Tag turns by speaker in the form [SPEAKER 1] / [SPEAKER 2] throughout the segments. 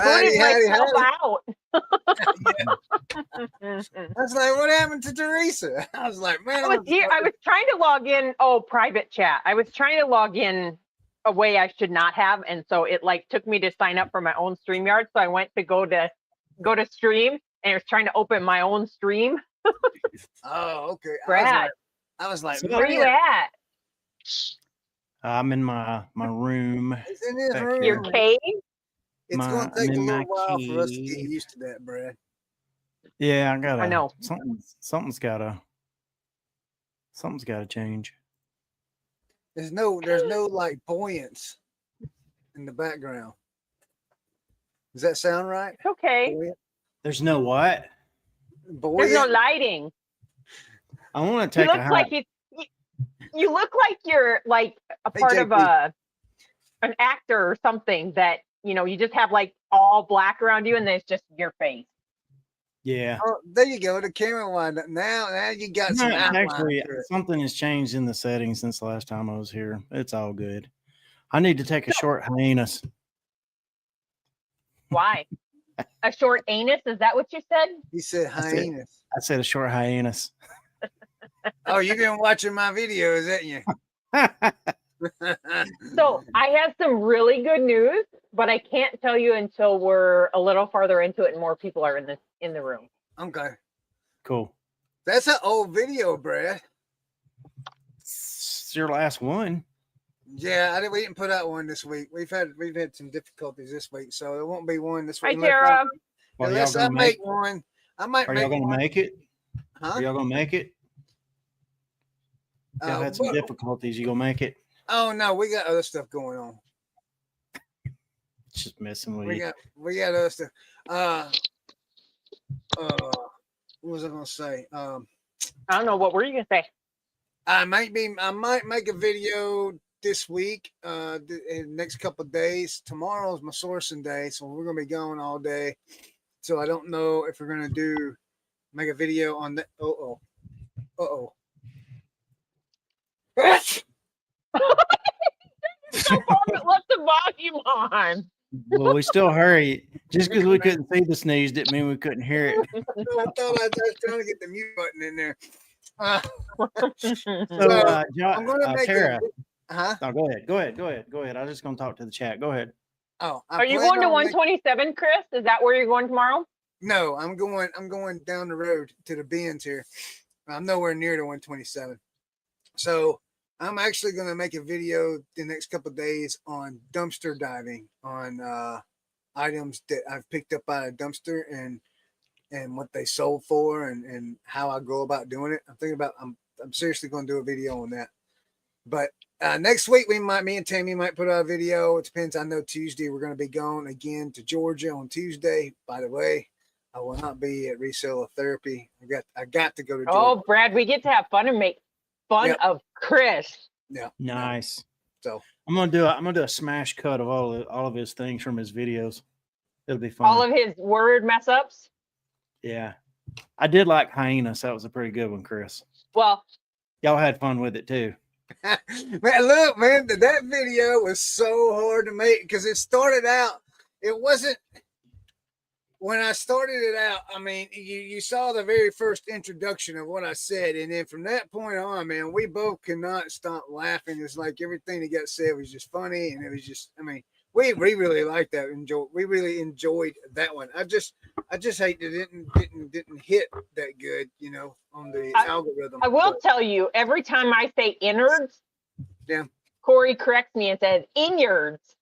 [SPEAKER 1] Howdy,
[SPEAKER 2] myself out.
[SPEAKER 1] I was like, what happened to Teresa? I was like, man,
[SPEAKER 2] I was trying to log in. Oh, private chat. I was trying to log in a way I should not have, and so it like took me to sign up for my own StreamYard. So I went to go to stream, and it was trying to open my own stream.
[SPEAKER 1] Oh, okay.
[SPEAKER 2] Brad,
[SPEAKER 1] I was like,
[SPEAKER 2] where are you at?
[SPEAKER 3] I'm in my room.
[SPEAKER 1] He's in his room.
[SPEAKER 2] Your cave?
[SPEAKER 1] It's going to take a little while for us to get used to that, Brad.
[SPEAKER 3] Yeah, I
[SPEAKER 2] know
[SPEAKER 3] something's gotta change.
[SPEAKER 1] There's no like buoyance in the background. Does that sound right?
[SPEAKER 2] It's okay.
[SPEAKER 1] Buoyant?
[SPEAKER 3] There's no what?
[SPEAKER 1] Buoyant?
[SPEAKER 2] There's no lighting.
[SPEAKER 3] I want to take a
[SPEAKER 2] like you look like you're like a part of an actor or something that, you know, you just have like all black around you and there's just your face.
[SPEAKER 3] Yeah.
[SPEAKER 1] Oh, there you go. The camera lined up. Now you got some
[SPEAKER 3] actually something has changed in the settings since the last time I was here. It's all good. I need to take a short hiatus.
[SPEAKER 2] Why? A short anus? Is that what you said?
[SPEAKER 1] He said hyenas.
[SPEAKER 3] I said a short hiatus.
[SPEAKER 1] Oh, you've been watching my videos, haven't you?
[SPEAKER 2] So I have some really good news, but I can't tell you until we're a little farther into it and more people are in the room.
[SPEAKER 1] Okay.
[SPEAKER 3] Cool.
[SPEAKER 1] That's an old video, Brad.
[SPEAKER 3] It's your last one.
[SPEAKER 1] Yeah, we didn't put out one this week. We've had some difficulties this week, so there won't be one this week.
[SPEAKER 2] Hi, Tara.
[SPEAKER 1] Unless I make one. I might.
[SPEAKER 3] Are y'all gonna make it?
[SPEAKER 1] Huh?
[SPEAKER 3] Are y'all gonna make it? Y'all had some difficulties. You gonna make it?
[SPEAKER 1] Oh no, we got other stuff going on.
[SPEAKER 3] Just messing with you.
[SPEAKER 1] We got other stuff. What was I gonna say?
[SPEAKER 2] I don't know. What were you gonna say?
[SPEAKER 1] I might make a video this week, in the next couple of days. Tomorrow's my sourcing day, so we're gonna be going all day. So I don't know if we're gonna make a video on that.
[SPEAKER 2] Let the volume on.
[SPEAKER 3] Well, we still hurry. Just because we couldn't see the sneeze didn't mean we couldn't hear it.
[SPEAKER 1] I thought I was trying to get the mute button in there.
[SPEAKER 3] I'm gonna make Tara. No, go ahead. I was just gonna talk to the chat. Go ahead.
[SPEAKER 1] Oh,
[SPEAKER 2] are you going to 127, Chris? Is that where you're going tomorrow?
[SPEAKER 1] No, I'm going down the road to the bins here. I'm nowhere near the 127. So I'm actually going to make a video the next couple of days on dumpster diving, on items that I've picked up out of dumpster and what they sold for and how I go about doing it. I'm seriously going to do a video on that. But next week me and Tammy might put out a video. It depends. I know Tuesday we're going to be going again to Georgia on Tuesday. By the way, I will not be at Reseller Therapy. I got to go to Georgia.
[SPEAKER 2] Oh, Brad, we get to have fun and make fun of Chris.
[SPEAKER 1] Yeah.
[SPEAKER 3] Nice.
[SPEAKER 1] So
[SPEAKER 3] I'm gonna do a smash cut of all of his things from his videos. It'll be fun.
[SPEAKER 2] All of his word mess ups.
[SPEAKER 3] Yeah. I did like hyenas. That was a pretty good one, Chris.
[SPEAKER 2] Well,
[SPEAKER 3] y'all had fun with it too.
[SPEAKER 1] Man, look, man, that video was so hard to make because it started out. It wasn't. When I started it out, I mean, you saw the very first introduction of what I said. And then from that point on, man, we both could not stop laughing. It's like everything that got said was just funny. And it was just, I mean, we really liked that. We really enjoyed that one. I just hate that it didn't hit that good, you know, on the algorithm.
[SPEAKER 2] I will tell you, every time I say innards,
[SPEAKER 1] yeah,
[SPEAKER 2] Corey corrects me and says innards.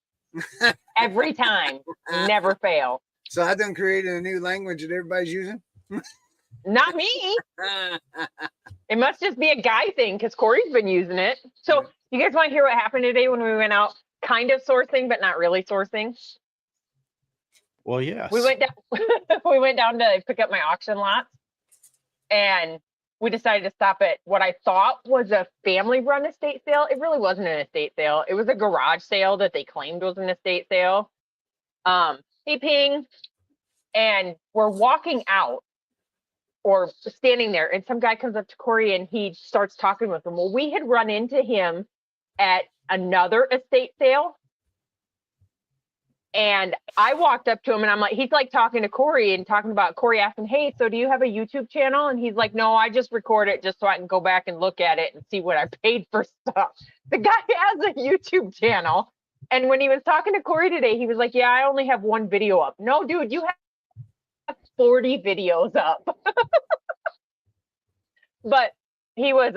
[SPEAKER 2] Every time. Never fail.
[SPEAKER 1] So I done created a new language that everybody's using?
[SPEAKER 2] Not me. It must just be a guy thing because Corey's been using it. So you guys want to hear what happened today when we went out kind of sourcing, but not really sourcing?
[SPEAKER 3] Well, yes.
[SPEAKER 2] We went down to pick up my auction lots and we decided to stop at what I thought was a family run estate sale. It really wasn't an estate sale. It was a garage sale that they claimed was an estate sale. Hey, Ping. And we're walking out or standing there and some guy comes up to Corey and he starts talking with him. Well, we had run into him at another estate sale And I walked up to him and I'm like, he's like talking to Corey and talking about Corey asked him, hey, so do you have a YouTube channel? And he's like, no, I just record it just so I can go back and look at it and see what I paid for stuff. The guy has a YouTube channel. And when he was talking to Corey today, he was like, yeah, I only have one video up. No, dude, you have 40 videos up. But he was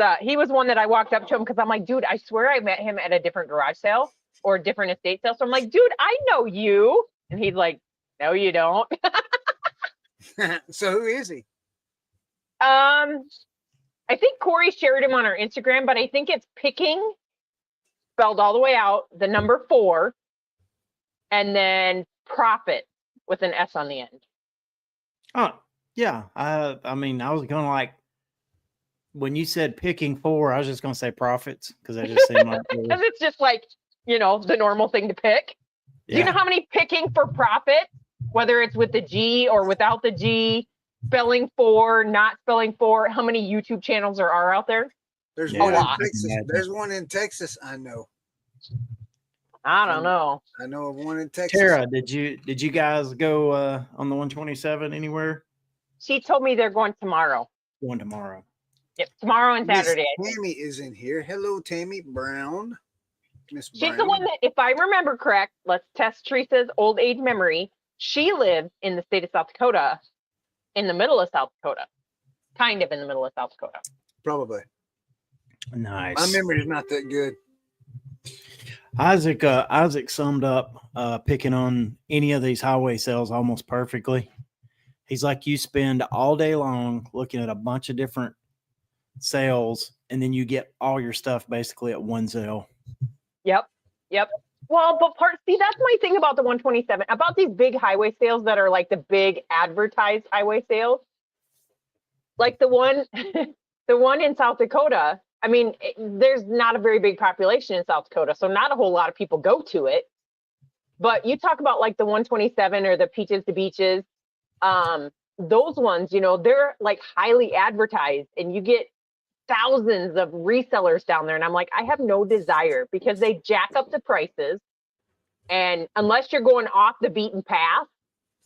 [SPEAKER 2] one that I walked up to him because I'm like, dude, I swear I met him at a different garage sale or a different estate sale. So I'm like, dude, I know you. And he's like, no, you don't.
[SPEAKER 1] So who is he?
[SPEAKER 2] I think Corey shared him on our Instagram, but I think it's Picking, spelled all the way out, the number 4, and then Profit with an S on the end.
[SPEAKER 3] Oh, yeah. I mean, I was going like, when you said Picking 4, I was just going to say Profits because that just seemed like
[SPEAKER 2] Because it's just like, the normal thing to pick.
[SPEAKER 3] yeah.
[SPEAKER 2] Do you know how many Picking for Profit, whether it's with the G or without the G, spelling for, not spelling for, how many YouTube channels there are out there?
[SPEAKER 1] There's
[SPEAKER 3] Yeah,
[SPEAKER 1] one in
[SPEAKER 2] lot.
[SPEAKER 1] Texas. There's one in Texas. I know.
[SPEAKER 2] I don't know.
[SPEAKER 1] I know of one in Texas.
[SPEAKER 3] Tara, did you guys go on the 127 anywhere?
[SPEAKER 2] She told me they're going tomorrow.
[SPEAKER 3] Going tomorrow.
[SPEAKER 2] Yep, tomorrow and
[SPEAKER 1] Miss
[SPEAKER 2] Saturday. I think.
[SPEAKER 1] Tammy is in here. Hello, Tammy Brown. Miss
[SPEAKER 2] She's
[SPEAKER 1] Brown.
[SPEAKER 2] the one that, if I remember correct, let's test Teresa's old age memory. She lives in the state of South Dakota, in the middle of South Dakota, kind of in the middle of South Dakota.
[SPEAKER 1] Probably.
[SPEAKER 3] Nice.
[SPEAKER 1] My memory is not that good.
[SPEAKER 3] Isaac summed up picking on any of these highway sales almost perfectly. He's like, you spend all day long looking at a bunch of different sales, and then you get all your stuff basically at one sale.
[SPEAKER 2] Yep. Well, but that's my thing about the 127, about these big highway sales that are like the big advertised highway sales. Like the one, the one in South Dakota. I mean, there's not a very big population in South Dakota, so not a whole lot of people go to it. But you talk about like the 127 or the Peaches to Beaches, those ones, they're like highly advertised, and you get thousands of resellers down there. And I'm like, I have no desire, because they jack up the prices. And unless you're going off the beaten path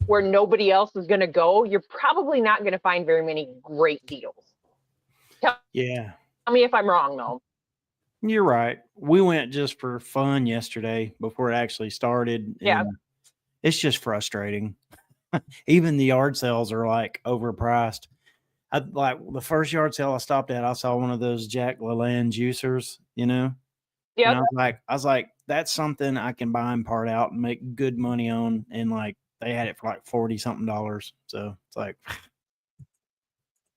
[SPEAKER 2] where nobody else is going to go, you're probably not going to find very many great deals. Tell me if I'm wrong, though.
[SPEAKER 3] You're right. We went just for fun yesterday before it actually started.
[SPEAKER 2] Yeah.
[SPEAKER 3] It's just frustrating. Even the yard sales are like overpriced. Like the first yard sale I stopped at, I saw one of those Jack LaLanne juicers,
[SPEAKER 2] Yeah.
[SPEAKER 3] And I was like, that's something I can buy and part out and make good money on. And like, they had it for like $40-something. So it's like,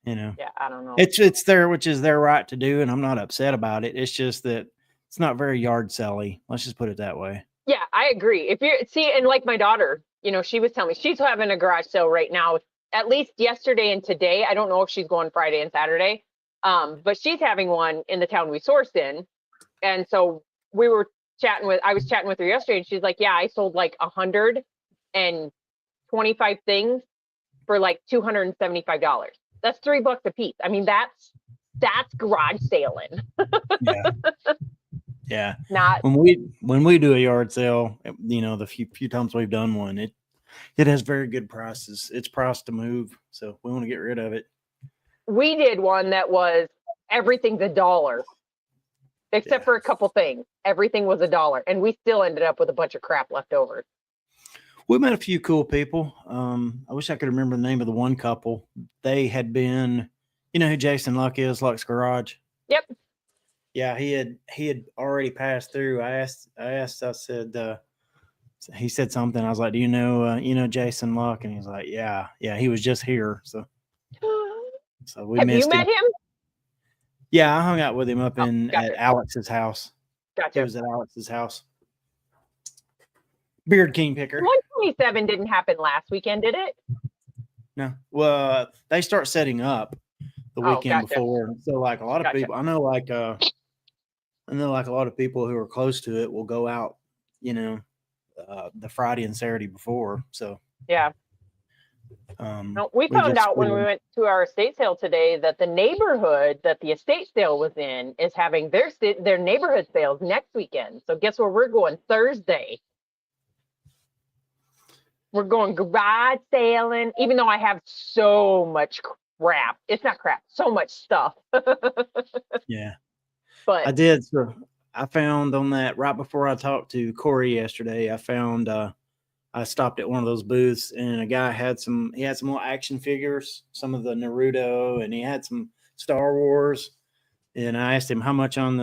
[SPEAKER 2] Yeah, I don't know.
[SPEAKER 3] it's there, which is their right to do. And I'm not upset about it. It's just that it's not very yard selly. Let's just put it that way.
[SPEAKER 2] Yeah, I agree. If you see, and like my daughter, she was telling me she's having a garage sale right now, at least yesterday and today. I don't know if she's going Friday and Saturday, but she's having one in the town we sourced in. And so I was chatting with her yesterday, and she's like, yeah, I sold like 125 things for like $275. That's $3 a piece. I mean, that's garage sailing.
[SPEAKER 3] Yeah.
[SPEAKER 2] Not
[SPEAKER 3] when we do a yard sale, the few times we've done one, it has very good prices. It's priced to move, so we want to get rid of it.
[SPEAKER 2] We did one that was everything's $1, except for a couple things. Everything was $1, and we still ended up with a bunch of crap left over.
[SPEAKER 3] We met a few cool people. I wish I could remember the name of the one couple. They had been, who Jason Luck is, Luck's Garage.
[SPEAKER 2] Yep.
[SPEAKER 3] Yeah, he had already passed through. I said, he said something. I was like, do you know Jason Luck? And he's like, yeah, he was just here. So we
[SPEAKER 2] Have
[SPEAKER 3] missed
[SPEAKER 2] you met him?
[SPEAKER 3] Yeah, I hung out with him up at Alex's house.
[SPEAKER 2] Gotcha.
[SPEAKER 3] He was at Alex's house. Beard King Picker.
[SPEAKER 2] 127 didn't happen last weekend, did it?
[SPEAKER 3] No. Well, they start setting up the weekend before. So like a lot of people, I know like a lot of people who are close to it will go out, the Friday and Saturday before. So
[SPEAKER 2] yeah. No, we found out when we went to our estate sale today that the neighborhood that the estate sale was in is having their neighborhood sales next weekend. So guess where we're going Thursday? We're going garage sailing, even though I have so much crap. It's not crap, so much stuff.
[SPEAKER 3] Yeah.
[SPEAKER 2] But
[SPEAKER 3] I did. So I found on that right before I talked to Corey yesterday, I found I stopped at one of those booths and a guy had some little action figures, some of the Naruto, and he had some Star Wars. And I asked him how much on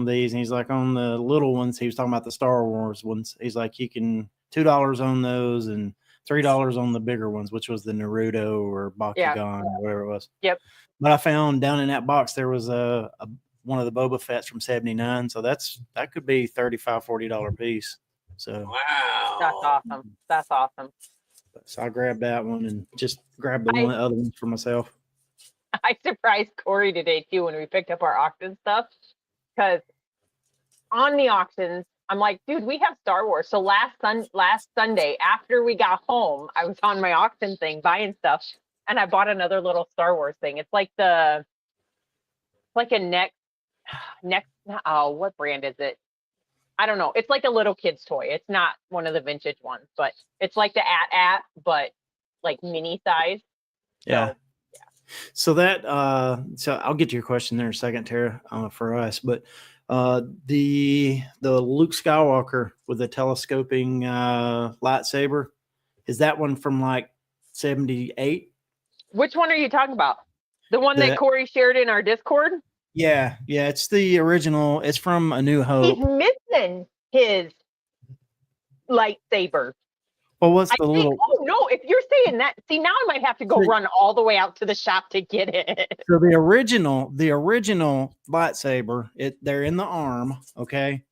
[SPEAKER 3] these, and he's like, on the little ones. He was talking about the Star Wars ones. He's like, you can $2 on those and $3 on the bigger ones, which was the Naruto or Bakugan or whatever it was.
[SPEAKER 2] Yep.
[SPEAKER 3] But I found down in that box there was a one of the Boba Fett's from '79, so that could be $35-$40 piece. So
[SPEAKER 1] wow,
[SPEAKER 2] That's awesome.
[SPEAKER 3] So I grabbed that one and just grabbed the other ones for myself.
[SPEAKER 2] I surprised Corey today too when we picked up our auction stuff, because on the auctions, I'm like, dude, we have Star Wars. So last Sunday after we got home, I was on my auction thing buying stuff, and I bought another little Star Wars thing. It's like a next. Oh, what brand is it? I don't know. It's like a little kid's toy. It's not one of the vintage ones, but it's like the at, but like mini size.
[SPEAKER 3] Yeah. So that so I'll get to your question there in a second, Tara, for us. But the Luke Skywalker with the telescoping lightsaber, is that one from like 78?
[SPEAKER 2] Which one are you talking about? The one that Corey shared in our Discord?
[SPEAKER 3] Yeah, it's the original. It's from A New Hope.
[SPEAKER 2] He's missing his lightsaber.
[SPEAKER 3] Well, what's the little?
[SPEAKER 2] Oh no! If you're saying that, see, now I might have to go run all the way out to the shop to get it.
[SPEAKER 3] So the original lightsaber, they're in the arm, okay,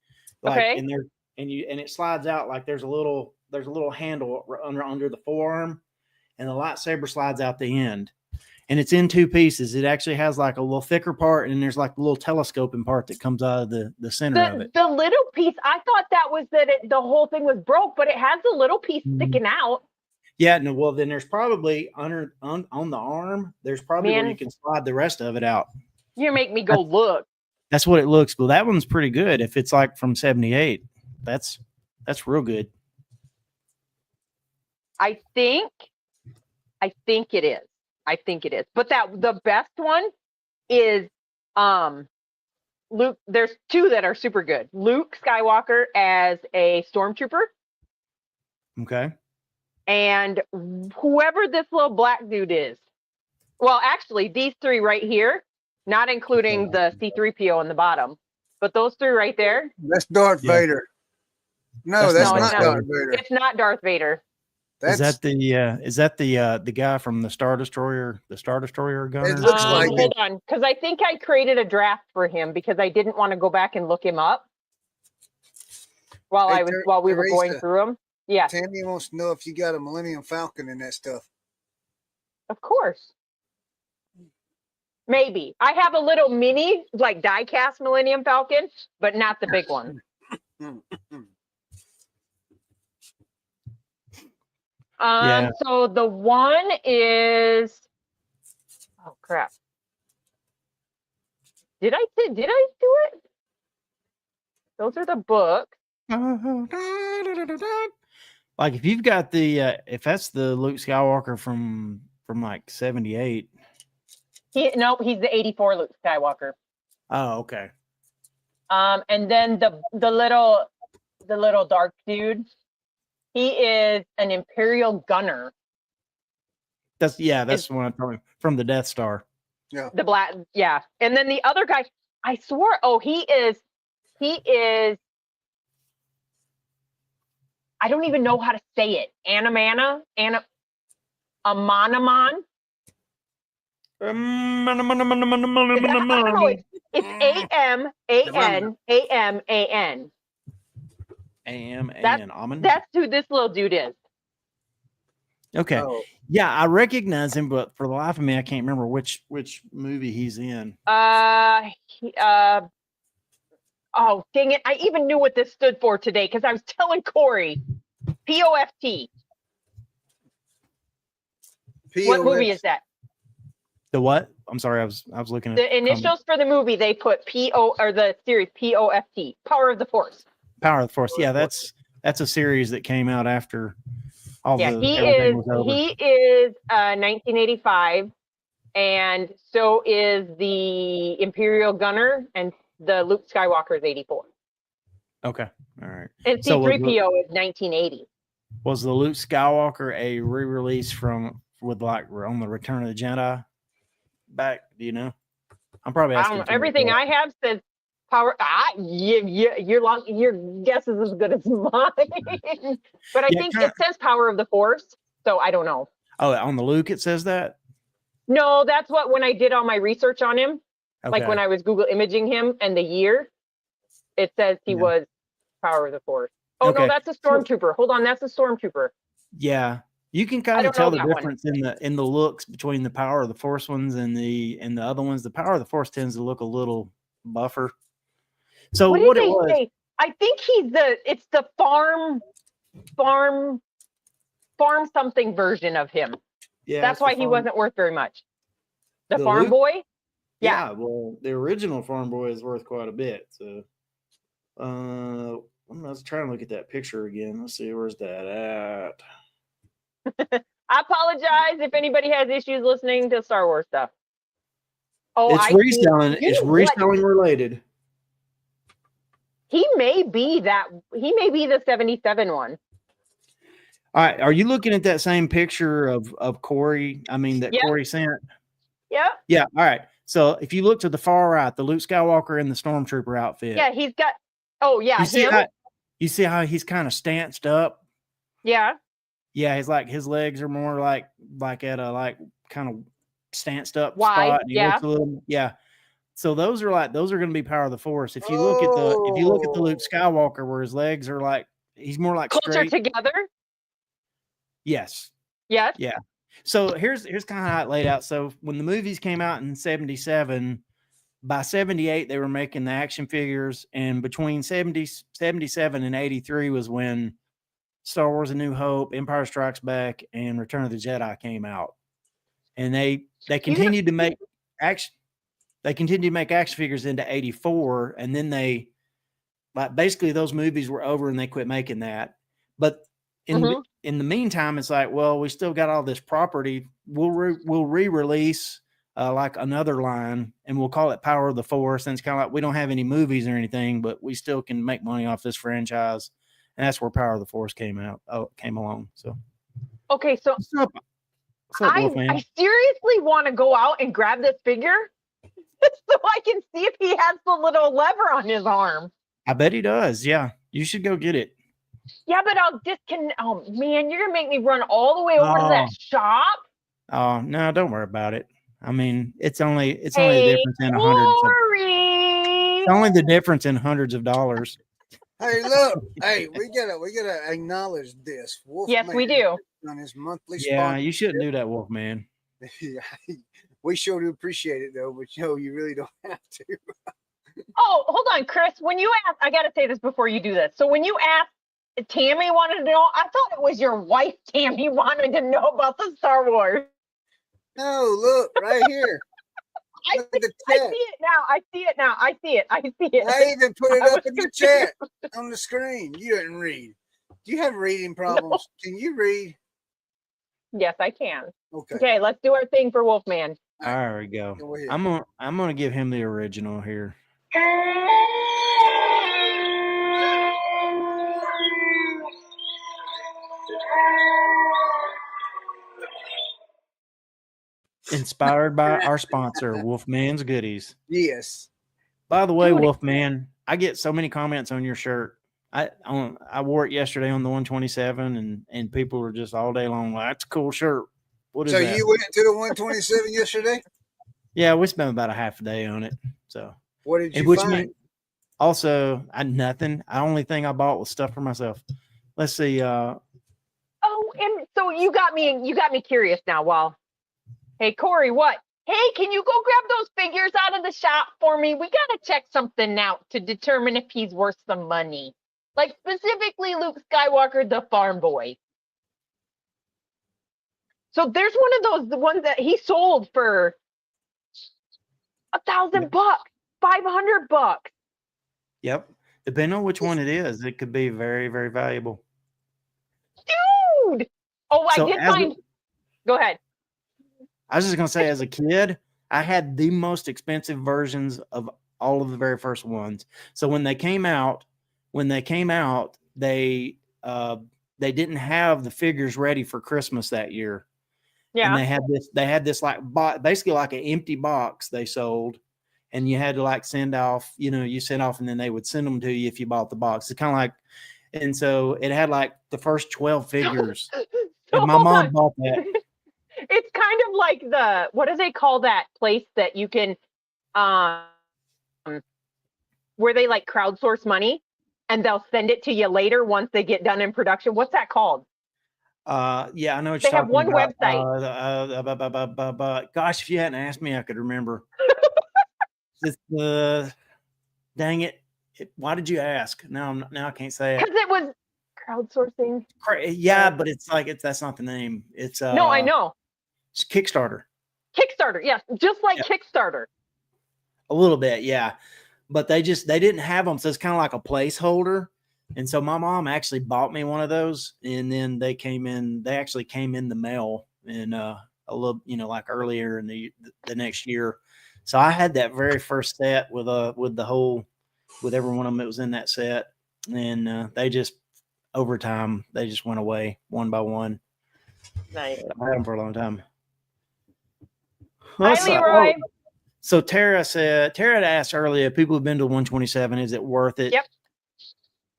[SPEAKER 2] okay,
[SPEAKER 3] and it slides out like there's a little handle under the forearm, and the lightsaber slides out the end, and it's in two pieces. It actually has like a little thicker part, and there's like a little telescoping part that comes out of the center of it.
[SPEAKER 2] The little piece, I thought that was the whole thing was broke, but it has a little piece sticking out.
[SPEAKER 3] Yeah, no, well then there's probably on the arm, there's probably where you can slide the rest of it out.
[SPEAKER 2] You make me go look.
[SPEAKER 3] That's what it looks. Well, that one's pretty good. If it's like from 78, that's real good. I think
[SPEAKER 2] it is. I think it is. But the best one is Luke. There's two that are super good. Luke Skywalker as a stormtrooper.
[SPEAKER 3] Okay.
[SPEAKER 2] And whoever this little black dude is. Well, actually, these three right here, not including the C-3PO on the bottom, but those three right there.
[SPEAKER 1] That's Darth Vader. No, that's not Darth Vader.
[SPEAKER 2] It's not Darth Vader.
[SPEAKER 3] Is that the guy from the Star Destroyer gunner?
[SPEAKER 1] It looks like
[SPEAKER 2] hold on, because I think I created a draft for him because I didn't want to go back and look him up while we were going through him. Yeah.
[SPEAKER 1] Tammy wants to know if you got a Millennium Falcon in that stuff.
[SPEAKER 2] Of course. Maybe. I have a little mini, like die-cast Millennium Falcon, but not the big one. So the one is, oh crap. Did I do it? Those are the books.
[SPEAKER 3] Like if you've got if that's the Luke Skywalker from like 78.
[SPEAKER 2] He's the 84 Luke Skywalker.
[SPEAKER 3] Oh, okay.
[SPEAKER 2] And then the little dark dude, he is an Imperial gunner.
[SPEAKER 3] That's the one I'm talking from the Death Star.
[SPEAKER 1] Yeah.
[SPEAKER 2] The black, yeah. And then the other guy, I swore, he is I don't even know how to say it. Amanaman. It's AMANAMAN.
[SPEAKER 3] Aman.
[SPEAKER 2] That's who this little dude is.
[SPEAKER 3] Okay. Oh. Yeah, I recognize him, but for the life of me, I can't remember which movie he's in.
[SPEAKER 2] Oh, dang it. I even knew what this stood for today because I was telling Corey. POFT. What movie is that?
[SPEAKER 3] The what? I'm sorry, I was looking at
[SPEAKER 2] the initials for the movie. They put the series POFT, Power of the Force.
[SPEAKER 3] Power of the Force. Yeah, that's a series that came out after everything was over.
[SPEAKER 2] He is 1985, and so is the Imperial Gunner, and the Luke Skywalker is 84.
[SPEAKER 3] Okay, all right.
[SPEAKER 2] And C-3PO is 1980.
[SPEAKER 3] Was the Luke Skywalker a re-release on the Return of the Jedi? Back, do you know? I'm probably asking.
[SPEAKER 2] Everything I have says power. Your guess is as good as mine. But I think it says power of the Force, so I don't know.
[SPEAKER 3] Oh, on the Luke it says that?
[SPEAKER 2] No, that's what when I did all my research on him, like when I was Google imaging him and the year, it says he was power of the Force. Oh no, that's a stormtrooper. Hold on, that's a stormtrooper.
[SPEAKER 3] Yeah. You can kind of tell the difference in the looks between the power of the Force ones and the other ones. The power of the Force tends to look a little buffer. So what did they say?
[SPEAKER 2] I think it's the farm something version of him. Yeah, that's why he wasn't worth very much. The farm Luke? Boy?
[SPEAKER 3] Yeah, well, the original farm boy is worth quite a bit. So I was trying to look at that picture again. Let's see, where's that at?
[SPEAKER 2] I apologize if anybody has issues listening to Star Wars stuff.
[SPEAKER 3] Oh, it's reselling. It's reselling related.
[SPEAKER 2] He may be the 77 one.
[SPEAKER 3] All right. Are you looking at that same picture of Corey? I mean, that Corey sent?
[SPEAKER 2] Yeah.
[SPEAKER 3] Yeah. All right. So if you look to the far right, the Luke Skywalker in the Stormtrooper outfit.
[SPEAKER 2] Yeah, he's got. Oh yeah.
[SPEAKER 3] You see how he's kind of stanced up?
[SPEAKER 2] Yeah.
[SPEAKER 3] Yeah, he's like his legs are more like at a kind of stanced up
[SPEAKER 2] wide
[SPEAKER 3] spot. And he looks a little, So those are going to be power of the Force. If you look at the Luke Skywalker where his legs are he's more like
[SPEAKER 2] closer
[SPEAKER 3] straight
[SPEAKER 2] together.
[SPEAKER 3] Yes.
[SPEAKER 2] Yes.
[SPEAKER 3] Yeah. So here's kind of how it laid out. So when the movies came out in 77, by 78 they were making the action figures, and between 77 and 83 was when Star Wars: A New Hope, Empire Strikes Back, and Return of the Jedi came out, and they continued to make action. They continued to make action figures into 84, and then they basically those movies were over and they quit making that. But in the meantime, it's like, well, we still got all this property. We'll re-release another line, and we'll call it Power of the Force. And it's kind of like we don't have any movies or anything, but we still can make money off this franchise. And that's where Power of the Force came along. So,
[SPEAKER 2] okay, so
[SPEAKER 3] what's up, Wolfman?
[SPEAKER 2] I seriously want to go out and grab this figure so I can see if he has the little lever on his arm.
[SPEAKER 3] I bet he does. Yeah, you should go get it.
[SPEAKER 2] Yeah, but I'll disconnect. Oh man, you're gonna make me run all the way over to that shop.
[SPEAKER 3] Oh no, don't worry about it. I mean, it's only the difference in hundreds. It's only the difference in hundreds of dollars.
[SPEAKER 1] Hey, look! Hey, we gotta acknowledge this.
[SPEAKER 2] Wolfman, yes, we do.
[SPEAKER 1] On his monthly.
[SPEAKER 3] Yeah, you shouldn't do that, Wolfman.
[SPEAKER 1] Yeah, we sure do appreciate it though, but you really don't have to.
[SPEAKER 2] Oh, hold on, Chris. When you asked, I gotta say this before you do this. So when you asked, Tammy wanted to know. I thought it was your wife, Tammy, wanted to know about the Star Wars.
[SPEAKER 1] No, look right here.
[SPEAKER 2] I see it now. I see it.
[SPEAKER 1] I even put it up in the chat on the screen. You didn't read. Do you have reading problems? No. Can you read?
[SPEAKER 2] Yes, I can.
[SPEAKER 1] Okay,
[SPEAKER 2] let's do our thing for Wolfman.
[SPEAKER 3] There we go. I'm gonna give him the original here. Inspired by our sponsor, Wolfman's Goodies.
[SPEAKER 1] Yes.
[SPEAKER 3] By the way, Wolfman, I get so many comments on your shirt. I wore it yesterday on the 127, and people were just all day long like, "That's a cool shirt." What is that?
[SPEAKER 1] So you went to the 127 yesterday?
[SPEAKER 3] Yeah, we spent about a half a day on it. So
[SPEAKER 1] what did you find?
[SPEAKER 3] Also, nothing. The only thing I bought was stuff for myself. Let's see.
[SPEAKER 2] And so you got me curious now. Well, hey Corey, what? Hey, can you go grab those figures out of the shop for me? We gotta check something out to determine if he's worth some money. Like specifically Luke Skywalker, the farm boy. So there's one of those, the ones that he sold for $1,000, $500.
[SPEAKER 3] Yep. Depending on which one it is, it could be very, very valuable.
[SPEAKER 2] Dude, Oh, I
[SPEAKER 3] So
[SPEAKER 2] did find. Go ahead.
[SPEAKER 3] I was just gonna say, as a kid, I had the most expensive versions of all of the very first ones. So when they came out, they didn't have the figures ready for Christmas that year. And
[SPEAKER 2] Yeah.
[SPEAKER 3] they had this like basically like an empty box they sold, and you had to like send off, you sent off, and then they would send them to you if you bought the box. It's kind of like, and so it had like the first 12 figures. And my mom bought that.
[SPEAKER 2] It's kind of like what do they call that place that you can, where they like crowdsource money and they'll send it to you later once they get done in production. What's that called?
[SPEAKER 3] Yeah, I know what
[SPEAKER 2] They
[SPEAKER 3] you're
[SPEAKER 2] have
[SPEAKER 3] talking
[SPEAKER 2] one
[SPEAKER 3] about.
[SPEAKER 2] website.
[SPEAKER 3] Gosh, if you hadn't asked me, I could remember. It's dang it. Why did you ask? Now I can't say it.
[SPEAKER 2] Because it was crowdsourcing.
[SPEAKER 3] Yeah, but it's like that's not the name. It's
[SPEAKER 2] No, I know.
[SPEAKER 3] It's Kickstarter.
[SPEAKER 2] Kickstarter, yes, just like Kickstarter.
[SPEAKER 3] A little bit, yeah. But they didn't have them, so it's kind of like a placeholder. And so my mom actually bought me one of those, and then they actually came in the mail in a little, like earlier in the next year. So I had that very first set with every one of them that was in that set. And they just, over time, they just went away one by one.
[SPEAKER 2] Nice.
[SPEAKER 3] I had them for a long time.
[SPEAKER 2] Hi, Leroy.
[SPEAKER 3] So Tara had asked earlier, people who've been to 127, is it worth it?
[SPEAKER 2] Yep.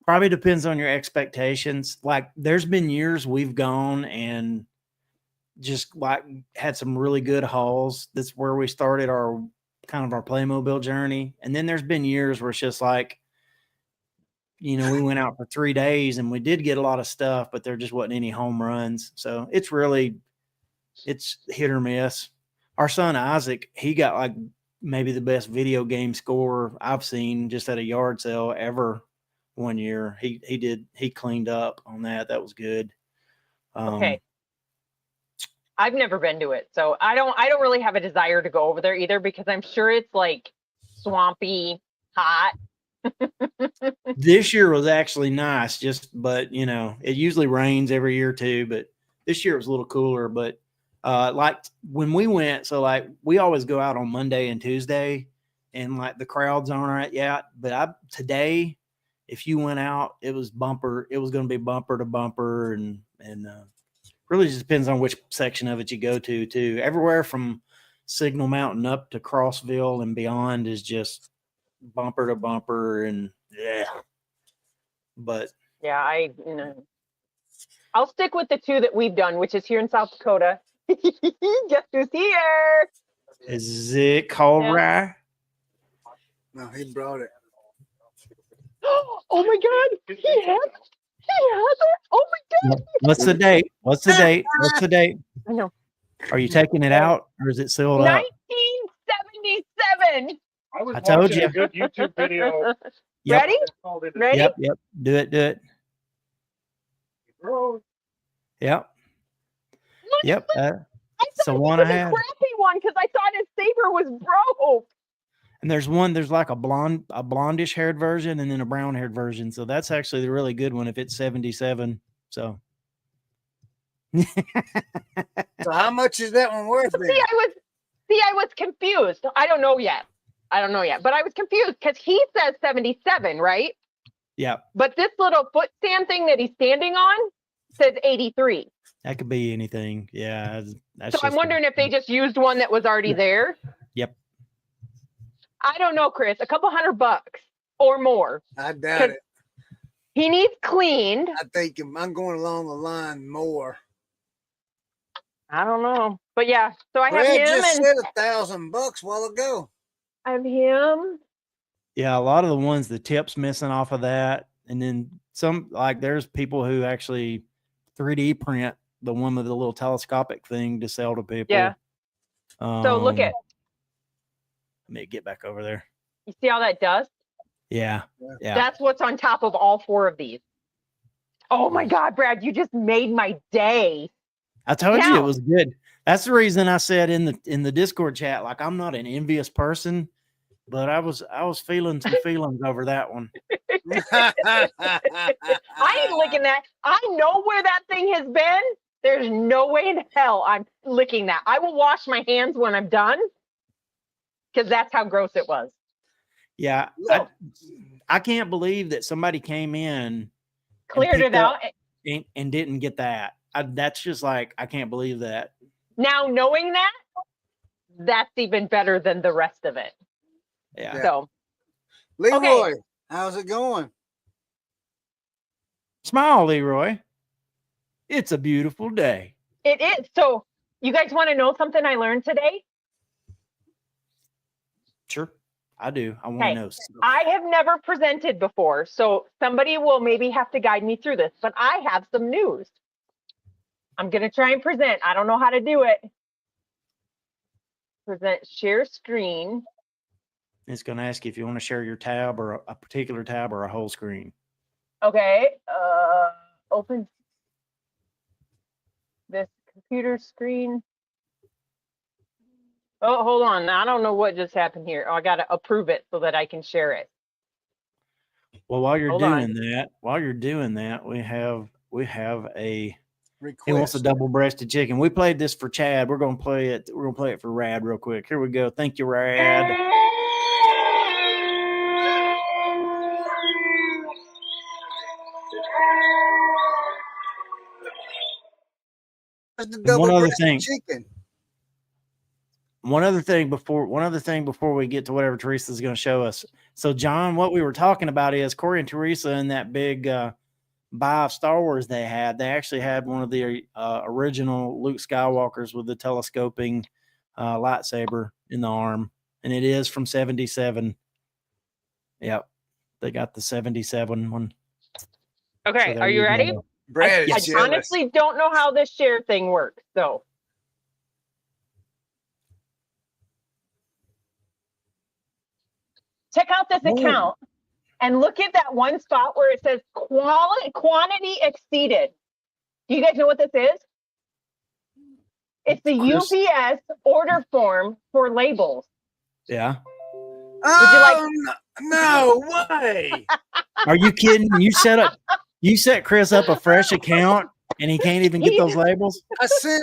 [SPEAKER 3] Probably depends on your expectations. Like there's been years we've gone and just like had some really good hauls. That's where we started our Playmobil journey. And then there's been years where it's just like, we went out for 3 days and we did get a lot of stuff, but there just wasn't any home runs. So it's hit or miss. Our son Isaac, he got like maybe the best video game score I've seen just at a yard sale ever one year. He cleaned up on that. That was good.
[SPEAKER 2] Okay. I've never been to it, so I don't really have a desire to go over there either, because I'm sure it's like swampy, hot.
[SPEAKER 3] This year was actually nice, but it usually rains every year too, but this year it was a little cooler. But like when we went, so like we always go out on Monday and Tuesday, and like the crowds aren't yet. But today, if you went out, it was bumper. It was going to be bumper to bumper, and really just depends on which section of it you go to too. Everywhere from Signal Mountain up to Crossville and beyond is just bumper to bumper, and yeah. But
[SPEAKER 2] yeah, I'll stick with the two that we've done, which is here in South Dakota. Guess who's here?
[SPEAKER 3] Is it Colruyt?
[SPEAKER 1] No, he brought it.
[SPEAKER 2] Oh my God! He has it. Oh my God!
[SPEAKER 3] What's the date? What's the date?
[SPEAKER 2] I know.
[SPEAKER 3] Are you taking it out, or is it sealed up?
[SPEAKER 2] 1977.
[SPEAKER 3] I told you.
[SPEAKER 4] A good YouTube video.
[SPEAKER 3] Yep.
[SPEAKER 2] Ready?
[SPEAKER 3] Yep. Do it. Yep. Yep. It's the one I had.
[SPEAKER 2] A crappy one because I thought his saber was broke.
[SPEAKER 3] And there's like a blondish haired version and then a brown haired version. So that's actually the really good one if it's 77. So.
[SPEAKER 1] So how much is that one worth?
[SPEAKER 2] I was confused. I don't know yet, but I was confused because he says 77, right?
[SPEAKER 3] Yeah.
[SPEAKER 2] But this little foot stand thing that he's standing on says 83.
[SPEAKER 3] That could be anything. Yeah.
[SPEAKER 2] So I'm wondering if they just used one that was already there.
[SPEAKER 3] Yep.
[SPEAKER 2] I don't know, Chris. A couple $100 or more.
[SPEAKER 1] I doubt it.
[SPEAKER 2] He needs cleaned.
[SPEAKER 1] I think I'm going along the line more.
[SPEAKER 2] I don't know, but yeah. So I have
[SPEAKER 1] Brad
[SPEAKER 2] him
[SPEAKER 1] just
[SPEAKER 2] and
[SPEAKER 1] said $1,000 a while ago.
[SPEAKER 2] I have him.
[SPEAKER 3] Yeah, a lot of the ones, the tips missing off of that, and then some, like there's people who actually 3D print the one with the little telescopic thing to sell to people.
[SPEAKER 2] Yeah. So look at.
[SPEAKER 3] Let me get back over there.
[SPEAKER 2] You see all that dust?
[SPEAKER 3] Yeah.
[SPEAKER 2] That's what's on top of all 4 of these. Oh my God, Brad, you just made my day.
[SPEAKER 3] I told you it was good. That's the reason I said in the Discord chat, like I'm not an envious person, but I was feeling some feelings over that one.
[SPEAKER 2] I ain't looking at. I know where that thing has been There's no way in hell I'm licking that. I will wash my hands when I'm done because that's how gross it was.
[SPEAKER 3] Yeah. I can't believe that somebody came in,
[SPEAKER 2] cleared it out,
[SPEAKER 3] and didn't get that. That's just like, I can't believe that.
[SPEAKER 2] Now, knowing that, that's even better than the rest of it.
[SPEAKER 3] Yeah.
[SPEAKER 2] So,
[SPEAKER 1] Leroy, how's it going?
[SPEAKER 3] Smile, Leroy. It's a beautiful day.
[SPEAKER 2] It is. So, you guys want to know something I learned today?
[SPEAKER 3] Sure. I do. I want to know.
[SPEAKER 2] I have never presented before, so somebody will maybe have to guide me through this, but I have some news. I'm going to try and present. I don't know how to do it. Present, share screen.
[SPEAKER 3] It's going to ask you if you want to share your tab or a particular tab or a whole screen.
[SPEAKER 2] Okay. Open this computer screen. Oh, hold on. I don't know what just happened here. Oh, I got to approve it so that I can share it.
[SPEAKER 3] Well, while you're doing that, we have a request. He wants a double-breasted chicken. We played this for Chad. We're going to play it. We're going to play it for Rad real quick. Here we go. Thank you, Rad. One other thing before we get to whatever Teresa's going to show us. So, John, what we were talking about is Corey and Teresa in that big buy of Star Wars they actually had one of the original Luke Skywalkers with the telescoping lightsaber in the arm, and it is from 77. Yep, they got the 77 one.
[SPEAKER 2] Okay, so are you ready?
[SPEAKER 1] Brad,
[SPEAKER 2] I honestly don't know how this share thing works, so. Check out this account and look at that one spot where it says quantity exceeded. Do you guys know what this is? It's the UPS order form for labels.
[SPEAKER 3] Yeah.
[SPEAKER 1] No way.
[SPEAKER 3] Are you kidding? You set Chris up a fresh account and he can't even get those labels?
[SPEAKER 1] I sent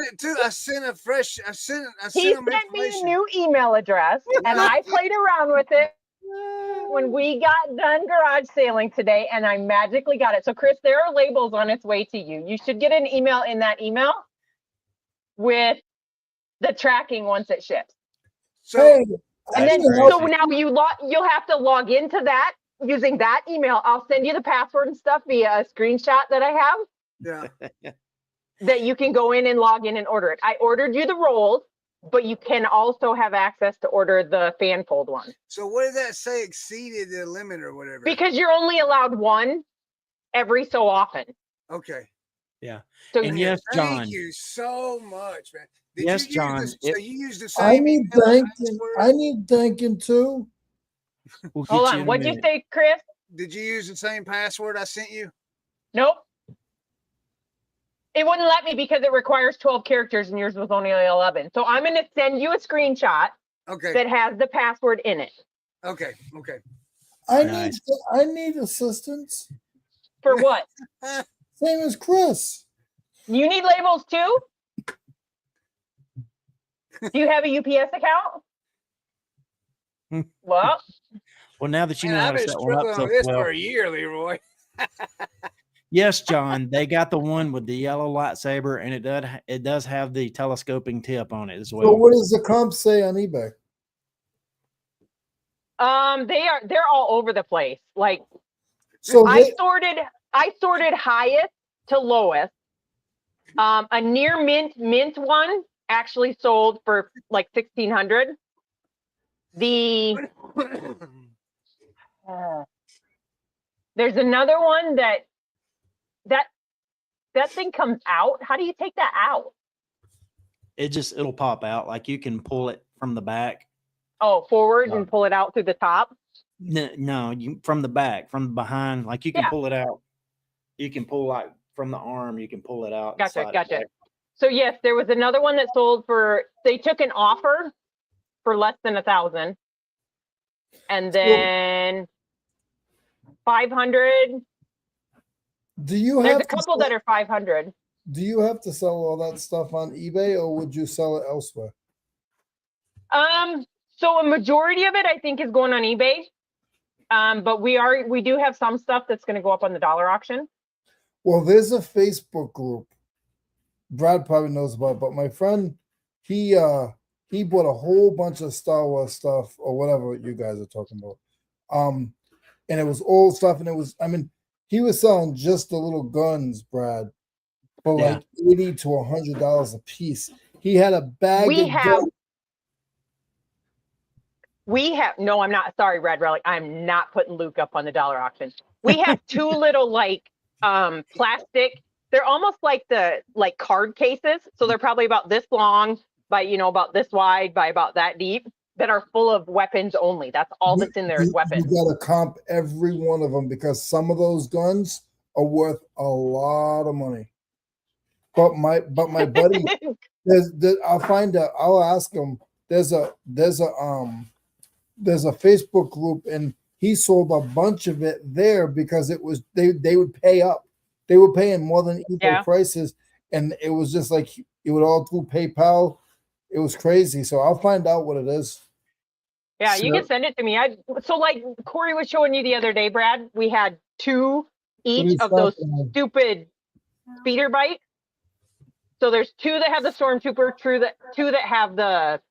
[SPEAKER 2] He sent me a new email address and I played around with it when we got done garage sailing today, and I magically got it. So, Chris, there are labels on its way to you. You should get an email in that email with the tracking once it ships.
[SPEAKER 1] So,
[SPEAKER 2] and then so now you'll have to log into that using that email. I'll send you the password and stuff via a screenshot that I have.
[SPEAKER 1] Yeah.
[SPEAKER 2] That you can go in and log in and order it. I ordered you the rolls, but you can also have access to order the fan fold one.
[SPEAKER 1] So what did that say? Exceeded the limit or whatever?
[SPEAKER 2] Because you're only allowed one every so often.
[SPEAKER 1] Okay.
[SPEAKER 3] Yeah.
[SPEAKER 2] So
[SPEAKER 3] and yes, John.
[SPEAKER 1] Thank you so much, man.
[SPEAKER 3] Yes, John.
[SPEAKER 1] So you used the same.
[SPEAKER 4] I need thanking too.
[SPEAKER 3] Hold
[SPEAKER 2] on. What'd you say, Chris?
[SPEAKER 1] Did you use the same password I sent you?
[SPEAKER 2] Nope. It wouldn't let me because it requires 12 characters and yours was only 11. So I'm going to send you a screenshot that has the password in it.
[SPEAKER 1] Okay.
[SPEAKER 4] I need assistance.
[SPEAKER 2] For what?
[SPEAKER 4] Same as Chris.
[SPEAKER 2] You need labels too? Do you have a UPS account? Well,
[SPEAKER 3] now that you know how to set one up so
[SPEAKER 1] this for a year, Leroy.
[SPEAKER 3] Yes, John, they got the one with the yellow lightsaber, and it does have the telescoping tip on it as well.
[SPEAKER 4] So what does the comp say on eBay?
[SPEAKER 2] They're all over the place. Like,
[SPEAKER 4] so
[SPEAKER 2] I sorted highest to lowest. A near mint one actually sold for like $1,600. There's another one that thing comes out. How do you take that out?
[SPEAKER 3] It'll pop out. Like you can pull it from the back.
[SPEAKER 2] Oh, forward and pull it out through the top?
[SPEAKER 3] No, you from the back, from behind. Like you can pull it out. You can pull like from the arm. You can pull it out.
[SPEAKER 2] Gotcha. So yes, there was another one that sold they took an offer for less than 1,000, and then 500.
[SPEAKER 4] Do you
[SPEAKER 2] There's
[SPEAKER 4] have
[SPEAKER 2] a couple that are 500.
[SPEAKER 4] do you have to sell all that stuff on eBay, or would you sell it elsewhere?
[SPEAKER 2] So a majority of it, I think, is going on eBay. But we do have some stuff that's going to go up on the dollar auction.
[SPEAKER 4] Well, there's a Facebook group. Brad probably knows about it, but my friend, he bought a whole bunch of Star Wars stuff or whatever you guys are talking about. And it was old stuff, and it was, I mean, he was selling just the little guns, Brad, for like $80 to $100 a piece. He had a bag of guns.
[SPEAKER 2] No, I'm not sorry, Red Relic. I'm not putting Luke up on the dollar auction. We have two little like plastic, they're almost like card cases. So they're probably about this long by about this wide by about that deep, that are full of weapons only. That's all that's in there is weapons.
[SPEAKER 4] You gotta comp every one of them, because some of those guns are worth a lot of money. But my buddy, I'll ask him. There's a Facebook group, and he sold a bunch of it there because it was they would pay up. They were paying more than eBay prices, and it was just like it would all through PayPal. It was crazy. So I'll find out what it is.
[SPEAKER 2] Yeah, you can send it to me. So like Corey was showing you the other day, Brad, we had two each of those stupid speeder bikes. So there's two that have the Stormtrooper, two that have the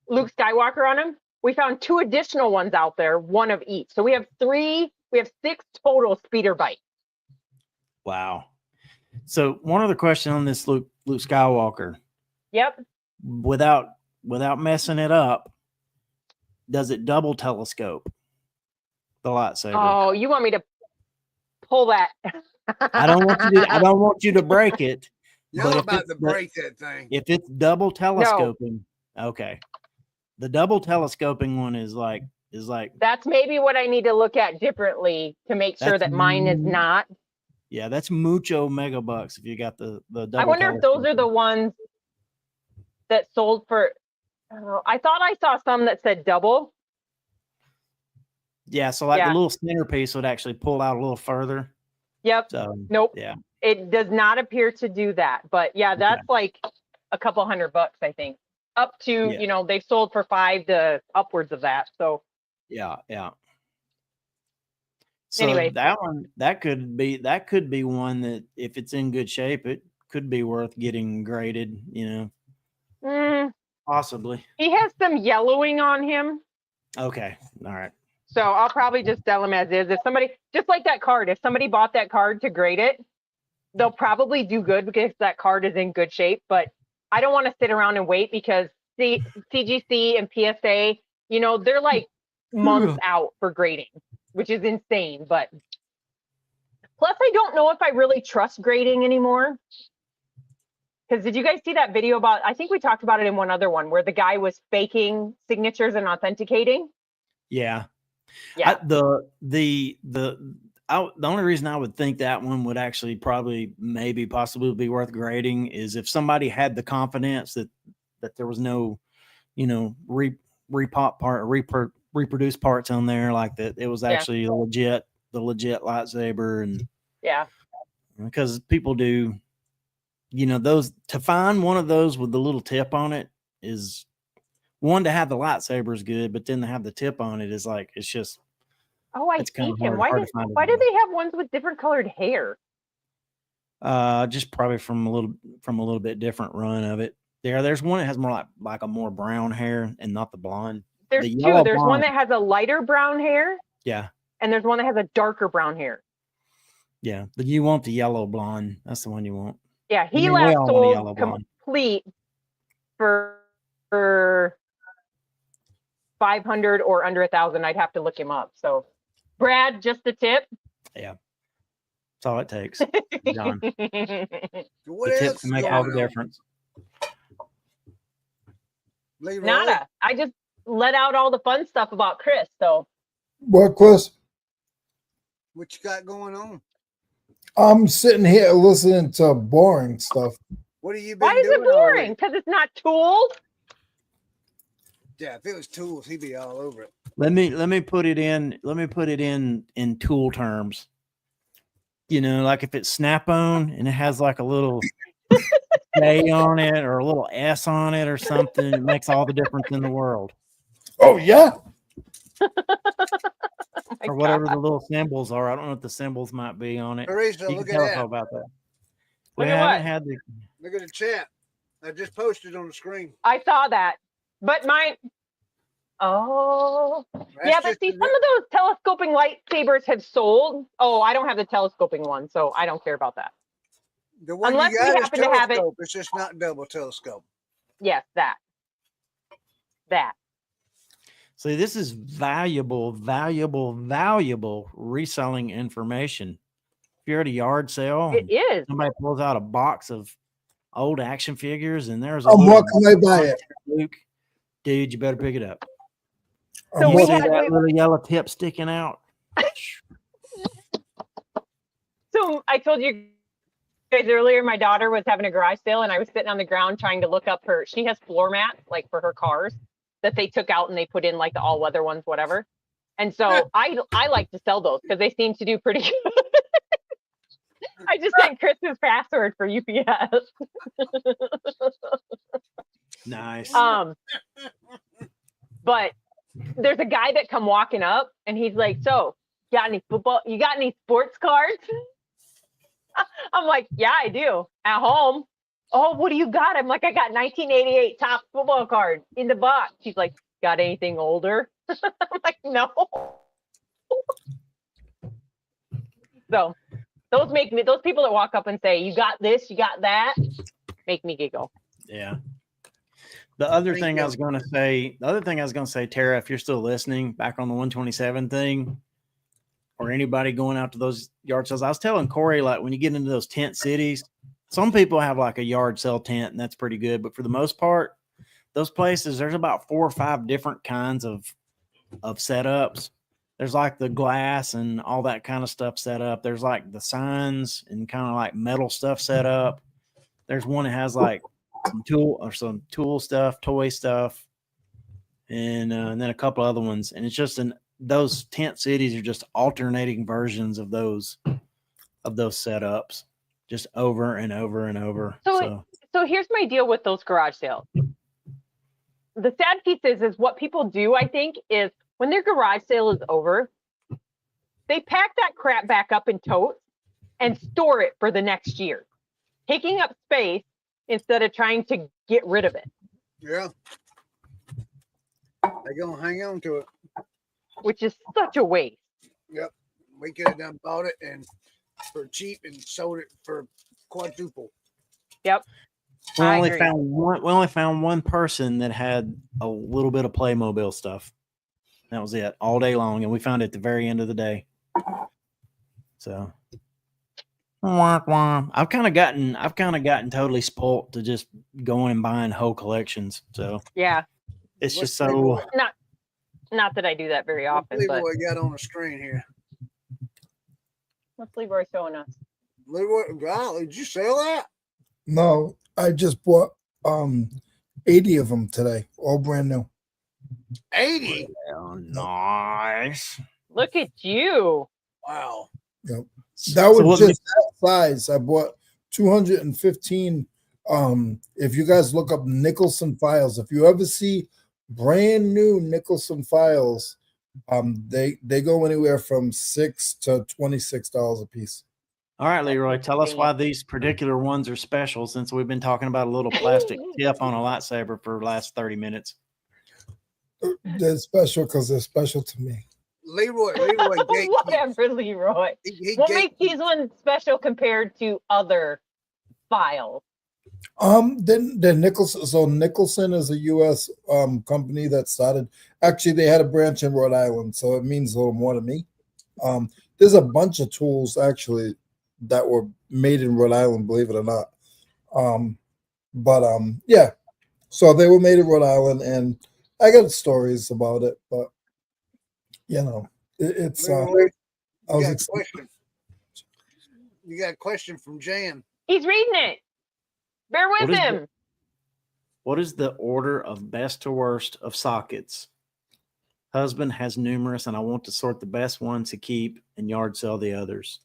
[SPEAKER 2] Luke Skywalker on them. We found two additional ones out there, one of each. So we have 6 total speeder bikes.
[SPEAKER 3] Wow. So one other question on this Luke Skywalker.
[SPEAKER 2] Yep.
[SPEAKER 3] Without messing it up, does it double telescope the lightsaber?
[SPEAKER 2] Oh, you want me to pull that?
[SPEAKER 3] I don't want you to break it.
[SPEAKER 1] You're about to break that thing.
[SPEAKER 3] If it's double telescoping, okay. The double telescoping one is like
[SPEAKER 2] that's maybe what I need to look at differently to make sure that mine is not.
[SPEAKER 3] Yeah, that's mucho megabucks if you got the double.
[SPEAKER 2] I wonder if those are the ones that sold for. I thought I saw some that said double.
[SPEAKER 3] Yeah, so the little centerpiece would actually pull out a little further.
[SPEAKER 2] Yep.
[SPEAKER 3] So,
[SPEAKER 2] nope.
[SPEAKER 3] Yeah.
[SPEAKER 2] It does not appear to do that, but yeah, that's like a couple $100, I think. Up to they've sold for 5 to upwards of that. So
[SPEAKER 3] yeah. So
[SPEAKER 2] anyway,
[SPEAKER 3] that could be one that if it's in good shape, it could be worth getting graded. Possibly.
[SPEAKER 2] He has some yellowing on him.
[SPEAKER 3] Okay. All right.
[SPEAKER 2] So I'll probably just sell him as is. If somebody, just like that card, if somebody bought that card to grade it, they'll probably do good because that card is in good shape. But I don't want to sit around and wait because CGC and PSA, they're like months out for grading, which is insane. But plus, I don't know if I really trust grading anymore. Because did you guys see that video about, I think we talked about it in one other one, where the guy was faking signatures and authenticating?
[SPEAKER 3] Yeah.
[SPEAKER 2] Yeah.
[SPEAKER 3] The only reason I would think that one would actually possibly be worth grading is if somebody had the confidence that there was no, repop part or reproduce parts on there, like that it was actually the legit lightsaber. And because people do, those, to find one of those with the little tip on it is one, to have the lightsaber is good, but then to have the tip on it is like, it's just,
[SPEAKER 2] I see him. Why do they have ones with different colored hair?
[SPEAKER 3] Just probably from a little bit different run of it. There's one that has more like a more brown hair and not the blonde.
[SPEAKER 2] There's two. There's one that has a lighter brown hair.
[SPEAKER 3] Yeah.
[SPEAKER 2] And there's one that has a darker brown hair.
[SPEAKER 3] Yeah. But you want the yellow blonde. That's the one you want.
[SPEAKER 2] Yeah. He last sold complete for 500 or under 1,000. I'd have to look him up. So Brad, just the tip.
[SPEAKER 3] Yeah. That's all it takes. Done.
[SPEAKER 1] What
[SPEAKER 3] the
[SPEAKER 1] else
[SPEAKER 3] tip can make all the difference.
[SPEAKER 1] Leroy?
[SPEAKER 2] Nada. I just let out all the fun stuff about Chris. So
[SPEAKER 4] what, Chris?
[SPEAKER 1] What you got going on?
[SPEAKER 4] I'm sitting here listening to boring stuff.
[SPEAKER 1] What have you been
[SPEAKER 2] doing? Why is it boring? Because it's not tools.
[SPEAKER 1] Yeah, if it was tools, he'd be all over it.
[SPEAKER 3] Let me put it in tool terms. you know, like if it's snap on and it has like a little J on it or a little S on it or something, it makes all the difference in the world.
[SPEAKER 4] Oh yeah.
[SPEAKER 3] Or whatever the little symbols are. I don't know what the symbols might be on it.
[SPEAKER 1] Teresa,
[SPEAKER 3] You
[SPEAKER 1] look
[SPEAKER 3] can
[SPEAKER 1] at
[SPEAKER 3] tell us
[SPEAKER 1] that.
[SPEAKER 3] all about that.
[SPEAKER 2] Look
[SPEAKER 3] We
[SPEAKER 2] at
[SPEAKER 3] haven't
[SPEAKER 2] what?
[SPEAKER 3] had the
[SPEAKER 1] Look at the chat. I just posted on the screen.
[SPEAKER 2] I saw that, but mine. Oh, yeah, but see, some of those telescoping lightsabers have sold. Oh, I don't have the telescoping one, so I don't care about that.
[SPEAKER 1] The one
[SPEAKER 2] Unless
[SPEAKER 1] you
[SPEAKER 2] we
[SPEAKER 1] got is
[SPEAKER 2] happen to have it.
[SPEAKER 1] telescope. It's just not double telescope.
[SPEAKER 2] Yes, that.
[SPEAKER 3] See, this is valuable reselling information. If you're at a yard sale,
[SPEAKER 2] It is.
[SPEAKER 3] somebody pulls out a box of old action figures and there's a
[SPEAKER 4] I'm
[SPEAKER 3] little
[SPEAKER 4] walking right by it.
[SPEAKER 3] Luke, dude, you better pick it up.
[SPEAKER 2] So
[SPEAKER 3] You
[SPEAKER 2] we
[SPEAKER 3] see
[SPEAKER 2] had-
[SPEAKER 3] that little yellow tip sticking out?
[SPEAKER 2] So I told you guys earlier, my daughter was having a garage sale, and I was sitting on the ground trying to look up her. She has floor mats like for her cars that they took out and they put in like the all weather ones, whatever. And so I like to sell those because they seem to do pretty good. I just sent Chris's password for UPS.
[SPEAKER 3] Nice.
[SPEAKER 2] But there's a guy that come walking up and he's like, "So, you got any sports cards?" I'm like, "Yeah, I do. At home." "Oh, what do you got?" I'm like, "I got 1988 top football card in the box." She's like, "Got anything older?" I'm like, "No." So those people that walk up and say, "You got this, you got that," make me giggle.
[SPEAKER 3] Yeah. The other thing I was going to say, Tara, if you're still listening, back on the 127 thing, or anybody going out to those yard sales, I was telling Corey, like when you get into those tent cities, some people have like a yard sale tent, and that's pretty good. But for the most part, those places, there's about 4 or 5 different kinds of setups. There's like the glass and all that kind of stuff set up. There's like the signs and kind of like metal stuff set up. There's one that has like some tool stuff, toy stuff, and then a couple other ones. And it's just those tent cities are just alternating versions of those setups, just over and over and over.
[SPEAKER 2] So here's my deal with those garage sales. The sad piece is what people do, I think, is when their garage sale is over, they pack that crap back up in totes and store it for the next year, taking up space instead of trying to get rid of it.
[SPEAKER 1] Yeah. They're going to hang on to it.
[SPEAKER 2] Which is such a waste.
[SPEAKER 1] Yep. We could have done bought it and for cheap and sold it for quadruple.
[SPEAKER 2] Yep.
[SPEAKER 3] We only found one person that had a little bit of Playmobil stuff. That was it all day long, and we found it at the very end of the day. So I've kind of gotten totally spoilt to just going and buying whole collections. So
[SPEAKER 2] yeah,
[SPEAKER 3] it's just so
[SPEAKER 2] not that I do that very often.
[SPEAKER 1] Leroy
[SPEAKER 2] But
[SPEAKER 1] got on the screen here.
[SPEAKER 2] What's Leroy showing us?
[SPEAKER 1] Leroy, wow, did you sell that?
[SPEAKER 4] No, I just bought 80 of them today, all brand new.
[SPEAKER 1] 80.
[SPEAKER 3] well, nice.
[SPEAKER 2] Look at you.
[SPEAKER 1] Wow.
[SPEAKER 4] Yep. That was just that size. I bought 215. If you guys look up Nicholson files, if you ever see brand new Nicholson files, they go anywhere from $6 to $26 a piece.
[SPEAKER 3] All right, Leroy, tell us why these particular ones are special, since we've been talking about a little plastic tip on a lightsaber for the last 30 minutes.
[SPEAKER 4] They're special because they're special to me.
[SPEAKER 1] Leroy
[SPEAKER 2] Whatever, Leroy. What makes these ones special compared to other files?
[SPEAKER 4] Then Nicholson. So Nicholson is a U.S. company that started. Actually, they had a branch in Rhode Island, so it means a little more to me. There's a bunch of tools actually that were made in Rhode Island, believe it or not. Yeah. So they were made in Rhode Island, and I got stories about it, but you know, it's.
[SPEAKER 1] Leroy,
[SPEAKER 4] I was
[SPEAKER 1] you got a
[SPEAKER 4] excited.
[SPEAKER 1] question. You got a question from Jan.
[SPEAKER 2] He's reading it. Bear with him.
[SPEAKER 3] What is the order of best to worst of sockets? Husband has numerous, and I want to sort the best ones to keep and yard sell the others.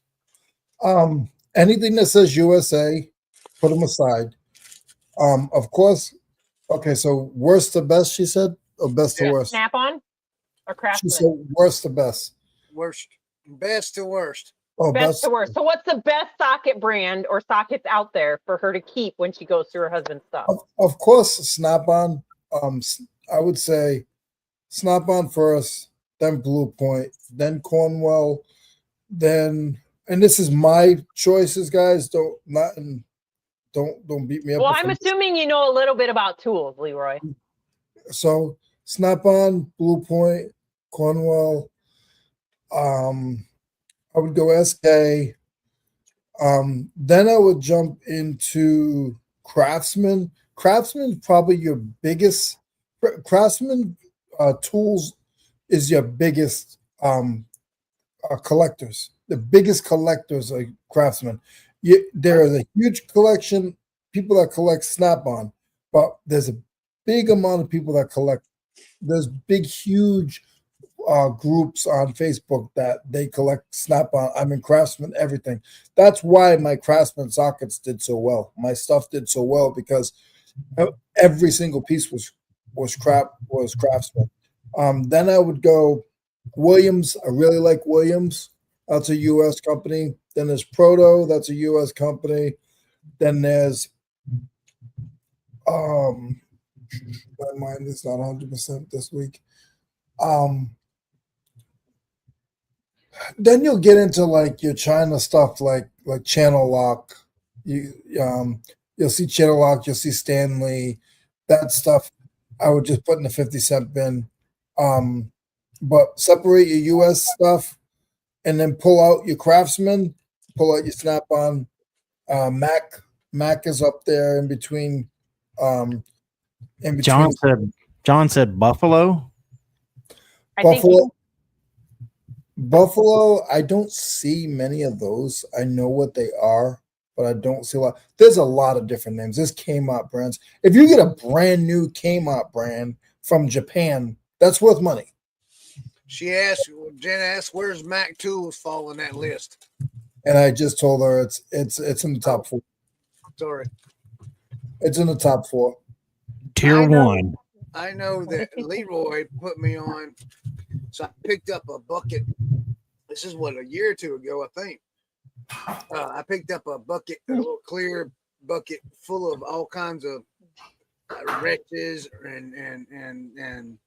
[SPEAKER 4] Anything that says USA, put them aside. Of course. Okay, so worst to best, she said, or best to worst.
[SPEAKER 2] Snap on or
[SPEAKER 4] She
[SPEAKER 2] Craftsman?
[SPEAKER 4] said worst to best.
[SPEAKER 1] Worst, best to worst.
[SPEAKER 4] Oh,
[SPEAKER 2] Best to worst. So what's the best socket brand or sockets out there for her to keep when she goes through her husband's stuff?
[SPEAKER 4] Of course, Snap-on. I would say Snap-on first, then Blue Point, then Cornwell, then, and this is my choices, guys. Don't beat me up.
[SPEAKER 2] Well, I'm assuming you know a little bit about tools, Leroy.
[SPEAKER 4] So Snap-on, Blue Point, Cornwell. I would go SK. Then I would jump into Craftsman. Craftsman probably your biggest. Craftsman tools is your biggest collectors. The biggest collectors are Craftsman. There is a huge collection people that collect Snap-on, but there's a big amount of people that collect. There's big, huge groups on Facebook that they collect Snap-on. I mean, Craftsman, everything. That's why my Craftsman sockets did so well. My stuff did so well because every single piece was Craftsman. Then I would go Williams. I really like Williams. That's a U.S. company. Then there's Proto. That's a U.S. company. Then there's my mind is not 100% this week. Then you'll get into like your China stuff, like Channel Lock. You'll see Channel Lock. You'll see Stanley. That stuff I would just put in the 50-cent bin. But separate your U.S. stuff, and then pull out your Craftsman. Pull out your Snap-on. Mac is up there in between.
[SPEAKER 3] John said Buffalo.
[SPEAKER 4] Buffalo, I don't see many of those. I know what they are, but I don't see a lot. There's a lot of different names. There's Kmart brands. If you get a brand new Kmart brand from Japan, that's worth money.
[SPEAKER 1] Jen asked, where's Mac Tools fall in that list?
[SPEAKER 4] And I just told her it's in the top 4.
[SPEAKER 1] Sorry.
[SPEAKER 4] It's in the top 4.
[SPEAKER 3] Tier 1.
[SPEAKER 1] I know that Leroy put me on, so I picked up a bucket. This is a year or two ago, I think. I picked up a bucket, a little clear bucket full of all kinds of wrenches and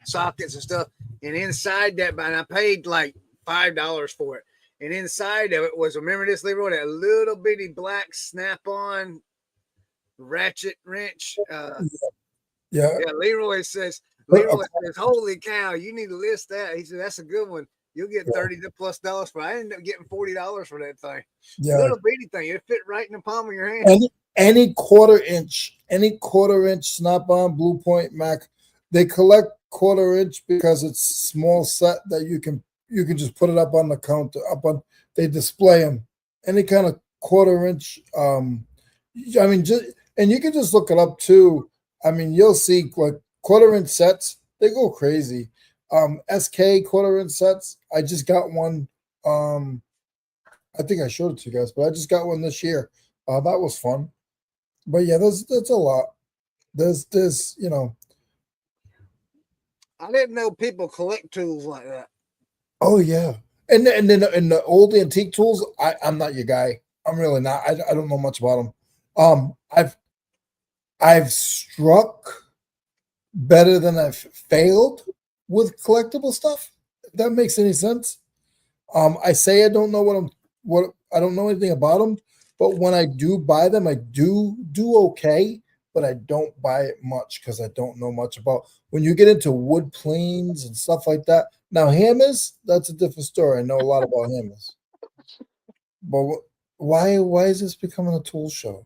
[SPEAKER 1] sockets and stuff. And inside that, and I paid like $5 for it. And inside of it was, remember this, Leroy, that little bitty black Snap-on ratchet wrench.
[SPEAKER 4] Yeah,
[SPEAKER 1] Leroy says, holy cow, you need to list that. He said, that's a good one. You'll get $30+ for it. I ended up getting $40 for that thing.
[SPEAKER 4] Yeah.
[SPEAKER 1] Little bitty thing. It fit right in the palm of your hand.
[SPEAKER 4] Any quarter inch Snap-on, Blue Point, Mac, they collect quarter inch because it's small set that you can just put it up on the counter. They display them. Any kind of quarter inch. And you can just look it up too. I mean, you'll see like quarter inch sets. They go crazy. SK quarter inch sets. I just got one. I think I showed it to you guys, but I just got one this year. That was fun. But yeah, that's a lot. There's
[SPEAKER 1] I didn't know people collect tools like that.
[SPEAKER 4] Oh yeah, and then in the old antique tools, I'm not your guy. I'm really not. I don't know much about them. I've struck better than I've failed with collectible stuff. If that makes any sense. I say I don't know I don't know anything about them, but when I do buy them, I do okay, but I don't buy it much because I don't know much about. When you get into wood planes and stuff like that. Now hammers, that's a different story. I know a lot about hammers. But why is this becoming a tool show?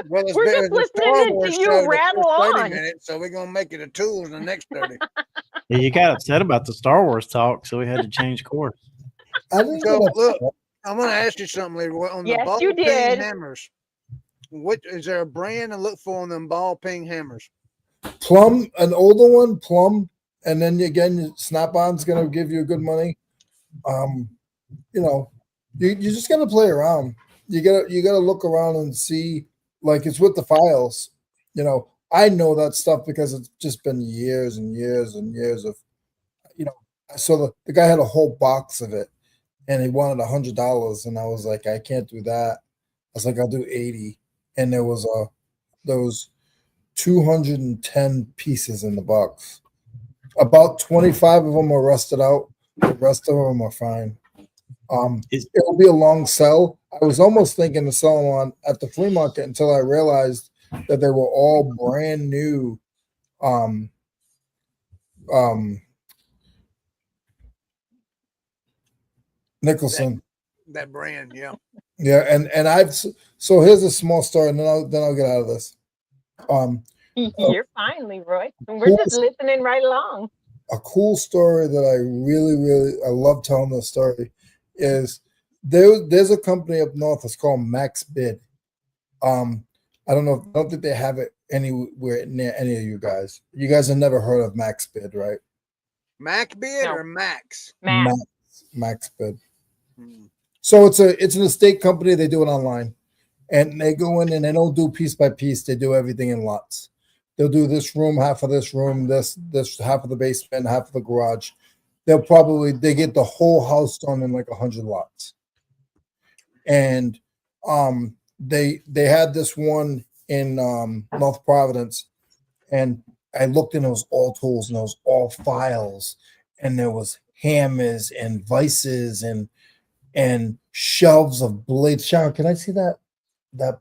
[SPEAKER 1] Well,
[SPEAKER 2] We're just listening to you rattle on.
[SPEAKER 1] Minutes, so we're gonna make it a tool in the next 30.
[SPEAKER 3] Yeah, you got upset about the Star Wars talk, so we had to change course.
[SPEAKER 1] Look, I'm gonna ask you something, Leroy. On the ball peen hammers, what is there a brand to look for on them ball peen hammers?
[SPEAKER 4] Plum, an older one, Plum, and then again, Snap-on's gonna give you good money. you just gotta play around. You gotta look around and see, like, it's with the files. You know, I know that stuff because it's just been years and years and years of, you know. So the guy had a whole box of it, and he wanted $100, and I was like, I can't do that. I was like, I'll do 80, and there was 210 pieces in the box. About 25 of them are rusted out. The rest of them are fine. It'll be a long sell. I was almost thinking to sell them on at the flea market until I realized that they were all brand new. Nicholson.
[SPEAKER 1] That brand, yeah.
[SPEAKER 4] Yeah, and I've so here's a small story, and then I'll get out of this.
[SPEAKER 2] You're fine, Leroy. We're just listening right along.
[SPEAKER 4] A cool story that I really I love telling this story is there's a company up north. It's called Max Bid. I don't think they have it anywhere near any of you guys. You guys have never heard of Max Bid, right?
[SPEAKER 1] Mac Bid or Max?
[SPEAKER 4] Max Bid. So it's an estate company. They do it online, and they go in and they don't do piece by piece. They do everything in lots. They'll do this room, half of this room, this half of the basement, half of the garage. They get the whole house done in like 100 lots. And they had this one in North Providence, and I looked and it was all tools and it was all files, and there was hammers and vices and shelves of blades. Sharon, can I see that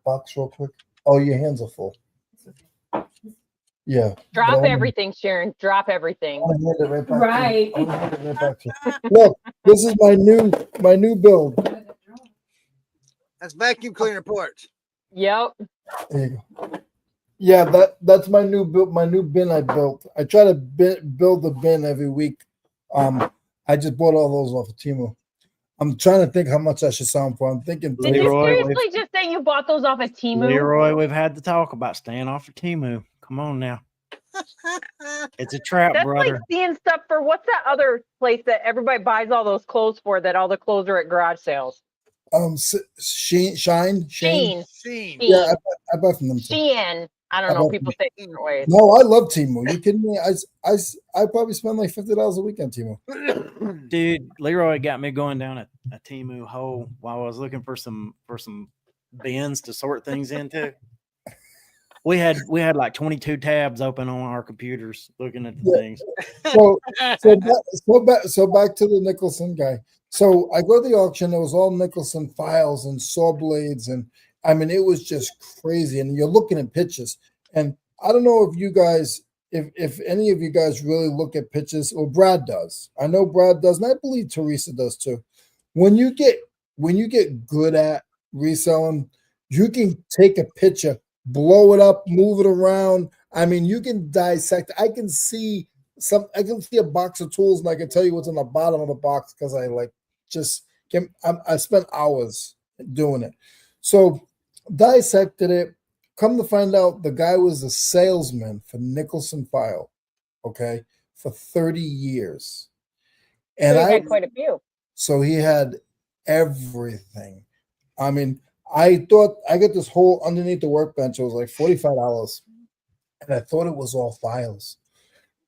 [SPEAKER 4] box real quick? Oh, your hands are full. Yeah.
[SPEAKER 2] Drop everything, Sharon. Drop everything.
[SPEAKER 4] Right. Look, this is my new build.
[SPEAKER 1] That's vacuum cleaner parts.
[SPEAKER 2] Yep.
[SPEAKER 4] There you go. Yeah, that's my new bin I built. I try to build the bin every week. I just bought all those off of Temu. I'm trying to think how much I should sell them for. I'm thinking.
[SPEAKER 2] Did Leroy, you seriously just say you bought those off of Temu?
[SPEAKER 3] Leroy, we've had to talk about staying off of Temu. Come on now. It's a trap,
[SPEAKER 2] That's
[SPEAKER 3] brother.
[SPEAKER 2] Like seeing stuff for what's that other place that everybody buys all those clothes for? That all the clothes are at garage sales.
[SPEAKER 4] Sheen.
[SPEAKER 2] Yeah,
[SPEAKER 4] I buy from them.
[SPEAKER 2] Shein. I don't know. People say different ways.
[SPEAKER 4] No, I love Temu. You kidding me? I probably spend like $50 a week on Temu.
[SPEAKER 3] Dude, Leroy got me going down a Temu hole while I was looking for some bins to sort things into. We had like 22 tabs open on our computers looking at the things.
[SPEAKER 4] So back to the Nicholson guy. So I go to the auction. It was all Nicholson files and saw blades, and I mean it was just crazy. And you're looking at pictures, and I don't know if you guys, if any of you guys really look at pictures. Well, Brad does. I know Brad does, and I believe Teresa does too. When you get good at reselling, you can take a picture, blow it up, move it around. I mean, you can dissect. I can see a box of tools, and I can tell you what's on the bottom of the box because I spent hours doing it. So dissected it. Come to find out, the guy was a salesman for Nicholson File, okay, for 30 years. And
[SPEAKER 2] so he had quite a few.
[SPEAKER 4] So he had everything. I mean, I thought I got this whole underneath the workbench. It was like $45, and I thought it was all files,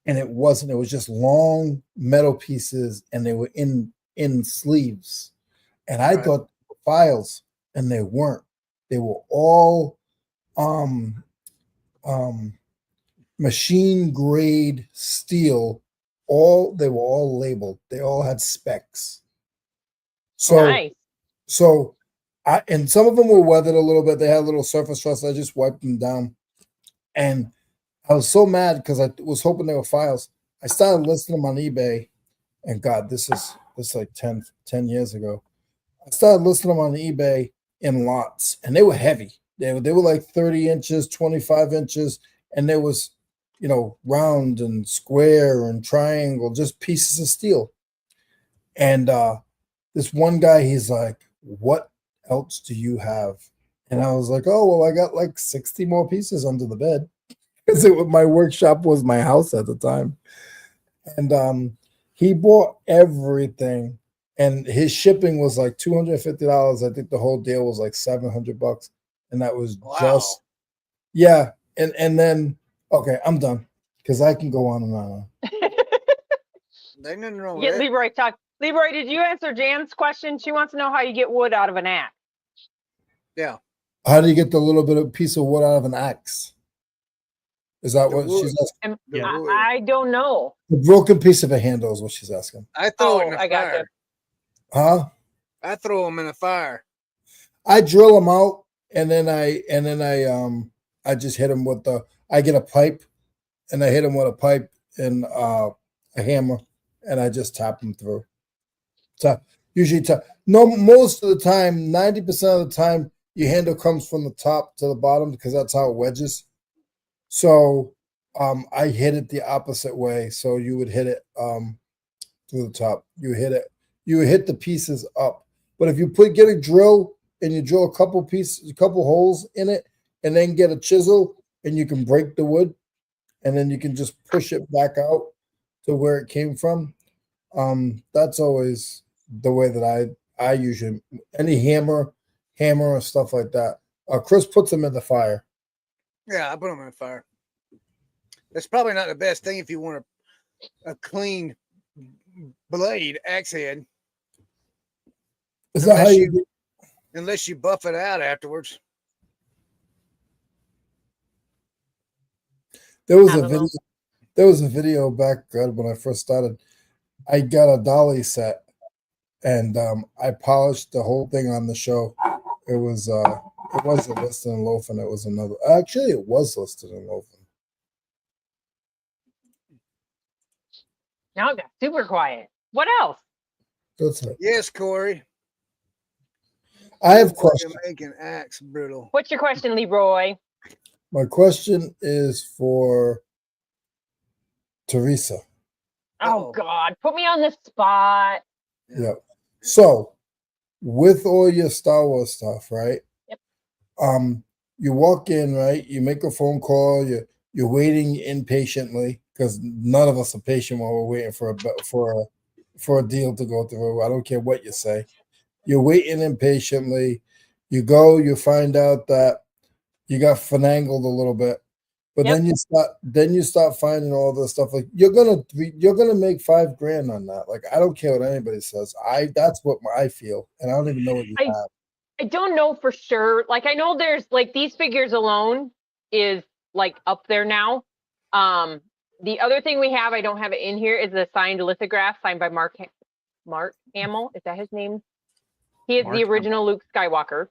[SPEAKER 4] and it wasn't. It was just long metal pieces, and they were in sleeves. And I thought files, and they weren't. They were all machine grade steel. They were all labeled. They all had specs. So
[SPEAKER 2] nice.
[SPEAKER 4] And some of them were weathered a little bit. They had a little surface rust. I just wiped them down. And I was so mad because I was hoping they were files. I started listing them on eBay. And God, this is like 10 years ago. I started listing them on eBay in lots. And they were heavy. They were like 30 inches, 25 inches. And there was, round and square and triangle, just pieces of steel. And this one guy, he's like, what else do you have? And I was like, oh, well, I got like 60 more pieces under the bed because my workshop was my house at the time. And he bought everything. and his shipping was like $250. I think the whole deal was like $700, and that was just yeah. And then okay, I'm done because I can go on and on.
[SPEAKER 1] There's nothing wrong with
[SPEAKER 2] Get
[SPEAKER 1] it.
[SPEAKER 2] Leroy talk. Leroy, did you answer Jan's question? She wants to know how you get wood out of an axe.
[SPEAKER 1] Yeah.
[SPEAKER 4] How do you get the little bit of piece of wood out of an axe? Is that
[SPEAKER 1] The
[SPEAKER 4] what
[SPEAKER 1] wood.
[SPEAKER 4] she's asking?
[SPEAKER 3] Yeah.
[SPEAKER 2] I don't know.
[SPEAKER 4] The broken piece of a handle is what she's asking.
[SPEAKER 1] I throw it in the
[SPEAKER 2] I gotcha.
[SPEAKER 1] fire.
[SPEAKER 4] Huh?
[SPEAKER 1] I throw them in the fire.
[SPEAKER 4] I drill them out, and then I just hit them with I get a pipe, and I hit them with a pipe and a hammer, and I just tap them through. Usually no, most of the time, 90% of the time, your handle comes from the top to the bottom because that's how it wedges. So I hit it the opposite way. So you would hit it through the top. You hit the pieces up. But if you get a drill and you drill a couple holes in it, and then get a chisel, and you can break the wood, and then you can just push it back out to where it came from. That's always the way that I usually any hammer or stuff like that. Chris puts them in the fire.
[SPEAKER 1] Yeah, I put them in the fire. That's probably not the best thing if you want a clean blade axe head.
[SPEAKER 4] Is that how you
[SPEAKER 1] unless you buff it out afterwards.
[SPEAKER 4] There was a video back when I first started. I got a dolly set, and I polished the whole thing on the show. It wasn't listed in Loafing. It was another. Actually, it was listed in Loafing.
[SPEAKER 2] Now it got super quiet. What else?
[SPEAKER 4] That's it.
[SPEAKER 1] Yes, Corey.
[SPEAKER 4] I have questions.
[SPEAKER 1] Making axe brutal.
[SPEAKER 2] What's your question, Leroy?
[SPEAKER 4] My question is for Teresa.
[SPEAKER 2] Oh God, put me on the spot.
[SPEAKER 4] Yeah. So, with all your Star Wars stuff, right?
[SPEAKER 2] Yep.
[SPEAKER 4] You walk in, right? You make a phone call. You're waiting impatiently because none of us are patient while we're waiting for a deal to go through. I don't care what you say. You're waiting impatiently. You go. You find out that you got finangled a little bit, but
[SPEAKER 2] Yep.
[SPEAKER 4] then you start finding all this stuff. Like you're gonna make $5,000 on that. Like I don't care what anybody says. That's what I feel, and I don't even know what you have.
[SPEAKER 2] I don't know for sure. Like I know there's like these figures alone is like up there now. The other thing we have, I don't have it in here, is the signed lithograph signed by Mark Hamill. Is that his name? He is the original Luke Skywalker.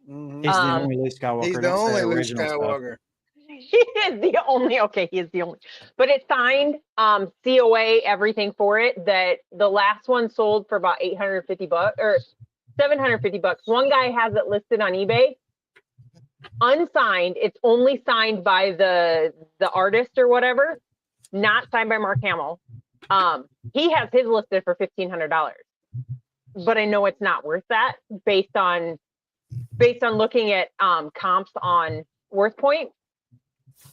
[SPEAKER 1] Mm-hmm.
[SPEAKER 3] He's the only Luke Skywalker.
[SPEAKER 1] He's the
[SPEAKER 3] Don't say
[SPEAKER 1] only Luke
[SPEAKER 3] original stuff.
[SPEAKER 1] Skywalker.
[SPEAKER 2] He is the only. Okay, he is the only. But it's signed, COA, everything for it. That the last one sold for about $850 or $750. One guy has it listed on eBay, unsigned. It's only signed by the artist or whatever, not signed by Mark Hamill. He has his listed for $1,500, but I know it's not worth that based on looking at comps on WorthPoint.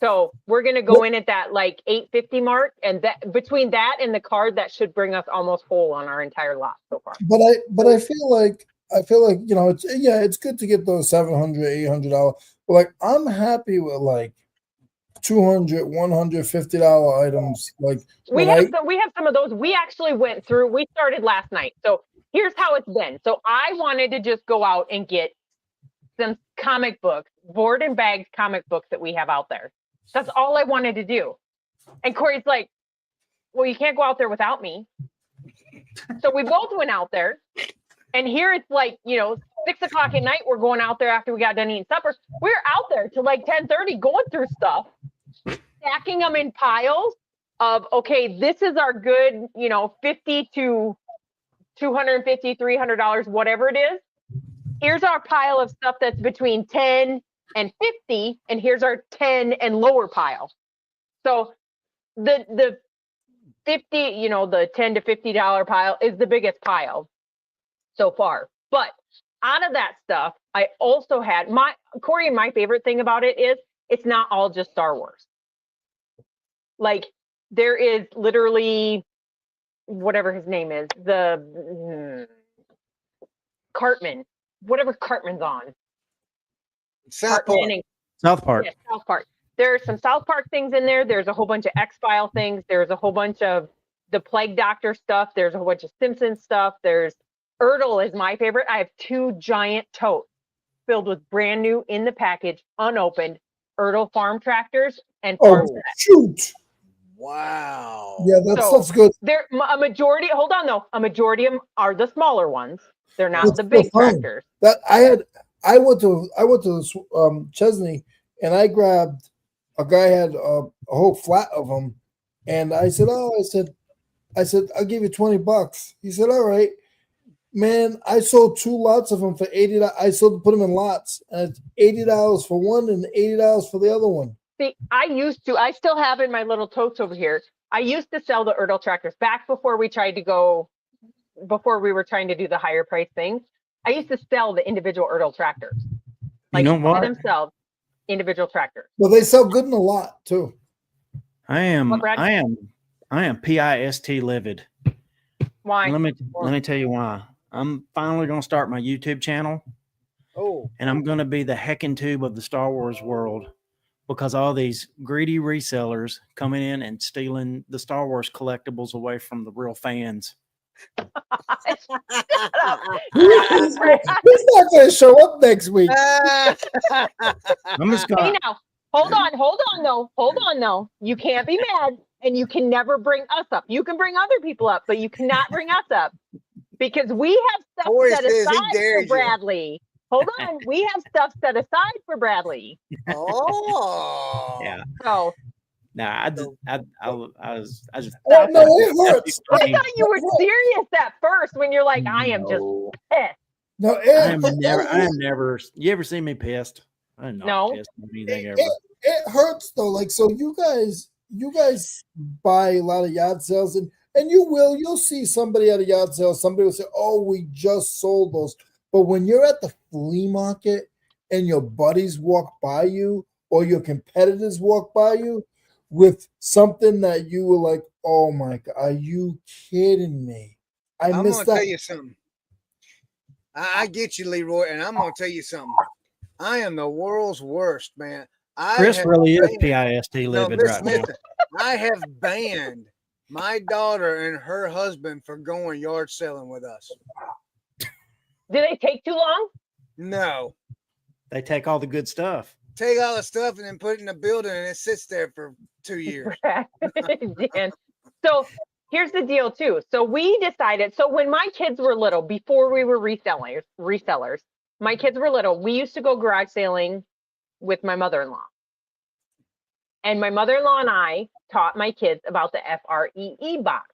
[SPEAKER 2] So we're gonna go in at that like $850 mark, and that between that and the card, that should bring us almost whole on our entire lot so far.
[SPEAKER 4] But I feel like it's good to get those $700, $800. But like I'm happy with like $200, $150 items. Like
[SPEAKER 2] we have some of those. We actually went through. We started last night, so here's how it's been. So I wanted to just go out and get some comic books, board and bagged comic books that we have out there. That's all I wanted to do. And Corey's like, well, you can't go out there without me. So we both went out there. And here it's like, 6 o'clock at night, we're going out there after we got done eating supper. We're out there till like 10:30 going through stuff, stacking them in piles of, okay, this is our good, $50 to $250, $300, whatever it is. Here's our pile of stuff that's between 10 and 50, and here's our 10 and lower pile. So the 50, the $10 to $50 pile is the biggest pile so far. But out of that stuff, I also had Corey, and my favorite thing about it is it's not all just Star Wars. Like there is literally whatever his name is, the Cartman, whatever Cartman's on.
[SPEAKER 1] South Park.
[SPEAKER 3] South Park.
[SPEAKER 2] Yeah, South Park. There are some South Park things in there. There's a whole bunch of X-File things. There's a whole bunch of the Plague Doctor stuff. There's a whole bunch of Simpsons stuff. There's Ertl is my favorite. I have 2 giant totes filled with brand new in the package, unopened Ertl farm tractors and farm sets.
[SPEAKER 4] Shoot.
[SPEAKER 1] Wow.
[SPEAKER 4] Yeah, that stuff's good.
[SPEAKER 2] There, a majority. Hold on, though. A majority of them are the smaller ones. They're not
[SPEAKER 4] It's
[SPEAKER 2] the big
[SPEAKER 4] fun.
[SPEAKER 2] tractors.
[SPEAKER 4] That I went to Chesney, and I grabbed a guy had a whole flat of them, and I said, I'll give you $20. He said, all right, man. I sold 2 lots of them for $80. I put them in lots, and it's $80 for one and $80 for the other one.
[SPEAKER 2] See, I still have in my little totes over here. I used to sell the Ertl tractors back before we were trying to do the higher price things. I used to sell the individual Ertl tractors. Like,
[SPEAKER 3] you know what?
[SPEAKER 2] by themselves, individual tractors.
[SPEAKER 4] Well, they sell good in a lot too.
[SPEAKER 3] I am pist livid.
[SPEAKER 2] Why?
[SPEAKER 3] Let me tell you why. I'm finally going to start my YouTube channel.
[SPEAKER 1] Oh.
[SPEAKER 3] And I'm going to be the heckin' tube of the Star Wars world, because all these greedy resellers coming in and stealing the Star Wars collectibles away from the real fans.
[SPEAKER 4] He's not going to show up next week.
[SPEAKER 3] I'm just
[SPEAKER 2] Hey,
[SPEAKER 3] going.
[SPEAKER 2] now, hold on though. You can't be mad, and you can never bring us up. You can bring other people up, but you cannot bring us up, because we have stuff
[SPEAKER 1] Corey
[SPEAKER 2] set
[SPEAKER 1] says he
[SPEAKER 2] aside for
[SPEAKER 1] dares you.
[SPEAKER 2] Bradley. Hold on, we have stuff set aside for Bradley.
[SPEAKER 1] Oh.
[SPEAKER 3] Yeah.
[SPEAKER 2] So
[SPEAKER 3] Nah, I was just.
[SPEAKER 4] Oh, no, it hurts.
[SPEAKER 2] I thought you were serious at first when you're like, I am just pissed.
[SPEAKER 4] No,
[SPEAKER 3] I am never. You ever seen me pissed? I'm not
[SPEAKER 2] No.
[SPEAKER 3] pissed at anything ever.
[SPEAKER 4] It hurts though. Like, so you guys buy a lot of yard sales, and you'll see somebody at a yard sale. Somebody will say, "Oh, we just sold those." But when you're at the flea market and your buddies walk by you or your competitors walk by you with something that you were like, "Oh my God, are you kidding me?"
[SPEAKER 1] I'm
[SPEAKER 4] missed
[SPEAKER 1] gonna
[SPEAKER 4] that.
[SPEAKER 1] tell you something. I get you, Leroy, and I'm gonna tell you something. I am the world's worst, man.
[SPEAKER 3] Chris really is pist livid right now.
[SPEAKER 1] Listen, I have banned my daughter and her husband for going yard selling with us.
[SPEAKER 2] Do they take too long?
[SPEAKER 1] No.
[SPEAKER 3] They take all the good stuff.
[SPEAKER 1] Take all the stuff and then put it in a building, and it sits there for 2 years.
[SPEAKER 2] Dan. So here's the deal too. So we decided, so when my kids were little, before we were resellers, my kids were little, we used to go garage sailing with my mother-in-law. And my mother-in-law and I taught my kids about the FREE box,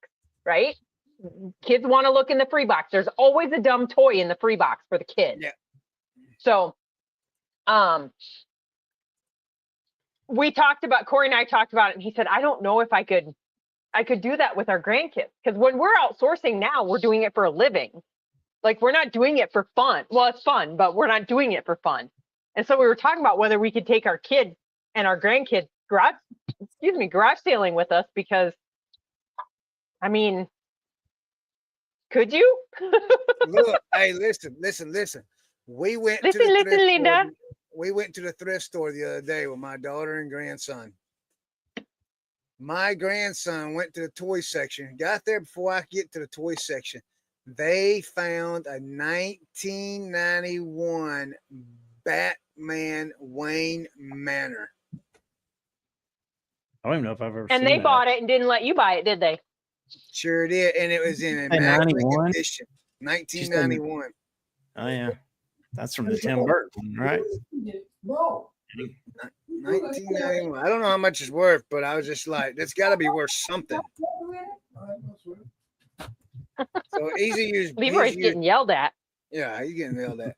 [SPEAKER 2] right? Kids want to look in the free box. There's always a dumb toy in the free box for the kids.
[SPEAKER 1] Yeah.
[SPEAKER 2] So, Corey and I talked about it, and he said, I don't know if I could do that with our grandkids. Because when we're outsourcing now, we're doing it for a living. Like, we're not doing it for fun. Well, it's fun, but we're not doing it for fun. And so we were talking about whether we could take our kids and our grandkids garage sailing with us, because, I mean, could you?
[SPEAKER 1] Look, hey, listen. We went to
[SPEAKER 2] Linda.
[SPEAKER 1] We went to the thrift store the other day with my daughter and grandson. My grandson went to the toy section, got there before I could get to the toy section. They found a 1991 Batman Wayne Manor.
[SPEAKER 3] I don't even know if I've ever
[SPEAKER 2] And
[SPEAKER 3] seen
[SPEAKER 2] they
[SPEAKER 3] that.
[SPEAKER 2] bought it and didn't let you buy it, did they?
[SPEAKER 1] Sure did, and it was in immaculate
[SPEAKER 3] 91?
[SPEAKER 1] condition. 1991.
[SPEAKER 3] Oh yeah, that's from the Tim Burton, right?
[SPEAKER 4] No.
[SPEAKER 1] 1991. I don't know how much it's worth, but I was just like, that's got to be worth something. So easy use.
[SPEAKER 2] Leroy's getting yelled at.
[SPEAKER 1] Yeah, he's getting yelled at.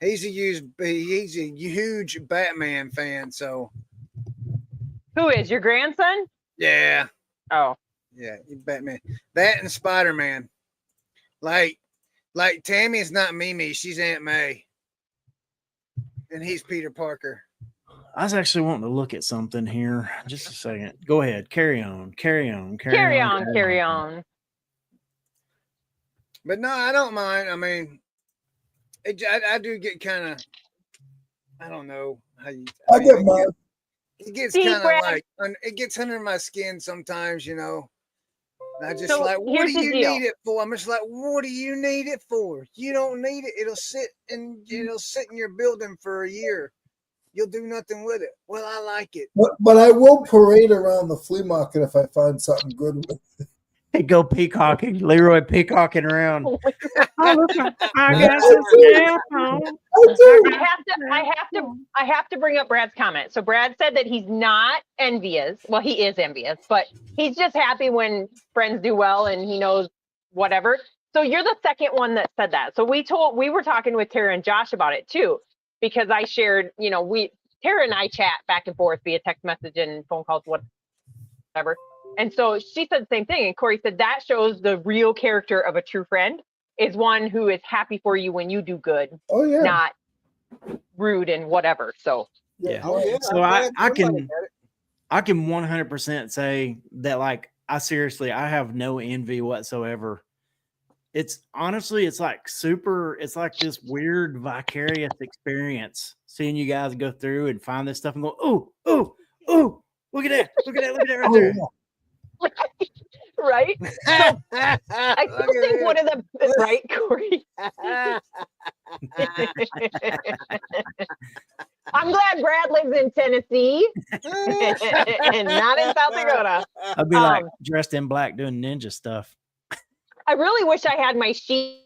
[SPEAKER 1] He's a huge Batman fan. So
[SPEAKER 2] Who is your grandson?
[SPEAKER 1] yeah,
[SPEAKER 2] Oh,
[SPEAKER 1] yeah, Batman. That and Spider-Man. Like Tammy's not Mimi, she's Aunt May, and he's Peter Parker.
[SPEAKER 3] I was actually wanting to look at something here. Just a second. Go ahead. Carry on.
[SPEAKER 1] But no, I don't mind. I mean, I do get kind of, I don't know how you.
[SPEAKER 4] I get mine.
[SPEAKER 1] It gets
[SPEAKER 2] See,
[SPEAKER 1] kind of
[SPEAKER 2] Brad,
[SPEAKER 1] like, it gets under my skin sometimes, you know. And I just
[SPEAKER 2] So,
[SPEAKER 1] like, what
[SPEAKER 2] here's
[SPEAKER 1] do
[SPEAKER 2] the
[SPEAKER 1] you
[SPEAKER 2] deal.
[SPEAKER 1] need it for? I'm just like, what do you need it for? You don't need it. It'll sit in your building for a year. You'll do nothing with it. Well, I like it.
[SPEAKER 4] But I will parade around the flea market if I find something good with it.
[SPEAKER 3] They go peacocking, Leroy peacocking around.
[SPEAKER 2] Oh my God.
[SPEAKER 3] Oh, look, I
[SPEAKER 4] I
[SPEAKER 3] got
[SPEAKER 4] do.
[SPEAKER 3] the cell phone.
[SPEAKER 2] I have to bring up Brad's comment. So Brad said that he's not envious. Well, he is envious, but he's just happy when friends do well and he knows whatever. So you're the second one that said that. So we were talking with Tara and Josh about it too, because I shared, you know, Tara and I chat back and forth via text message and phone calls, whatever. And so she said the same thing. And Corey said that shows the real character of a true friend is one who is happy for you when you do good,
[SPEAKER 4] Oh yeah.
[SPEAKER 2] not rude and whatever. So
[SPEAKER 3] Yeah.
[SPEAKER 1] Oh, yeah.
[SPEAKER 3] So I can 100% say that, like, I have no envy whatsoever. It's honestly, it's like this weird vicarious experience seeing you guys go through and find this stuff and go, oh, look at that right there.
[SPEAKER 2] right. So I still think one of the right, Corey. I'm glad Brad lives in Tennessee and not in South Dakota.
[SPEAKER 3] I'd be like dressed in black doing ninja stuff.
[SPEAKER 2] I really wish I had my sheet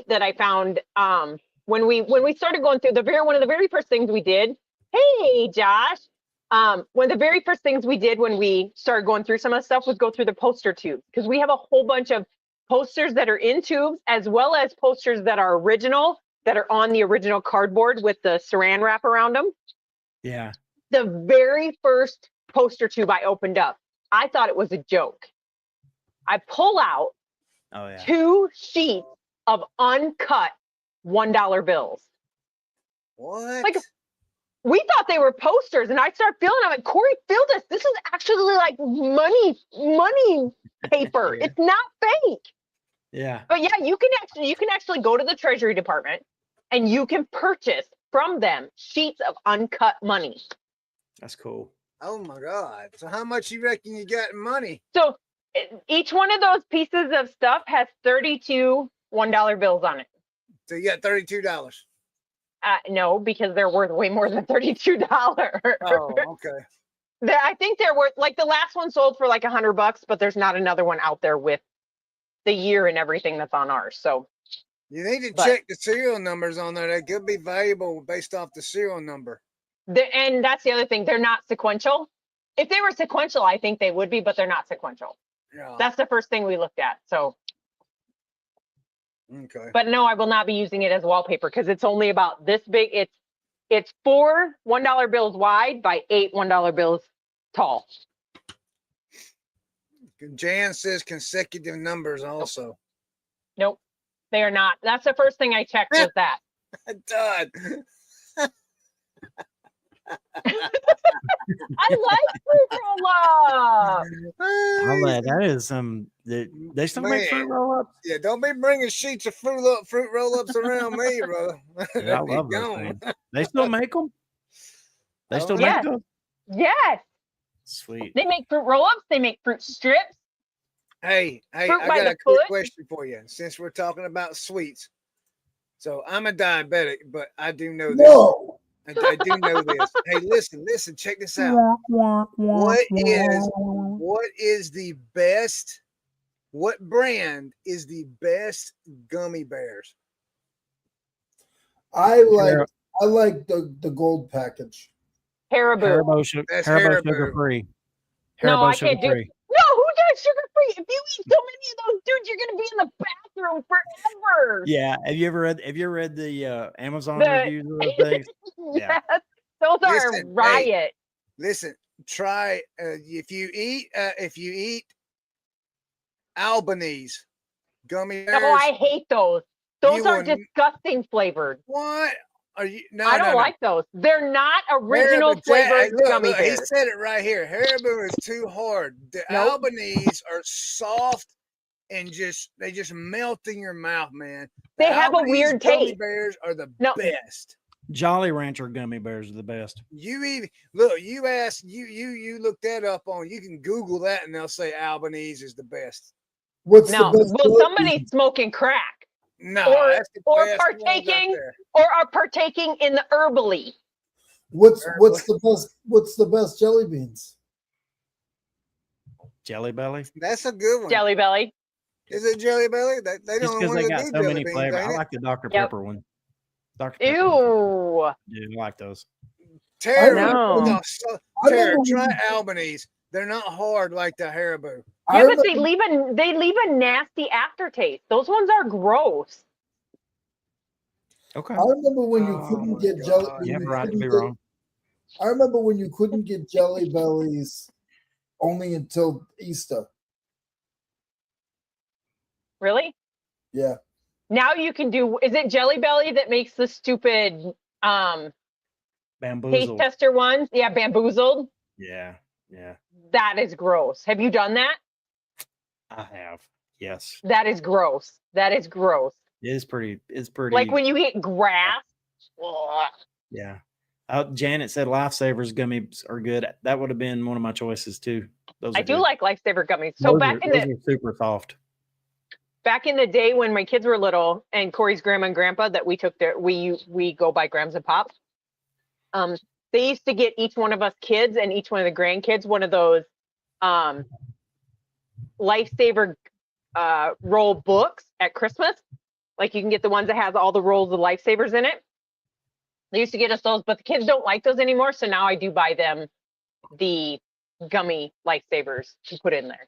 [SPEAKER 2] that I found when we started going through one of the very first things we did. Hey, Josh. One of the very first things we did when we started going through some of the stuff was go through the poster tubes, because we have a whole bunch of posters that are in tubes as well as posters that are original, that are on the original cardboard with the saran wrap around them.
[SPEAKER 3] Yeah.
[SPEAKER 2] The very first poster tube I opened up, I thought it was a joke. I pull out 2 sheets of uncut $1 bills.
[SPEAKER 1] What?
[SPEAKER 2] Like, we thought they were posters, and I start feeling. I'm like, Corey, feel this. This is actually like money paper.
[SPEAKER 3] Yeah.
[SPEAKER 2] It's not fake.
[SPEAKER 3] Yeah.
[SPEAKER 2] But yeah, you can actually go to the Treasury Department and you can purchase from them sheets of uncut money.
[SPEAKER 3] That's cool.
[SPEAKER 1] Oh my God. So how much you reckon you got in money?
[SPEAKER 2] So each one of those pieces of stuff has 32 $1 bills on it.
[SPEAKER 1] So you got $32.
[SPEAKER 2] No, because they're worth way more than $32.
[SPEAKER 1] Oh, okay.
[SPEAKER 2] I think they're worth, like, the last one sold for like $100, but there's not another one out there with the year and everything that's on ours. So
[SPEAKER 1] you need to check the serial numbers on there. They could be valuable based off the serial number.
[SPEAKER 2] And that's the other thing. They're not sequential. If they were sequential, I think they would be, but they're not sequential.
[SPEAKER 1] Yeah.
[SPEAKER 2] That's the first thing we looked at. So.
[SPEAKER 1] Okay.
[SPEAKER 2] But no, I will not be using it as wallpaper because it's only about this big. It's 4 $1 bills wide by 8 $1 bills tall.
[SPEAKER 1] Jan says consecutive numbers also.
[SPEAKER 2] Nope, they are not. That's the first thing I checked was that.
[SPEAKER 1] Done.
[SPEAKER 2] I like fruit roll-ups.
[SPEAKER 3] That is they still make fruit roll-ups.
[SPEAKER 1] Yeah, don't be bringing sheets of fruit roll-ups around me, brother.
[SPEAKER 3] Yeah, I love those things. They still make them. They still make them.
[SPEAKER 2] Yes.
[SPEAKER 3] Sweet.
[SPEAKER 2] They make fruit roll-ups. They make fruit strips.
[SPEAKER 1] Hey, I got a quick question for you. Since we're talking about sweets, so I'm a diabetic, but I do know this.
[SPEAKER 4] No.
[SPEAKER 1] I do know this. Hey, listen, check this out. What brand is the best gummy bears?
[SPEAKER 4] I like the gold package.
[SPEAKER 2] Haribo.
[SPEAKER 3] Haribo sugar free.
[SPEAKER 2] No, I can't do. No, who does sugar free? If you eat so many of those dudes, you're gonna be in the bathroom forever.
[SPEAKER 3] Yeah. Have you ever read the Amazon reviews of those things?
[SPEAKER 2] Yeah. Yes, those are a riot.
[SPEAKER 1] Hey, listen, try if you eat Albanese gummy bears.
[SPEAKER 2] Oh, I hate those. Those are disgusting flavored.
[SPEAKER 1] What? Are you? No,
[SPEAKER 2] I don't like those. They're not original flavored gummy bears.
[SPEAKER 1] He said it right here. Haribo is too hard. The Albanese are soft and they just melt in your mouth, man.
[SPEAKER 2] They have a
[SPEAKER 1] Albanese
[SPEAKER 2] weird
[SPEAKER 1] gummy
[SPEAKER 2] taste.
[SPEAKER 1] bears are the
[SPEAKER 2] No.
[SPEAKER 1] best.
[SPEAKER 3] Jolly Rancher gummy bears are the best.
[SPEAKER 1] You even look, you ask you look that up on, you can Google that and they'll say Albanese is the best.
[SPEAKER 4] What's
[SPEAKER 2] No,
[SPEAKER 4] the best?
[SPEAKER 2] well, somebody's smoking crack,
[SPEAKER 1] No,
[SPEAKER 2] or
[SPEAKER 1] that's the best ones out
[SPEAKER 2] partaking,
[SPEAKER 1] there.
[SPEAKER 2] or are partaking in the herbally.
[SPEAKER 4] What's the best jelly beans?
[SPEAKER 3] Jelly Belly.
[SPEAKER 1] That's a good one.
[SPEAKER 2] Jelly Belly.
[SPEAKER 1] Is it Jelly Belly? They
[SPEAKER 3] Just
[SPEAKER 1] don't
[SPEAKER 3] because
[SPEAKER 1] want
[SPEAKER 3] they
[SPEAKER 1] to
[SPEAKER 3] got
[SPEAKER 1] do
[SPEAKER 3] so
[SPEAKER 1] jelly
[SPEAKER 3] many
[SPEAKER 1] beans,
[SPEAKER 3] flavors. I
[SPEAKER 1] ain't it?
[SPEAKER 3] like the Dr.
[SPEAKER 2] Yep.
[SPEAKER 3] Pepper one. Dr. Pepper one's
[SPEAKER 2] Ew.
[SPEAKER 3] good. Yeah, I like those.
[SPEAKER 1] Tara,
[SPEAKER 2] No.
[SPEAKER 1] Tara, try Albanese. They're not hard like the Haribo.
[SPEAKER 2] Yeah, but they leave a nasty aftertaste. Those ones are gross.
[SPEAKER 3] Okay.
[SPEAKER 4] I remember when you
[SPEAKER 1] Oh
[SPEAKER 4] couldn't
[SPEAKER 1] my
[SPEAKER 4] get jelly.
[SPEAKER 1] God.
[SPEAKER 3] You have a right to be wrong.
[SPEAKER 4] I remember when you couldn't get Jelly Bellies only until Easter.
[SPEAKER 2] Really?
[SPEAKER 4] Yeah.
[SPEAKER 2] Now you can do. Is it Jelly Belly that makes the stupid taste
[SPEAKER 3] Bamboozled.
[SPEAKER 2] tester ones? Yeah, bamboozled.
[SPEAKER 3] Yeah. Yeah.
[SPEAKER 2] That is gross. Have you done that?
[SPEAKER 3] I have. Yes.
[SPEAKER 2] That is gross. That is gross.
[SPEAKER 3] It's pretty.
[SPEAKER 2] Like when you eat grass. Ugh.
[SPEAKER 3] Yeah. Janet said Lifesavers gummies are good. That would have been one of my choices too. Those
[SPEAKER 2] I
[SPEAKER 3] are
[SPEAKER 2] do
[SPEAKER 3] good.
[SPEAKER 2] like Lifesaver gummies. So
[SPEAKER 3] those are super soft.
[SPEAKER 2] back in the day when my kids were little, and Corey's grandma and grandpa that we took there, we go by Grams and Pops. They used to get each one of us kids and each one of the grandkids one of those Lifesaver roll books at Christmas. Like you can get the ones that has all the rolls of Lifesavers in it. They used to get us those, but the kids don't like those anymore. So now I do buy them the gummy Lifesavers to put in there.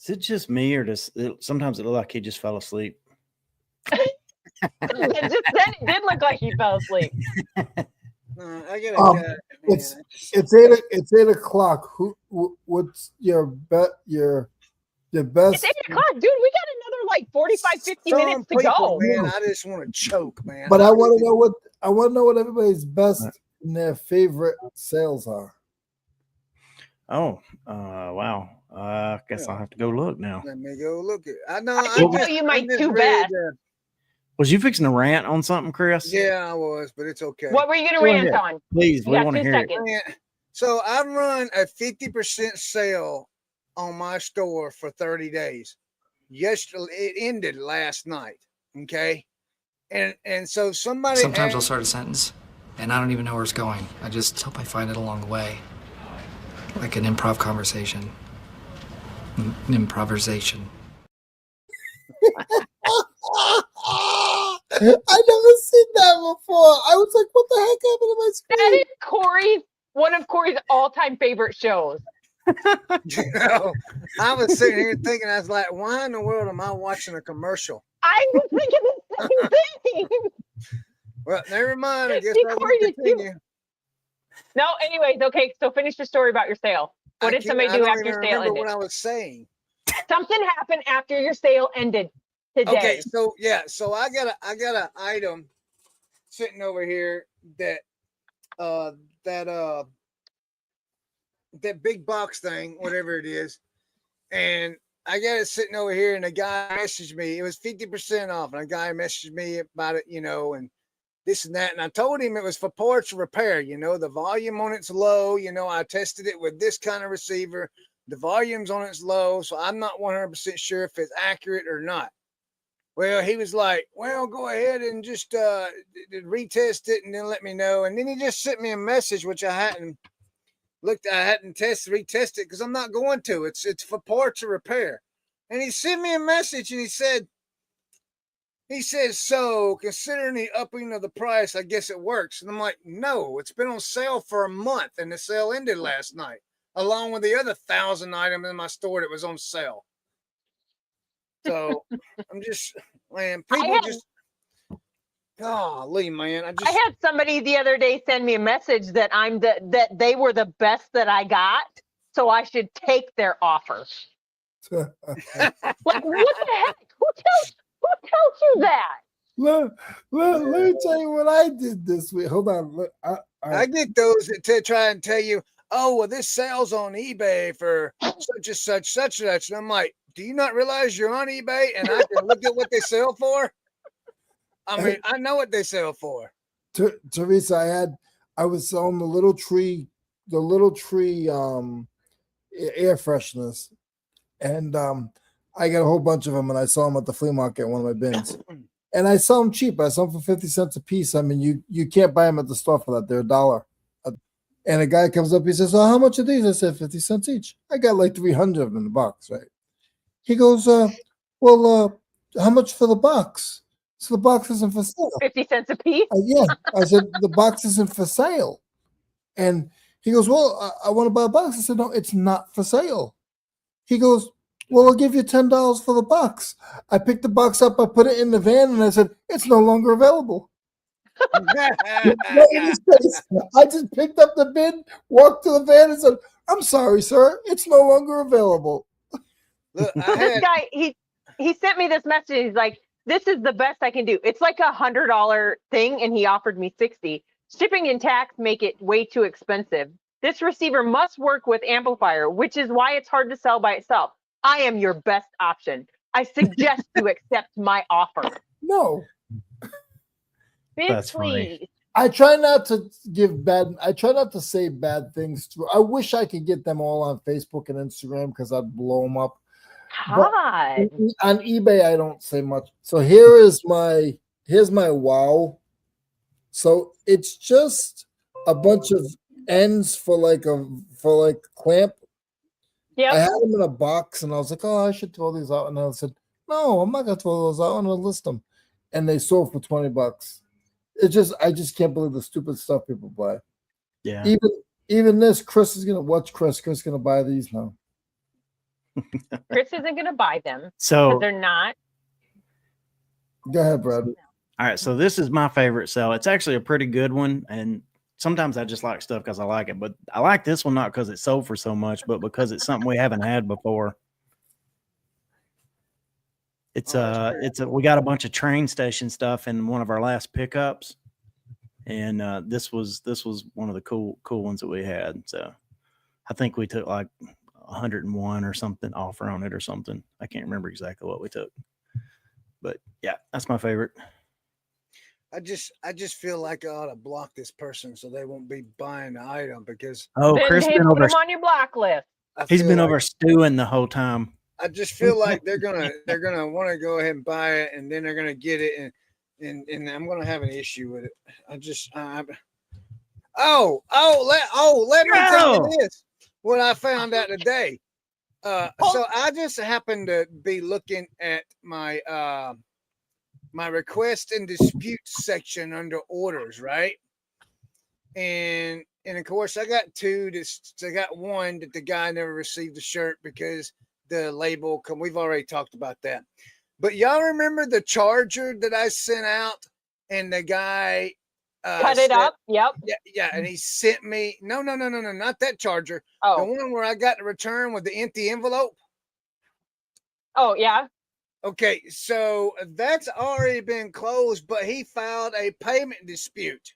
[SPEAKER 3] Is it just me, or sometimes it look like he just fell asleep?
[SPEAKER 2] It did look like he fell asleep.
[SPEAKER 1] I gotta
[SPEAKER 4] It's 8 o'clock. What's your best?
[SPEAKER 2] It's 8 o'clock, dude. We got another like 45, 50 minutes to go.
[SPEAKER 1] Man, I just want to choke, man.
[SPEAKER 4] But I want to know what everybody's best and their favorite sales are.
[SPEAKER 3] Oh, wow. I guess I'll have to go look now.
[SPEAKER 1] Let me go look at. I know.
[SPEAKER 2] I can tell you my two best.
[SPEAKER 3] Was you fixing to rant on something, Chris?
[SPEAKER 1] Yeah, I was, but it's okay.
[SPEAKER 2] What were you going to rant on?
[SPEAKER 3] Please, we want to hear it.
[SPEAKER 1] So I run a 50% sale on my store for 30 days. Yesterday, it ended last night. Okay. And so sometimes
[SPEAKER 5] I'll start a sentence and I don't even know where it's going. I just hope I find it along the way. Like an improv conversation. Improvisation.
[SPEAKER 4] I never seen that before. I was like, what the heck happened to my screen?
[SPEAKER 2] That is one of Corey's all-time favorite shows.
[SPEAKER 1] I was sitting here thinking, I was like, why in the world am I watching a commercial?
[SPEAKER 2] I was thinking the same thing.
[SPEAKER 1] Well, never mind. I guess I
[SPEAKER 2] Corey
[SPEAKER 1] will
[SPEAKER 2] did too.
[SPEAKER 1] continue.
[SPEAKER 2] No, anyways, okay. So finish your story about your sale. What did somebody do after your sale ended?
[SPEAKER 1] What I was saying.
[SPEAKER 2] Something happened after your sale ended today.
[SPEAKER 1] Okay, so I got an item sitting over here that big box thing, whatever it is, and I got it sitting over here, and a guy messaged me. It was 50% off, and a guy messaged me about it, and this and that. And I told him it was for parts repair. The volume on it's low. I tested it with this kind of receiver. The volume's on it's low, so I'm not 100% sure if it's accurate or not. Well, he was like, well, go ahead and just retest it and then let me know. And then he just sent me a message, which I hadn't retested it because I'm not going to. It's for parts of repair. And he sent me a message and he said, so considering the upping of the price, I guess it works. And I'm like, no, it's been on sale for a month and the sale ended last night, along with the other 1,000 items in my store that was on sale. So I'm just, man, golly, man. I
[SPEAKER 2] had somebody the other day send me a message that that they were the best that I got, so I should take their offer. Like, what the heck? Who tells you that?
[SPEAKER 4] Let me tell you what I did this week. Hold on.
[SPEAKER 1] I get those that try and tell you, oh, well, this sells on eBay for such and such. And I'm like, do you not realize you're on eBay and I can look at what they sell for? I mean, I know what they sell for.
[SPEAKER 4] Teresa, I was selling the little tree air fresheners, and I got a whole bunch of them, and I saw them at the flea market in one of my bins, and I sell them cheap. I sell them for 50 cents a piece. I mean, you can't buy them at the store for that; they're $1. And a guy comes up, he says, "Oh, how much are these?" I said, 50 cents each. I got like 300 of them in the box, right? He goes, "Well, how much for the box?" So the box isn't for sale.
[SPEAKER 2] 50 cents a piece?
[SPEAKER 4] Yeah. I said, the box isn't for sale. And he goes, "Well, I want to buy a box." I said, "No, it's not for sale." He goes, "Well, I'll give you $10 for the box." I picked the box up, I put it in the van, and I said, "It's no longer available." Right in his face. I just picked up the bin, walked to the van, and said, "I'm sorry, sir. It's no longer available."
[SPEAKER 1] Look,
[SPEAKER 2] This guy, he sent me this message. He's like, "This is the best I can do. It's like $100 thing, and he offered me 60. Shipping and tax make it way too expensive. This receiver must work with amplifier, which is why it's hard to sell by itself. I am your best option. I suggest you accept my offer."
[SPEAKER 4] No.
[SPEAKER 3] That's
[SPEAKER 2] Bitch,
[SPEAKER 3] funny.
[SPEAKER 2] please.
[SPEAKER 4] I try not to say bad things through. I wish I could get them all on Facebook and Instagram because I'd blow them up. But
[SPEAKER 2] God.
[SPEAKER 4] on eBay, I don't say much. So here's my wow. So it's just a bunch of ends for clamp.
[SPEAKER 2] Yep.
[SPEAKER 4] I had them in a box, and I was like, "Oh, I should throw these out." And I said, "No, I'm not gonna throw those out. I'm gonna list them." And they sold for $20. I just can't believe the stupid stuff people buy.
[SPEAKER 3] Yeah.
[SPEAKER 4] Even this, Chris is gonna watch. Chris is gonna buy these now.
[SPEAKER 2] Chris isn't going to buy them because
[SPEAKER 3] So,
[SPEAKER 2] they're not.
[SPEAKER 4] Go ahead, Brad.
[SPEAKER 3] all right. So this is my favorite sell. It's actually a pretty good one. And sometimes I just like stuff because I like it, but I like this one, not because it sold for so much, but because it's something we haven't had before. We got a bunch of train station stuff in one of our last pickups. And this was one of the cool ones that we had. So I think we took like 101 or something offer on it or something. I can't remember exactly what we took, but yeah, that's my favorite.
[SPEAKER 1] I just feel like I ought to block this person so they won't be buying the item because
[SPEAKER 3] Oh,
[SPEAKER 2] Then
[SPEAKER 3] Chris
[SPEAKER 2] hey,
[SPEAKER 3] been
[SPEAKER 2] put
[SPEAKER 3] over.
[SPEAKER 2] them on your block list.
[SPEAKER 3] He's been over stewing the whole time.
[SPEAKER 1] I just feel like they're gonna want to go ahead and buy it, and then they're gonna get it, and I'm gonna have an issue with it. Let me tell you this. What I found out today. So I just happened to be looking at my my request and dispute section under orders, right? And of course I got two. I got one that the guy never received the shirt because the label. We've already talked about that. But y'all remember the charger that I sent out, and the guy
[SPEAKER 2] cut it up. Yep.
[SPEAKER 1] Yeah, and he sent me no, not that charger.
[SPEAKER 2] Oh.
[SPEAKER 1] The one where I got the return with the empty envelope.
[SPEAKER 2] Oh yeah.
[SPEAKER 1] Okay, so that's already been closed, but he filed a payment dispute.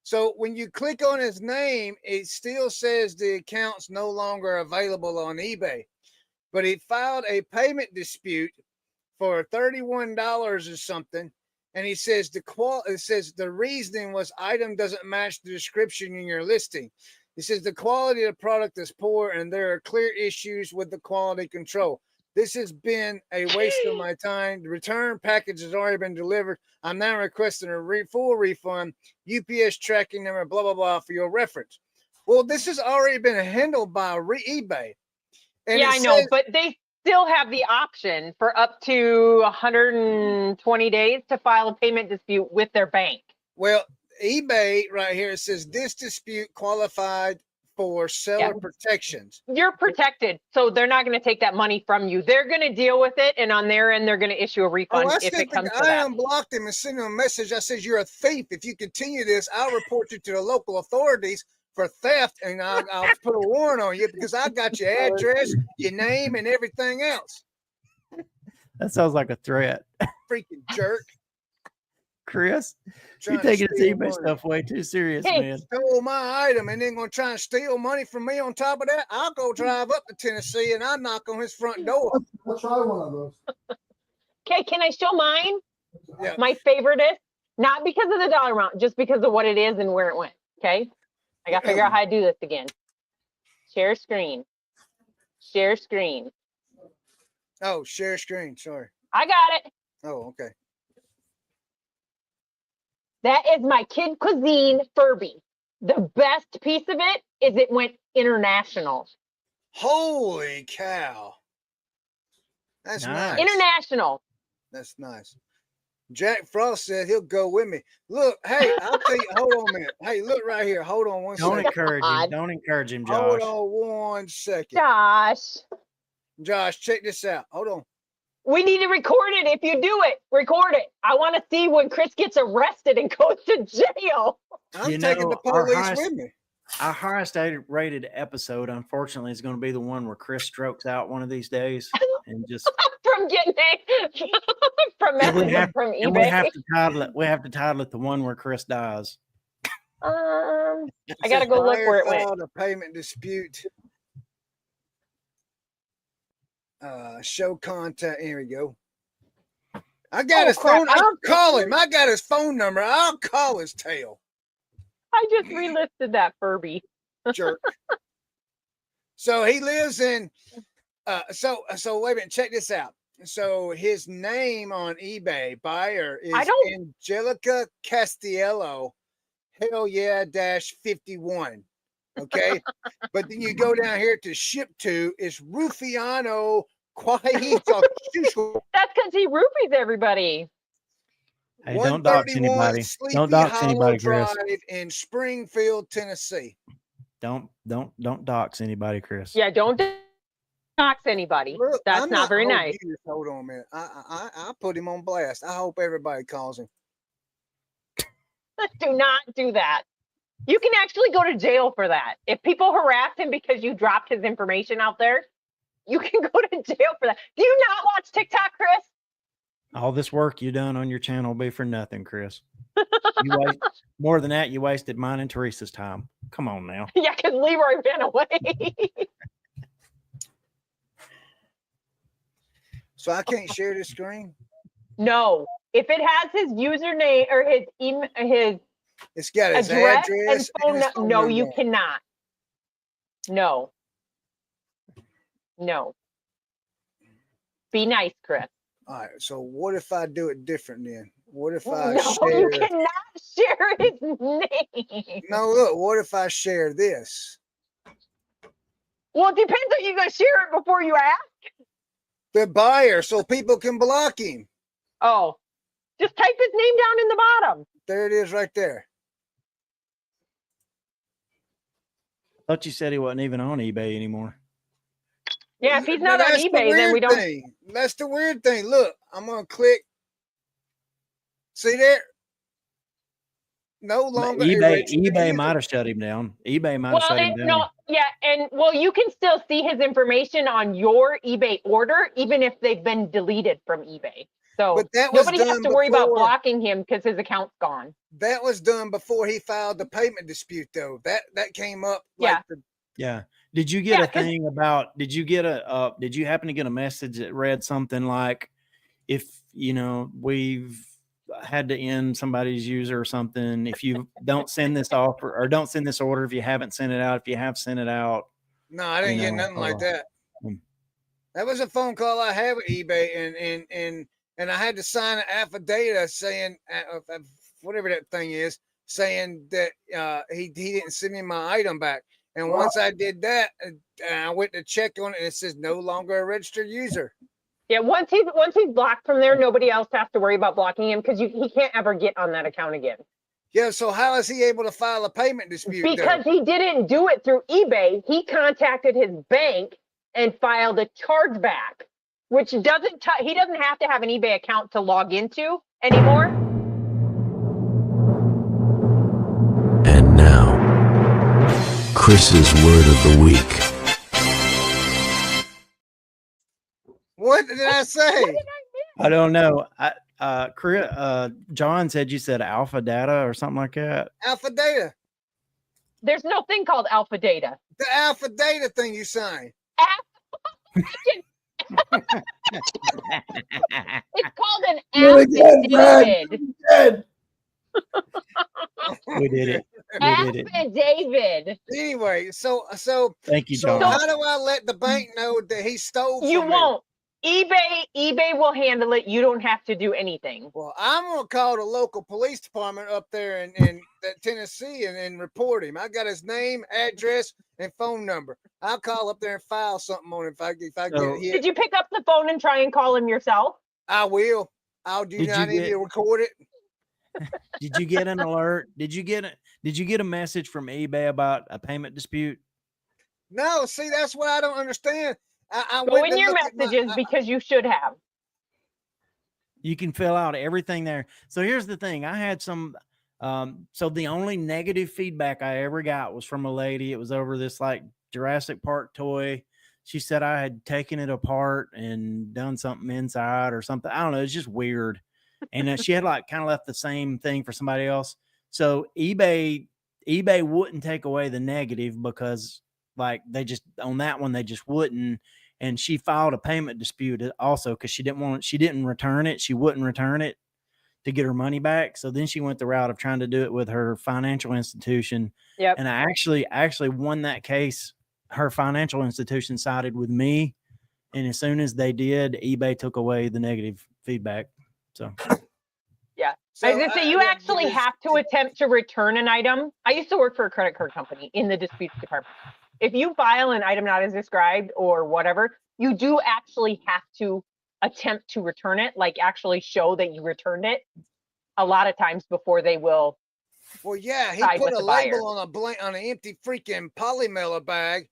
[SPEAKER 1] So when you click on his name, it still says the account's no longer available on eBay. But he filed a payment dispute for $31 or something. And he says the reasoning was item doesn't match the description in your listing. He says the quality of the product is poor and there are clear issues with the quality control. This has been a waste of my time. The return package has already been delivered. I'm now requesting a full refund, UPS tracking number, blah, blah, blah, for your reference. Well, this has already been handled by eBay. And
[SPEAKER 2] yeah, I know, but they still have the option for up to 120 days to file a payment dispute with their bank.
[SPEAKER 1] Well, eBay right here, it says this dispute qualified for seller protections.
[SPEAKER 2] You're protected, so they're not going to take that money from you. They're going to deal with it, and on their end, they're going to issue a refund if it comes to that.
[SPEAKER 1] I unblocked him and sent him a message. I said, "You're a thief. If you continue this, I'll report you to the local authorities for theft, and I'll put a warrant on you because I got your address, your name, and everything else."
[SPEAKER 3] That sounds like a threat.
[SPEAKER 1] Freaking jerk.
[SPEAKER 3] Chris, you
[SPEAKER 1] Trying to
[SPEAKER 3] taking this
[SPEAKER 1] steal
[SPEAKER 3] eBay
[SPEAKER 1] money.
[SPEAKER 3] stuff way too serious,
[SPEAKER 2] Hey.
[SPEAKER 3] man.
[SPEAKER 1] Stole my item and then gonna try and steal money from me on top of that. I'll go drive up to Tennessee and I'll knock on his front door.
[SPEAKER 4] I'll try one of those.
[SPEAKER 2] Okay, can I show mine?
[SPEAKER 1] Yeah.
[SPEAKER 2] My favorite is not because of the dollar amount, just because of what it is and where it went. Okay, I gotta figure out how to do this again. Share screen. Share screen.
[SPEAKER 1] Oh, share screen. Sorry.
[SPEAKER 2] I got it.
[SPEAKER 1] Oh, okay.
[SPEAKER 2] That is my Kid Cuisine Furby. The best piece of it is it went international.
[SPEAKER 1] Holy cow. That's
[SPEAKER 3] Nice.
[SPEAKER 1] nice.
[SPEAKER 2] International.
[SPEAKER 1] That's nice. Jack Frost said he'll go with me. Look, hey, I'll tell you. Hold on a minute. Hey, look right here. Hold on one
[SPEAKER 3] Don't
[SPEAKER 1] second.
[SPEAKER 3] encourage him.
[SPEAKER 2] God.
[SPEAKER 3] Don't encourage him,
[SPEAKER 1] Hold
[SPEAKER 3] Josh.
[SPEAKER 1] on 1 second.
[SPEAKER 2] Josh,
[SPEAKER 1] Josh, check this out. Hold on.
[SPEAKER 2] we need to record it. If you do it, record it. I want to see when Chris gets arrested and goes to jail.
[SPEAKER 1] I'm
[SPEAKER 3] You
[SPEAKER 1] taking
[SPEAKER 3] know,
[SPEAKER 1] the
[SPEAKER 3] our
[SPEAKER 1] police
[SPEAKER 3] highest-
[SPEAKER 1] with me.
[SPEAKER 3] Our highest rated episode, unfortunately, is going to be the one where Chris strokes out one of these days and just
[SPEAKER 2] From getting from
[SPEAKER 3] and we
[SPEAKER 2] messages
[SPEAKER 3] have,
[SPEAKER 2] from
[SPEAKER 3] and we have
[SPEAKER 2] eBay.
[SPEAKER 3] to title it. We have to title it the one where Chris dies.
[SPEAKER 2] I gotta go look where it went.
[SPEAKER 1] Filed a payment dispute. Show contact. Here we go. I got his
[SPEAKER 2] crap.
[SPEAKER 1] phone. I'll call him. I got his phone number. I'll call his tail.
[SPEAKER 2] I just relisted that Furby.
[SPEAKER 1] Jerk. So he lives in. So wait a minute. Check this out. So his name on eBay buyer is Angelica Castiello. Hell yeah, -51. Okay. But then you go down here to ship to, it's Rufiano Quaito.
[SPEAKER 2] That's because he roofies everybody.
[SPEAKER 3] Hey, don't dox
[SPEAKER 1] 131
[SPEAKER 3] anybody.
[SPEAKER 1] Sleepy
[SPEAKER 3] Don't dox
[SPEAKER 1] Hollow
[SPEAKER 3] anybody, Chris.
[SPEAKER 1] Drive in Springfield, Tennessee.
[SPEAKER 3] Don't dox anybody, Chris.
[SPEAKER 2] Yeah, don't dox anybody.
[SPEAKER 1] Look,
[SPEAKER 2] That's
[SPEAKER 1] I'm
[SPEAKER 2] not very nice.
[SPEAKER 1] Hold on a minute. I put him on blast. I hope everybody calls him.
[SPEAKER 2] Do not do that. You can actually go to jail for that. If people harass him because you dropped his information out there, you can go to jail for that. Do you not watch TikTok, Chris?
[SPEAKER 3] All this work you done on your channel will be for nothing, Chris. More than that, you wasted mine and Teresa's time. Come on now.
[SPEAKER 2] Yeah, because Leroy ran away.
[SPEAKER 1] So I can't share the screen.
[SPEAKER 2] No. If it has his username or his email, his
[SPEAKER 1] It's got his
[SPEAKER 2] address
[SPEAKER 1] address
[SPEAKER 2] and phone
[SPEAKER 1] his
[SPEAKER 2] number,
[SPEAKER 1] phone
[SPEAKER 2] no,
[SPEAKER 1] number
[SPEAKER 2] you
[SPEAKER 1] on it.
[SPEAKER 2] cannot. No. Be nice, Chris.
[SPEAKER 1] All right. So what if I do it different then? What if I
[SPEAKER 2] No,
[SPEAKER 1] share?
[SPEAKER 2] you cannot share his name.
[SPEAKER 1] No, look. What if I share this?
[SPEAKER 2] Well, it depends on you gonna share it before you ask.
[SPEAKER 1] The buyer, so people can block him.
[SPEAKER 2] Oh, just type his name down in the bottom.
[SPEAKER 1] There it is, right there.
[SPEAKER 3] Thought you said he wasn't even on eBay anymore.
[SPEAKER 2] Yeah, if he's
[SPEAKER 1] But
[SPEAKER 2] not on
[SPEAKER 1] that's the
[SPEAKER 2] eBay, then
[SPEAKER 1] weird
[SPEAKER 2] we don't.
[SPEAKER 1] thing. That's the weird thing. Look, I'm gonna click. See there? No longer. a
[SPEAKER 3] eBay
[SPEAKER 1] registered
[SPEAKER 3] eBay
[SPEAKER 1] user.
[SPEAKER 3] might have shut him down. eBay might have shut him down.
[SPEAKER 2] No, yeah, and well, you can still see his information on your eBay order, even if they've been deleted from eBay. So
[SPEAKER 1] But that was
[SPEAKER 2] nobody has
[SPEAKER 1] done
[SPEAKER 2] to worry about
[SPEAKER 1] before-
[SPEAKER 2] blocking him because his account's gone.
[SPEAKER 1] That was done before he filed the payment dispute, though. That came up.
[SPEAKER 2] Yeah.
[SPEAKER 3] Yeah. Did you get
[SPEAKER 2] Yeah,
[SPEAKER 3] a
[SPEAKER 2] 'cause-
[SPEAKER 3] thing about, did you happen to get a message that read something like, if, we've had to end somebody's user or something, if you don't send this offer or don't send this order, if you haven't sent it out, if you have sent it out.
[SPEAKER 1] No, I didn't get nothing like that. That was a phone call I had with eBay, and I had to sign an affidavit saying, whatever that thing is, saying that he didn't send me my item back. And once I did that, I went to check on it, and it says no longer a registered user.
[SPEAKER 2] Yeah, once he's blocked from there, nobody else has to worry about blocking him because he can't ever get on that account again.
[SPEAKER 1] Yeah, so how is he able to file a payment dispute?
[SPEAKER 2] Because he didn't do it through eBay. He contacted his bank and filed a chargeback, which he doesn't have to have an eBay account to log into anymore.
[SPEAKER 6] And now, Chris's word of the week.
[SPEAKER 1] What did I say?
[SPEAKER 3] I don't know. I John said you said alpha data or something like that.
[SPEAKER 1] Alpha data.
[SPEAKER 2] There's no thing called alpha data.
[SPEAKER 1] The alpha data thing you signed.
[SPEAKER 2] It's called an
[SPEAKER 4] Do it again, Brad.
[SPEAKER 2] affidavit.
[SPEAKER 3] We did it. We did it.
[SPEAKER 2] Affidavit.
[SPEAKER 1] Anyway, so
[SPEAKER 3] Thank you,
[SPEAKER 1] so
[SPEAKER 3] John.
[SPEAKER 1] how do I let the bank know that he stole
[SPEAKER 2] You
[SPEAKER 1] from me?
[SPEAKER 2] won't. eBay will handle it. You don't have to do anything.
[SPEAKER 1] Well, I'm gonna call the local police department up there in Tennessee and report him. I got his name, address, and phone number. I'll call up there and file something on him if I get hit.
[SPEAKER 2] Did you pick up the phone and try and call him yourself?
[SPEAKER 1] I will. I'll do. I need to record it.
[SPEAKER 3] Did you get an alert? Did you get a message from eBay about a payment dispute?
[SPEAKER 1] No, see, that's what I don't understand. I
[SPEAKER 2] Go in your messages because you should have.
[SPEAKER 3] You can fill out everything there. So here's the thing. I had some, so the only negative feedback I ever got was from a lady. It was over this like Jurassic Park toy. She said I had taken it apart and done something inside or something. I don't know. It's just weird. And she had like kind of left the same thing for somebody else. So eBay wouldn't take away the negative because like they just, on that one, they just wouldn't. And she filed a payment dispute also because she didn't return it. She wouldn't return it to get her money back. So then she went the route of trying to do it with her financial institution.
[SPEAKER 2] Yep.
[SPEAKER 3] And I actually won that case. Her financial institution sided with me. And as soon as they did, eBay took away the negative feedback. So
[SPEAKER 2] yeah.
[SPEAKER 1] So
[SPEAKER 2] I was gonna say you actually have to attempt to return an item. I used to work for a credit card company in the disputes department. If you file an item not as described or whatever, you do actually have to attempt to return it, like actually show that you returned it a lot of times before they will.
[SPEAKER 1] Well, yeah, he
[SPEAKER 2] side
[SPEAKER 1] put
[SPEAKER 2] with
[SPEAKER 1] a
[SPEAKER 2] the buyer.
[SPEAKER 1] label on an empty freaking polymailer bag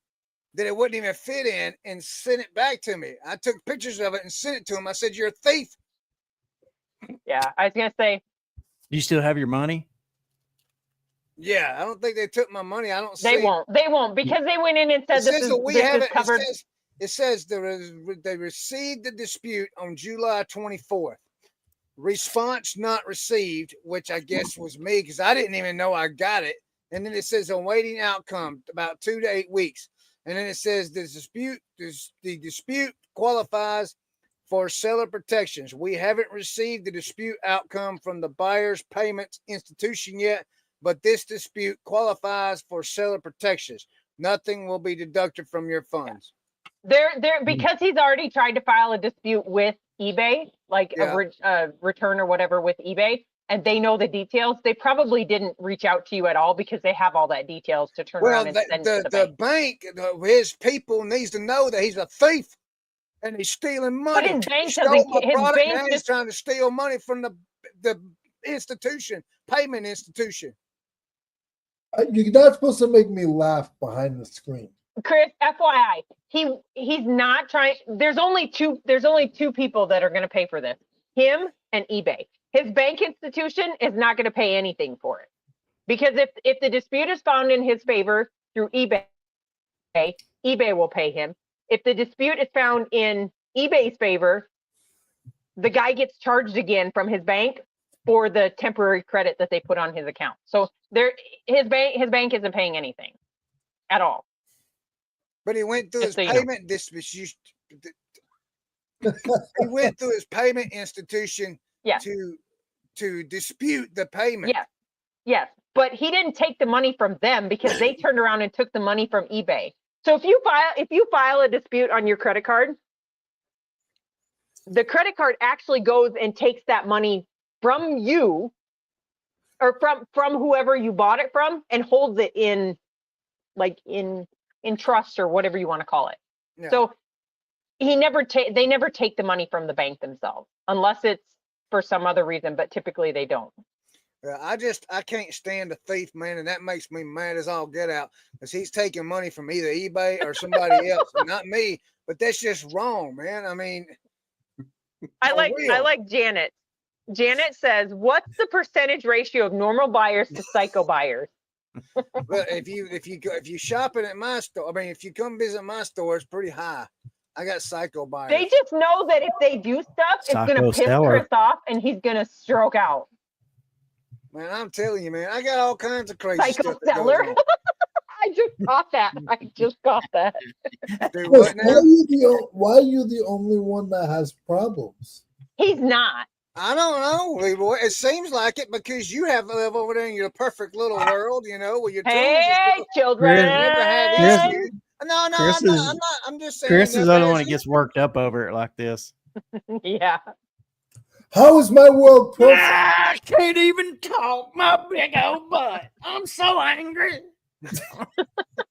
[SPEAKER 1] that it wouldn't even fit in and sent it back to me. I took pictures of it and sent it to him. I said, "You're a thief."
[SPEAKER 2] Yeah, I was gonna say.
[SPEAKER 3] do you still have your money?
[SPEAKER 1] Yeah, I don't think they took my money. I don't.
[SPEAKER 2] They won't because they went in and said this is covered.
[SPEAKER 1] It says they received the dispute on July 24th. Response not received, which I guess was me because I didn't even know I got it. And then it says awaiting outcome about 2 to 8 weeks. And then it says the dispute qualifies for seller protections. We haven't received the dispute outcome from the buyer's payment institution yet, but this dispute qualifies for seller protections. Nothing will be deducted from your funds.
[SPEAKER 2] They're because he's already tried to file a dispute with eBay, like a return or whatever with eBay, and they know the details. They probably didn't reach out to you at all because they have all that details to turn around and send to the bank.
[SPEAKER 1] His people needs to know that he's a thief and he's stealing money.
[SPEAKER 2] But his bank
[SPEAKER 1] he's trying to steal money from the institution, payment institution.
[SPEAKER 4] You're not supposed to make me laugh behind the screen.
[SPEAKER 2] Chris, FYI, he's not trying. There's only two people that are going to pay for this: him and eBay. His bank institution is not going to pay anything for it because if the dispute is found in his favor through eBay, eBay will pay him. If the dispute is found in eBay's favor, the guy gets charged again from his bank for the temporary credit that they put on his account. So his bank isn't paying anything at all.
[SPEAKER 1] But he went through his payment dispute. He went through his payment institution to dispute the payment.
[SPEAKER 2] Yes. But he didn't take the money from them because they turned around and took the money from eBay. So if you file a dispute on your credit card, the credit card actually goes and takes that money from you or from whoever you bought it from and holds it in trust or whatever you want to call it. Yeah. So they never take the money from the bank themselves unless it's for some other reason, but typically they don't.
[SPEAKER 1] I can't stand a thief, man, and that makes me mad as all get out because he's taking money from either eBay or somebody else, not me. But that's just wrong, man. I mean,
[SPEAKER 2] I like Janet. Janet says, "What's the percentage ratio of normal buyers to psycho buyers?"
[SPEAKER 1] But if you shopping at my store, I mean, if you come visit my store, it's pretty high. I got psycho buyers.
[SPEAKER 2] They just know that if they do stuff, it's going to piss Chris off and he's going to stroke out.
[SPEAKER 1] Man, I'm telling you, man, I got all kinds of crazy
[SPEAKER 2] Psycho
[SPEAKER 1] stuff. That
[SPEAKER 2] seller.
[SPEAKER 1] goes on.
[SPEAKER 2] I just got that.
[SPEAKER 1] Dude,
[SPEAKER 4] Chris,
[SPEAKER 1] what now?
[SPEAKER 4] why are you the only one that has problems?
[SPEAKER 2] He's not.
[SPEAKER 1] I don't know, Leroy. It seems like it because you have live over there in your perfect little world, you know, with your tools.
[SPEAKER 2] Hey, children.
[SPEAKER 1] Never had issues. No,
[SPEAKER 3] Chris
[SPEAKER 1] I'm not. I'm just saying.
[SPEAKER 3] Chris is the only one that gets worked up over it like this.
[SPEAKER 2] Yeah.
[SPEAKER 4] How is my world perfect?
[SPEAKER 3] I can't even talk my big old butt. I'm so angry.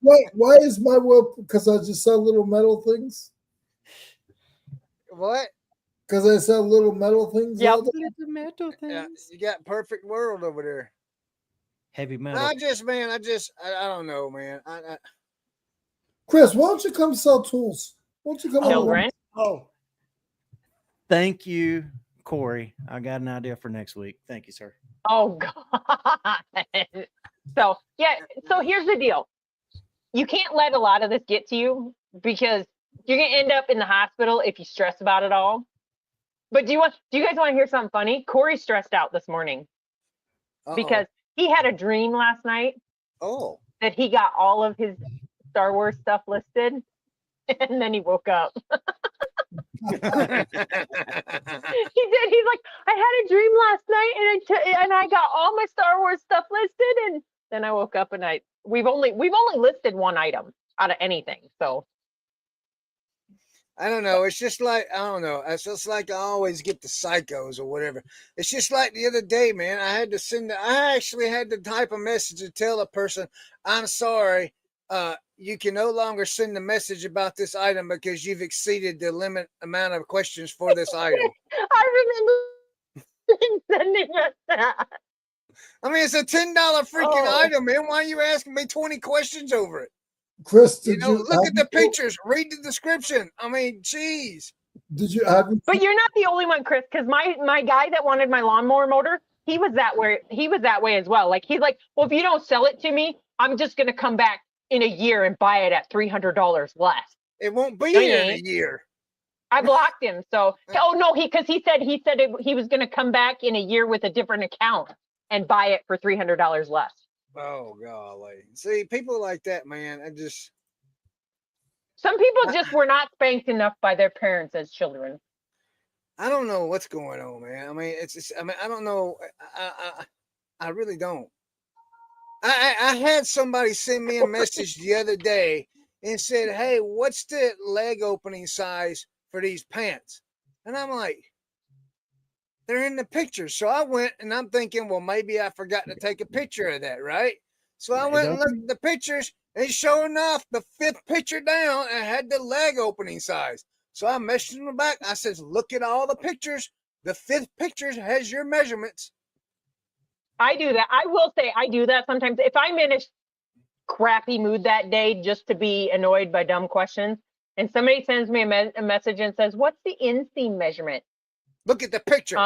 [SPEAKER 4] Why is my world? Because I just sell little metal things.
[SPEAKER 1] What?
[SPEAKER 4] Because I sell little metal things.
[SPEAKER 2] Yep.
[SPEAKER 3] Little metal things.
[SPEAKER 1] Yeah, you got perfect world over there.
[SPEAKER 3] Heavy metal.
[SPEAKER 1] I don't know, man.
[SPEAKER 4] Chris, why don't you come sell tools? Why don't you come
[SPEAKER 2] Children.
[SPEAKER 4] Oh,
[SPEAKER 3] Thank you, Corey. I got an idea for next week. Thank you, sir.
[SPEAKER 2] Oh, God. So here's the deal. You can't let a lot of this get to you because you're going to end up in the hospital if you stress about it all. But do you guys want to hear something funny? Corey stressed out this morning because he had a dream last night that he got all of his Star Wars stuff listed, and then he woke up. He said, he's like, I had a dream last night and I got all my Star Wars stuff listed, and then I woke up and we've only listed one item out of anything. So
[SPEAKER 1] I don't know. It's just like, I don't know. It's just like I always get the psychos or whatever. It's just like the other day, man. I actually had to type a message to tell a person, I'm sorry. You can no longer send a message about this item because you've exceeded the limit amount of questions for this item.
[SPEAKER 2] I remember sending us that.
[SPEAKER 1] I mean, it's a $10 freaking item, man. Why are you asking me 20 questions over it?
[SPEAKER 4] Chris,
[SPEAKER 1] look at the pictures, read the description. I mean, geez.
[SPEAKER 4] Did you have?
[SPEAKER 2] But you're not the only one, Chris, because my guy that wanted my lawnmower motor, he was that way as well. Like, he's like, well, if you don't sell it to me, I'm just gonna come back in a year and buy it at $300 less.
[SPEAKER 1] It won't be here in a year.
[SPEAKER 2] I blocked him. So, he said he was gonna come back in a year with a different account and buy it for $300 less.
[SPEAKER 1] Oh, golly. See, people like that, man,
[SPEAKER 2] some people just were not spanked enough by their parents as children.
[SPEAKER 1] I don't know what's going on, man. I mean, I don't know. I really don't. I had somebody send me a message the other day and said, hey, what's the leg opening size for these pants? And I'm like, they're in the picture. So I went and I'm thinking, well, maybe I forgot to take a picture of that, right? So I went and looked at the pictures, and sure enough, the 5th picture down, it had the leg opening size. So I messaged them back. I says, look at all the pictures. The 5th picture has your measurements.
[SPEAKER 2] I do that. I will say I do that sometimes. If I'm in a crappy mood that day just to be annoyed by dumb questions, and somebody sends me a message and says, what's the inseam measurement?
[SPEAKER 1] Look at the picture.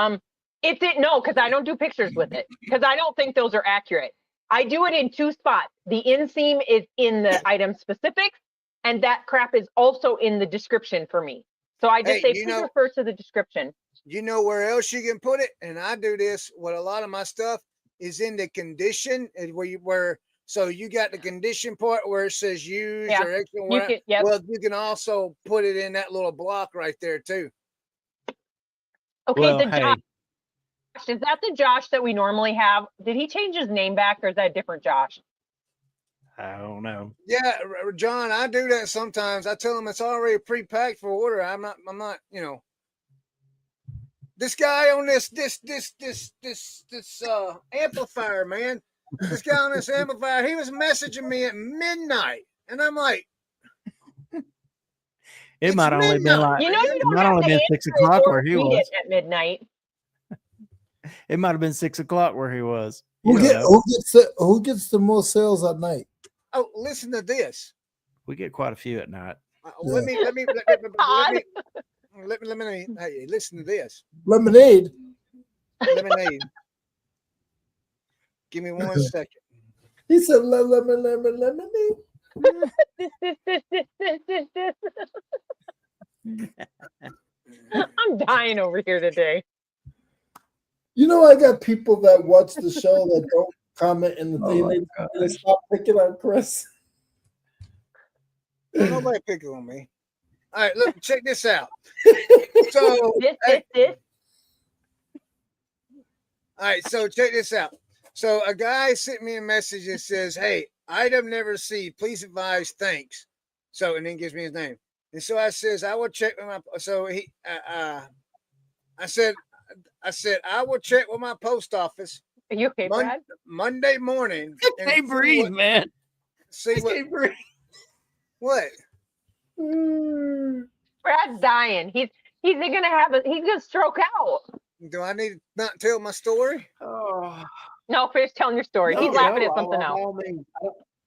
[SPEAKER 2] Because I don't do pictures with it because I don't think those are accurate. I do it in 2 spots. The inseam is in the item specifics, and that crap is also in the description for me. So I just say, please refer to the description.
[SPEAKER 1] You know where else you can put it? And I do this with a lot of my stuff is in the condition so you got the condition part where it says use or extra. Well, you can also put it in that little block right there too.
[SPEAKER 2] Okay, Josh, is that the Josh that we normally have? Did he change his name back, or is that a different Josh?
[SPEAKER 3] I don't know.
[SPEAKER 1] Yeah, John, I do that sometimes. I tell him it's already pre-packed for order. I'm not, this guy on this amplifier, man. This guy on this amplifier, he was messaging me at midnight, and I'm like,
[SPEAKER 3] it might only been like, it might only been 6 o'clock where he was
[SPEAKER 2] at midnight.
[SPEAKER 3] It might have been 6 o'clock where he was.
[SPEAKER 4] Who gets the most sales at night?
[SPEAKER 1] Oh, listen to this.
[SPEAKER 3] We get quite a few at night.
[SPEAKER 1] Let me hey, listen to this.
[SPEAKER 4] Lemonade.
[SPEAKER 1] Give me 1 second.
[SPEAKER 4] He said lemonade.
[SPEAKER 2] I'm dying over here today.
[SPEAKER 4] You know, I got people that watch the show that don't comment in the thing. They stop picking on Chris.
[SPEAKER 1] Nobody picking on me. All right, look, check this out. So,
[SPEAKER 2] This.
[SPEAKER 1] All right, so check this out. So a guy sent me a message that says, "Hey, item never received. Please advise. Thanks." So and then gives me his name. And so I says, "I will check with my." So I said, I will check with my post office.
[SPEAKER 2] Are you okay, Brad?
[SPEAKER 1] Monday morning.
[SPEAKER 3] I can't breathe, man.
[SPEAKER 1] See what?
[SPEAKER 3] Can't breathe.
[SPEAKER 1] What?
[SPEAKER 2] Brad's dying. He's gonna stroke out.
[SPEAKER 1] Do I need to not tell my story?
[SPEAKER 3] Oh.
[SPEAKER 2] No, finish telling your story. He's laughing at something else.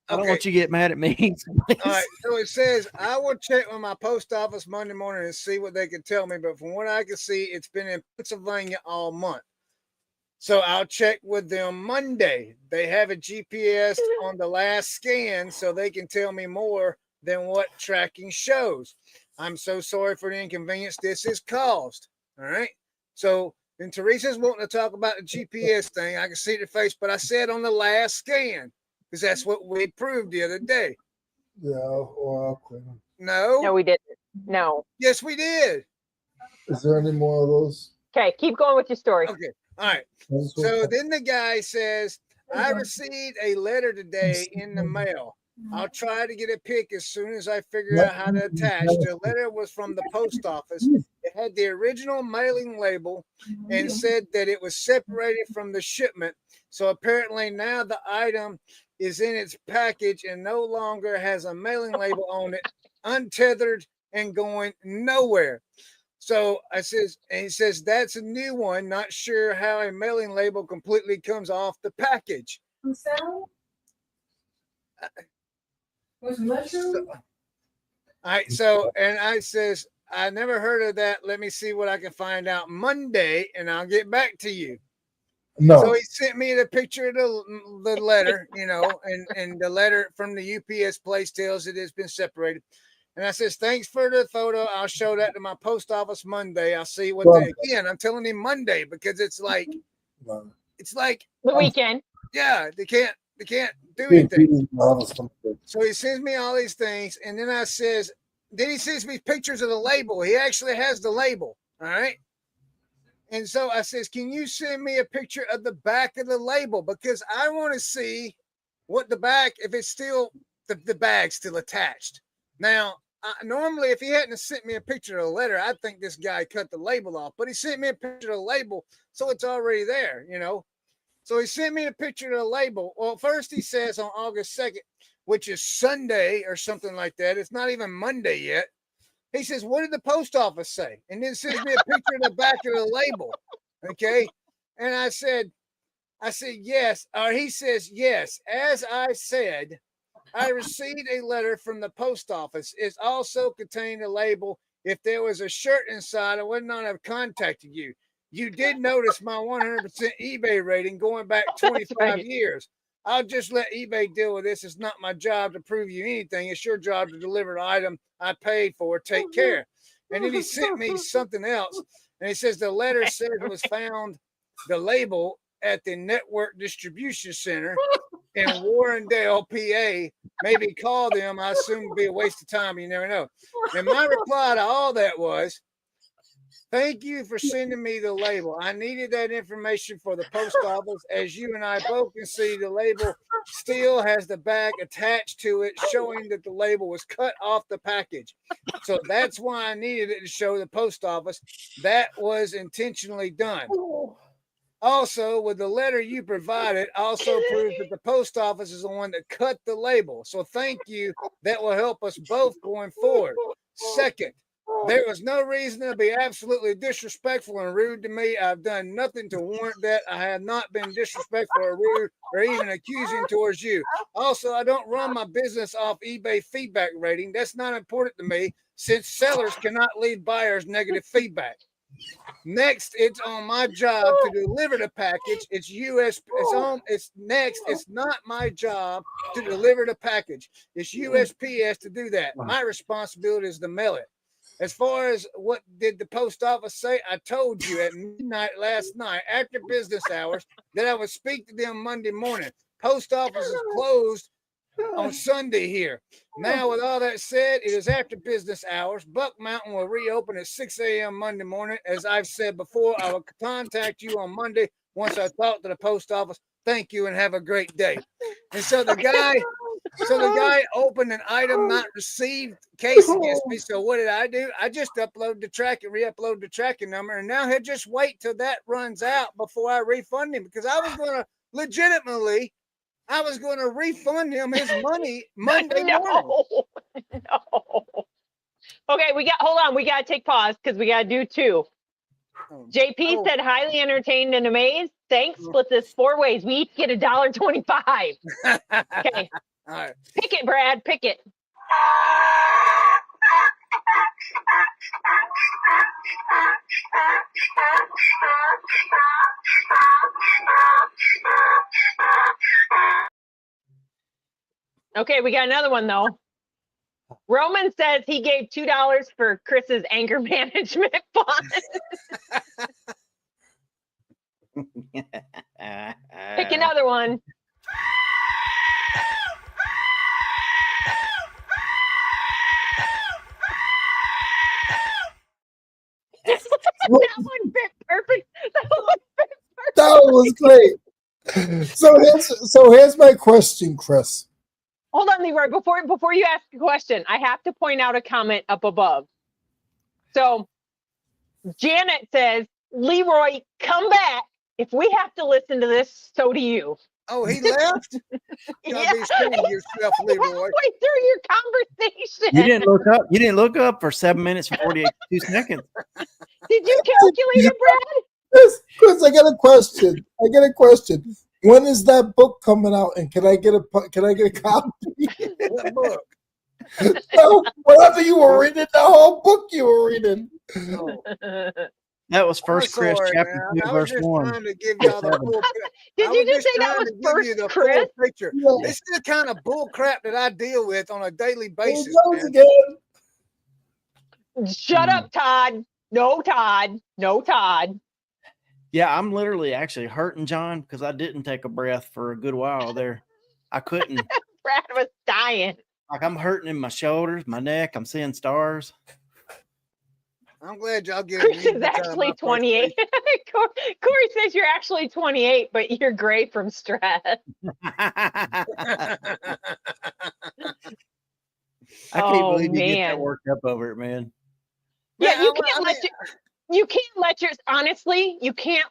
[SPEAKER 3] I don't want you to get mad at me.
[SPEAKER 1] All right, so it says I will check with my post office Monday morning and see what they can tell me. But from what I can see, it's been in Pennsylvania all month. So I'll check with them Monday. They have a GPS on the last scan, so they can tell me more than what tracking shows. I'm so sorry for the inconvenience this has caused. All right. So then Teresa's wanting to talk about the GPS thing. I can see the face, but I said on the last scan because that's what we proved the other day.
[SPEAKER 4] Yeah, well,
[SPEAKER 1] No.
[SPEAKER 2] No, we didn't. No.
[SPEAKER 1] Yes, we did.
[SPEAKER 4] Is there any more of those?
[SPEAKER 2] Okay, keep going with your story.
[SPEAKER 1] Okay. All right. So then the guy says, I received a letter today in the mail. I'll try to get a pic as soon as I figure out how to attach. The letter was from the post office. It had the original mailing label and said that it was separated from the shipment. So apparently now the item is in its package and no longer has a mailing label on it, untethered and going nowhere. So I says, and he says, that's a new one. Not sure how a mailing label completely comes off the package. All right, so and I says, I never heard of that. Let me see what I can find out Monday, and I'll get back to you.
[SPEAKER 4] No.
[SPEAKER 1] So he sent me the picture of the letter, you know, and the letter from the UPS place tells it has been separated. And I says, thanks for the photo. I'll show that to my post office Monday. I'll see what again, I'm telling him Monday because it's like
[SPEAKER 2] the weekend.
[SPEAKER 1] Yeah, they can't do anything. So he sends me all these things, and then then he sends me pictures of the label. He actually has the label. All right. And so I says, can you send me a picture of the back of the label? Because I want to see what the back, if it's still the bag's still attached. Now, normally, if he hadn't sent me a picture of the letter, I'd think this guy cut the label off. But he sent me a picture of the label, so it's already there, you know. So he sent me a picture of the label. Well, first he says on August 2nd, which is Sunday or something like that. It's not even Monday yet. He says, what did the post office say? And then sends me a picture of the back of the label. Okay. And I said, yes. Or he says, yes. As I said, I received a letter from the post office. It also contained a label. If there was a shirt inside, I would not have contacted you. You did notice my 100% eBay rating going back 25 years. I'll just let eBay deal with this. It's not my job to prove you anything. It's your job to deliver the item I paid for. Take care. And then he sent me something else. And he says the letter says it was found, the label, at the Network Distribution Center in Warrendale, PA. Maybe call them. I assume it'd be a waste of time. You never know. And my reply to all that was, thank you for sending me the label. I needed that information for the post office. As you and I both can see, the label still has the bag attached to it, showing that the label was cut off the package. So that's why I needed it to show the post office. That was intentionally done. Also, with the letter you provided, also proves that the post office is the one that cut the label. So thank you. That will help us both going forward. Second, there was no reason to be absolutely disrespectful and rude to me. I've done nothing to warrant that. I have not been disrespectful or rude or even accusing towards you. Also, I don't run my business off eBay feedback rating. That's not important to me since sellers cannot leave buyers negative feedback. Next, it's on my job to deliver the package. It's not my job to deliver the package. It's USPS to do that. My responsibility is to mail it. As far as what did the post office say, I told you at midnight last night, after business hours, that I would speak to them Monday morning. Post office is closed on Sunday here. Now, with all that said, it is after business hours. Buck Mountain will reopen at 6 a.m. Monday morning. As I've said before, I will contact you on Monday once I talk to the post office. Thank you and have a great day. And so the guy opened an item not received case against me. So what did I do? I just uploaded the tracking, re-upload the tracking number, and now he'll just wait till that runs out before I refund him, because I was going to legitimately, I was going to refund him his money Monday morning.
[SPEAKER 2] No. Okay, hold on. We got to take pause because we got to do two. JP said highly entertained and amazed. Thanks. Split this 4 ways. We each get $1.25. Okay.
[SPEAKER 1] All right.
[SPEAKER 2] Pick it, Brad. Pick it. Okay, we got another one though. Roman says he gave $2 for Chris's anger management fund. Pick another one. That one fit perfect.
[SPEAKER 4] That was great. So here's my question, Chris.
[SPEAKER 2] Hold on, Leroy. Before you ask a question, I have to point out a comment up above. So Janet says, Leroy, come back. If we have to listen to this, so do you.
[SPEAKER 1] Oh, he left?
[SPEAKER 2] Yeah.
[SPEAKER 1] Be ashamed of yourself, Leroy.
[SPEAKER 2] Halfway through your conversation.
[SPEAKER 3] You didn't look up for 7 minutes and 42 seconds.
[SPEAKER 2] Did you calculate it, Brad?
[SPEAKER 4] Chris, I got a question. When is that book coming out? And can I get a copy?
[SPEAKER 1] What book?
[SPEAKER 4] No, whatever you were reading, the whole book you were reading.
[SPEAKER 1] Oh.
[SPEAKER 3] That was First Chris
[SPEAKER 1] sorry,
[SPEAKER 3] chapter
[SPEAKER 1] man.
[SPEAKER 3] 2,
[SPEAKER 1] I was
[SPEAKER 3] verse
[SPEAKER 1] just
[SPEAKER 3] 1.
[SPEAKER 1] trying to give y'all the full
[SPEAKER 2] Did you just say that was First Chris?
[SPEAKER 1] Picture.
[SPEAKER 4] Yeah.
[SPEAKER 1] This is the kind of bull crap that I deal with on a daily basis.
[SPEAKER 4] Again.
[SPEAKER 2] Shut up, Todd. No, Todd. No, Todd.
[SPEAKER 3] Yeah, I'm literally actually hurting, John, because I didn't take a breath for a good while there. I couldn't.
[SPEAKER 2] Brad was dying.
[SPEAKER 3] Like, I'm hurting in my shoulders, my neck. I'm seeing stars.
[SPEAKER 1] I'm glad y'all get
[SPEAKER 2] Chris is actually 28. Corey says you're actually 28, but you're gray from stress.
[SPEAKER 3] I can't believe you get that worked up over it, man.
[SPEAKER 2] Yeah, you can't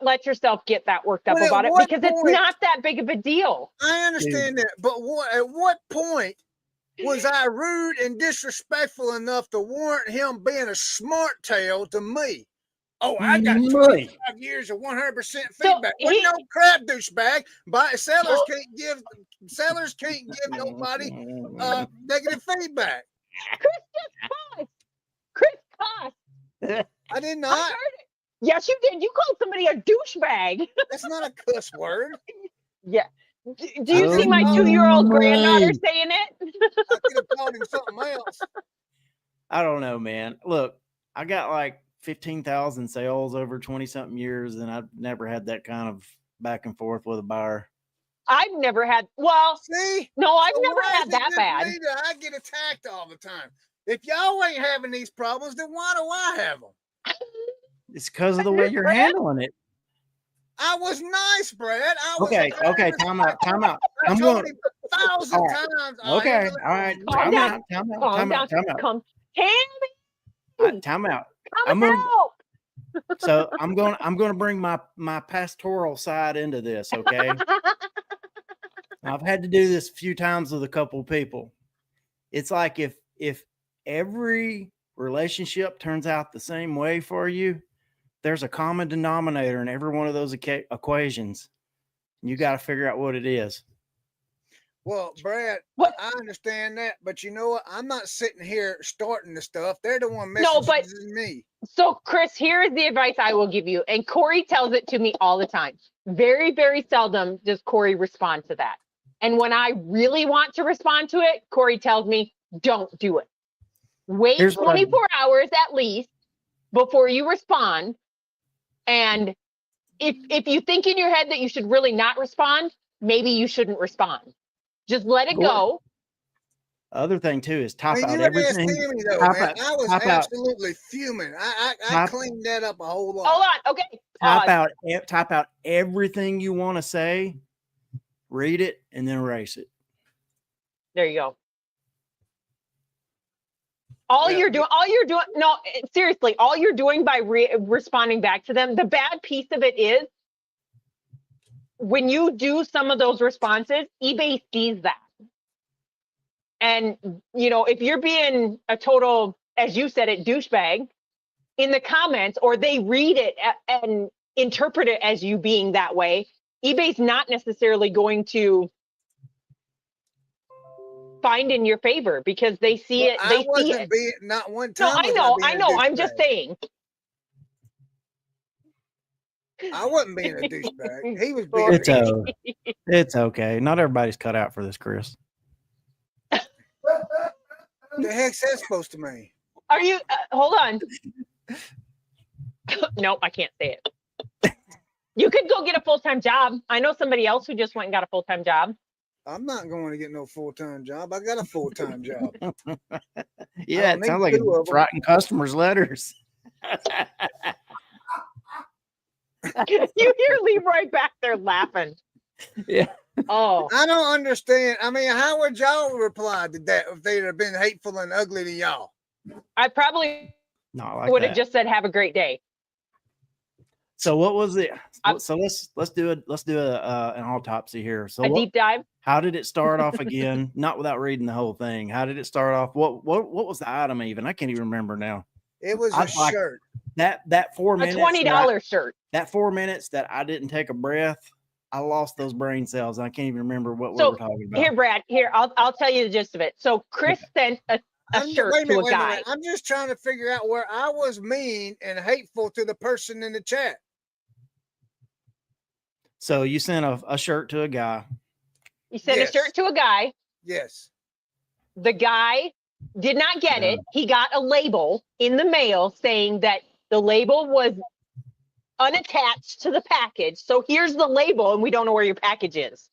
[SPEAKER 2] let yourself get that worked up about it, because it's not that big of a deal.
[SPEAKER 1] I understand that, but at what point was I rude and disrespectful enough to warrant him being a smart tail to me? Oh, I got 25 years of 100% feedback. Well, no crap, douchebag. Sellers can't give nobody negative feedback.
[SPEAKER 2] Chris cussed.
[SPEAKER 1] I did not.
[SPEAKER 2] I heard it. Yes, you did. You called somebody a douchebag.
[SPEAKER 1] That's not a cuss word.
[SPEAKER 2] Yeah. Do you see my 2-year-old granddaughter saying it?
[SPEAKER 1] I could have called him something else.
[SPEAKER 3] I don't know, man. Look, I got like 15,000 sales over 20-something years, and I've never had that kind of back and forth with a buyer.
[SPEAKER 2] I've never had. Well,
[SPEAKER 1] see,
[SPEAKER 2] no, I've never had that bad.
[SPEAKER 1] I get attacked all the time. If y'all ain't having these problems, then why do I have them?
[SPEAKER 3] It's because of the way you're handling it.
[SPEAKER 1] I was nice, Brad.
[SPEAKER 3] Okay, time out.
[SPEAKER 1] I'm going 1,000 times.
[SPEAKER 3] Okay, all right. Time out. Time out. So I'm going to bring my pastoral side into this, okay? I've had to do this a few times with a couple of people. It's like if every relationship turns out the same way for you, there's a common denominator in every one of those equations. You got to figure out what it is.
[SPEAKER 1] Well, Brad, I understand that, but you know what? I'm not sitting here starting the stuff. They're the one messaging me.
[SPEAKER 2] So, Chris, here is the advice I will give you. And Corey tells it to me all the time. Very, very seldom does Corey respond to that. And when I really want to respond to it, Corey tells me, don't do it. Wait
[SPEAKER 3] Here's what
[SPEAKER 2] 24 hours at least before you respond. And if you think in your head that you should really not respond, maybe you shouldn't respond. Just let it go.
[SPEAKER 3] Other thing too is type
[SPEAKER 1] Man,
[SPEAKER 3] out
[SPEAKER 1] you
[SPEAKER 3] everything.
[SPEAKER 1] asked me though,
[SPEAKER 3] Type
[SPEAKER 1] man.
[SPEAKER 3] out-
[SPEAKER 1] I was
[SPEAKER 3] type out-
[SPEAKER 1] absolutely fuming. I
[SPEAKER 3] type-
[SPEAKER 1] cleaned that up a whole lot.
[SPEAKER 2] Hold on. Okay.
[SPEAKER 3] Type out everything you want to say, read it, and then erase it.
[SPEAKER 2] There you go. All you're doing, no, seriously, all you're doing by responding back to them, the bad piece of it is when you do some of those responses, eBay sees that. And, you know, if you're being a total, as you said it, douchebag in the comments, or they read it and interpret it as you being that way, eBay's not necessarily going to find in your favor because they see it. They see it.
[SPEAKER 1] Not one
[SPEAKER 2] No,
[SPEAKER 1] time.
[SPEAKER 2] I know. I'm just saying.
[SPEAKER 1] I wasn't being a douchebag. He was being.
[SPEAKER 3] It's okay. Not everybody's cut out for this, Chris.
[SPEAKER 1] The heck's that supposed to mean?
[SPEAKER 2] Are you? Hold on. Nope, I can't say it. You could go get a full-time job. I know somebody else who just went and got a full-time job.
[SPEAKER 1] I'm not going to get no full-time job. I got a full-time job.
[SPEAKER 3] Yeah, it sounds like it's writing customers' letters.
[SPEAKER 2] You hear Leroy back there laughing.
[SPEAKER 3] Yeah.
[SPEAKER 2] Oh.
[SPEAKER 1] I don't understand. I mean, how would y'all reply to that if they'd have been hateful and ugly to y'all?
[SPEAKER 2] I probably
[SPEAKER 3] like
[SPEAKER 2] would have just said, "Have a great day."
[SPEAKER 3] So what was it? So let's do an autopsy here. So
[SPEAKER 2] deep dive.
[SPEAKER 3] How did it start off again? Not without reading the whole thing. How did it start off? What was the item even? I can't even remember now.
[SPEAKER 1] It was a shirt.
[SPEAKER 3] That 4 minutes.
[SPEAKER 2] A $20 shirt.
[SPEAKER 3] That 4 minutes that I didn't take a breath, I lost those brain cells. And I can't even remember what we were talking about.
[SPEAKER 2] Here, Brad. Here, I'll tell you the gist of it. So Chris sent a shirt to a guy.
[SPEAKER 1] I'm just trying to figure out where I was mean and hateful to the person in the chat.
[SPEAKER 3] So you sent a shirt to a guy.
[SPEAKER 2] You sent a shirt to a guy.
[SPEAKER 1] Yes.
[SPEAKER 2] The guy did not get it. He got a label in the mail saying that the label was unattached to the package. So here's the label, and we don't know where your package is.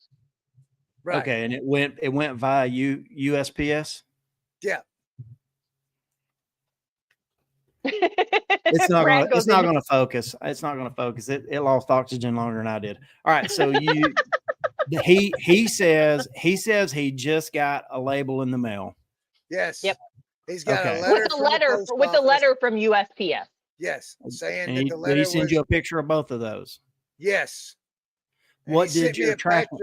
[SPEAKER 3] Right. Okay, and it went via USPS.
[SPEAKER 1] Yeah.
[SPEAKER 3] It's not going to focus. It's not going to focus. It lost oxygen longer than I did. All right, so he says he just got a label in the mail.
[SPEAKER 1] Yes.
[SPEAKER 2] Yep.
[SPEAKER 1] He's got a letter
[SPEAKER 2] with a letter from USPS.
[SPEAKER 1] Yes, saying
[SPEAKER 3] that the letter. Did he send you a picture of both of those?
[SPEAKER 1] Yes.
[SPEAKER 3] What did your tracking?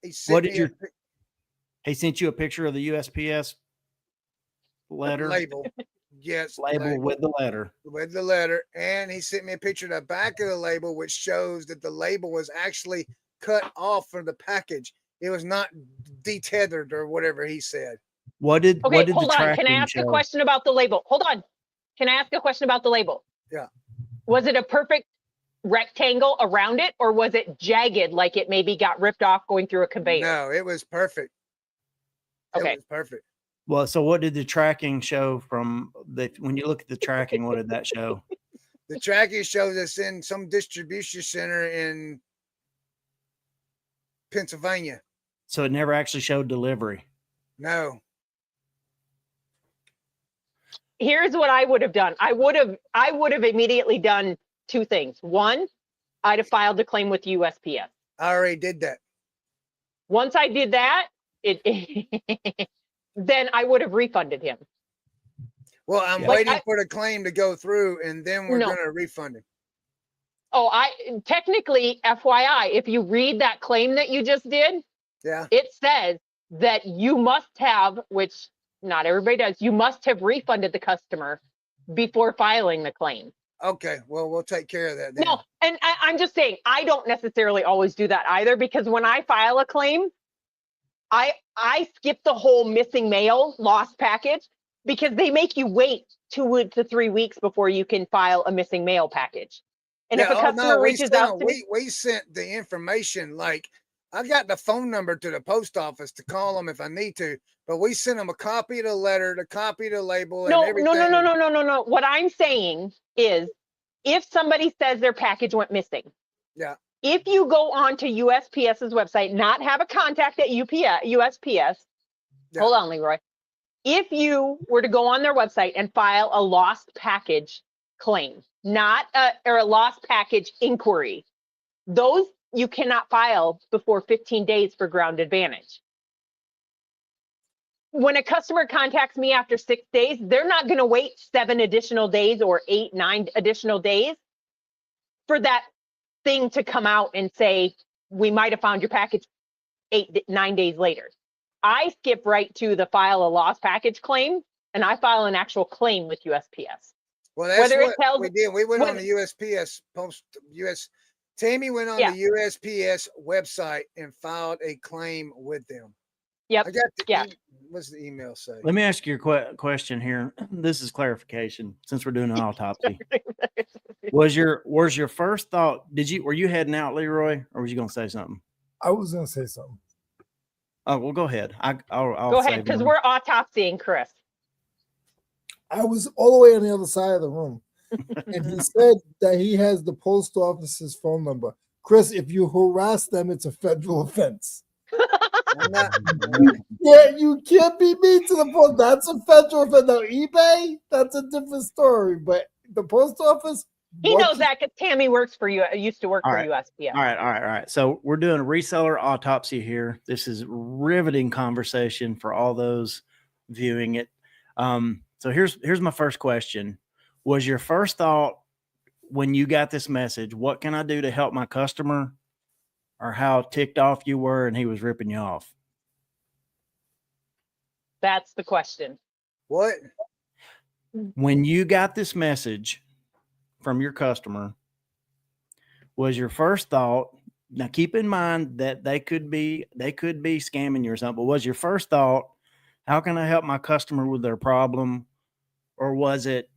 [SPEAKER 3] He sent you a picture of the USPS letter
[SPEAKER 1] label. Yes,
[SPEAKER 3] label with the letter.
[SPEAKER 1] With the letter, and he sent me a picture of the back of the label, which shows that the label was actually cut off from the package. It was not detethered or whatever he said.
[SPEAKER 3] What did
[SPEAKER 2] hold on. Can I ask a question about the label? Hold on. Can I ask a question about the label?
[SPEAKER 1] Yeah. Was
[SPEAKER 2] it a perfect rectangle around it, or was it jagged, like it maybe got ripped off going through a conveyor?
[SPEAKER 1] No, it was perfect.
[SPEAKER 2] Okay.
[SPEAKER 1] It was perfect.
[SPEAKER 3] Well, so what did the tracking show from when you look at the tracking, what did that show?
[SPEAKER 1] The tracking shows us in some distribution center in Pennsylvania.
[SPEAKER 3] So it never actually showed delivery.
[SPEAKER 1] No.
[SPEAKER 2] Here's what I would have done. I would have immediately done two things. One, I'd have filed a claim with USPS.
[SPEAKER 1] I already did that.
[SPEAKER 2] Once I did that, then I would have refunded him.
[SPEAKER 1] Well, I'm waiting for the claim to go through, and then we're going to refund him.
[SPEAKER 2] Oh, technically, FYI, if you read that claim that you just did, it says that you must have, which not everybody does, you must have refunded the customer before filing the claim.
[SPEAKER 1] Okay, well, we'll take care of that then.
[SPEAKER 2] No, and I'm just saying, I don't necessarily always do that either, because when I file a claim, I skip the whole missing mail lost package, because they make you wait 2 to 3 weeks before you can file a missing mail package. And if a customer reaches out to me,
[SPEAKER 1] we sent the information like I got the phone number to the post office to call them if I need to, but we sent them a copy of the letter, the copy of the label, and everything.
[SPEAKER 2] No. What I'm saying is, if somebody says their package went missing,
[SPEAKER 1] yeah.
[SPEAKER 2] If you go on to USPS's website, not have a contact at USPS, yeah. Hold on, Leroy. If you were to go on their website and file a lost package claim, or a lost package inquiry, those you cannot file before 15 days for ground advantage. When a customer contacts me after 6 days, they're not going to wait 7 additional days or 8, 9 additional days for that thing to come out and say, we might have found your package 8, 9 days later. I skip right to the file a lost package claim, and I file an actual claim with USPS.
[SPEAKER 1] Well, that's what we did. We went on the USPS Tammy went on the USPS website and filed a claim with them.
[SPEAKER 2] Yep.
[SPEAKER 1] I got what's the email say?
[SPEAKER 3] Let me ask you a question here. This is clarification since we're doing an autopsy. Was your first thought? Were you heading out, Leroy, or was you going to say something?
[SPEAKER 4] I was going to say something.
[SPEAKER 3] Oh, well, go ahead. I'll
[SPEAKER 2] go ahead, because we're autopsying Chris.
[SPEAKER 4] I was all the way on the other side of the room, and he said that he has the post office's phone number. Chris, if you harass them, it's a federal offense. Yeah, you can't beat me to the post. That's a federal offense. Now, eBay, that's a different story, but the post office.
[SPEAKER 2] He knows that because Tammy used to work for USPS.
[SPEAKER 3] All right. So we're doing a reseller autopsy here. This is riveting conversation for all those viewing it. So here's my first question. Was your first thought when you got this message, what can I do to help my customer, or how ticked off you were and he was ripping you off?
[SPEAKER 2] That's the question.
[SPEAKER 1] What?
[SPEAKER 3] When you got this message from your customer, was your first thought, now keep in mind that they could be scamming you or something, but was your first thought, how can I help my customer with their problem? Or was it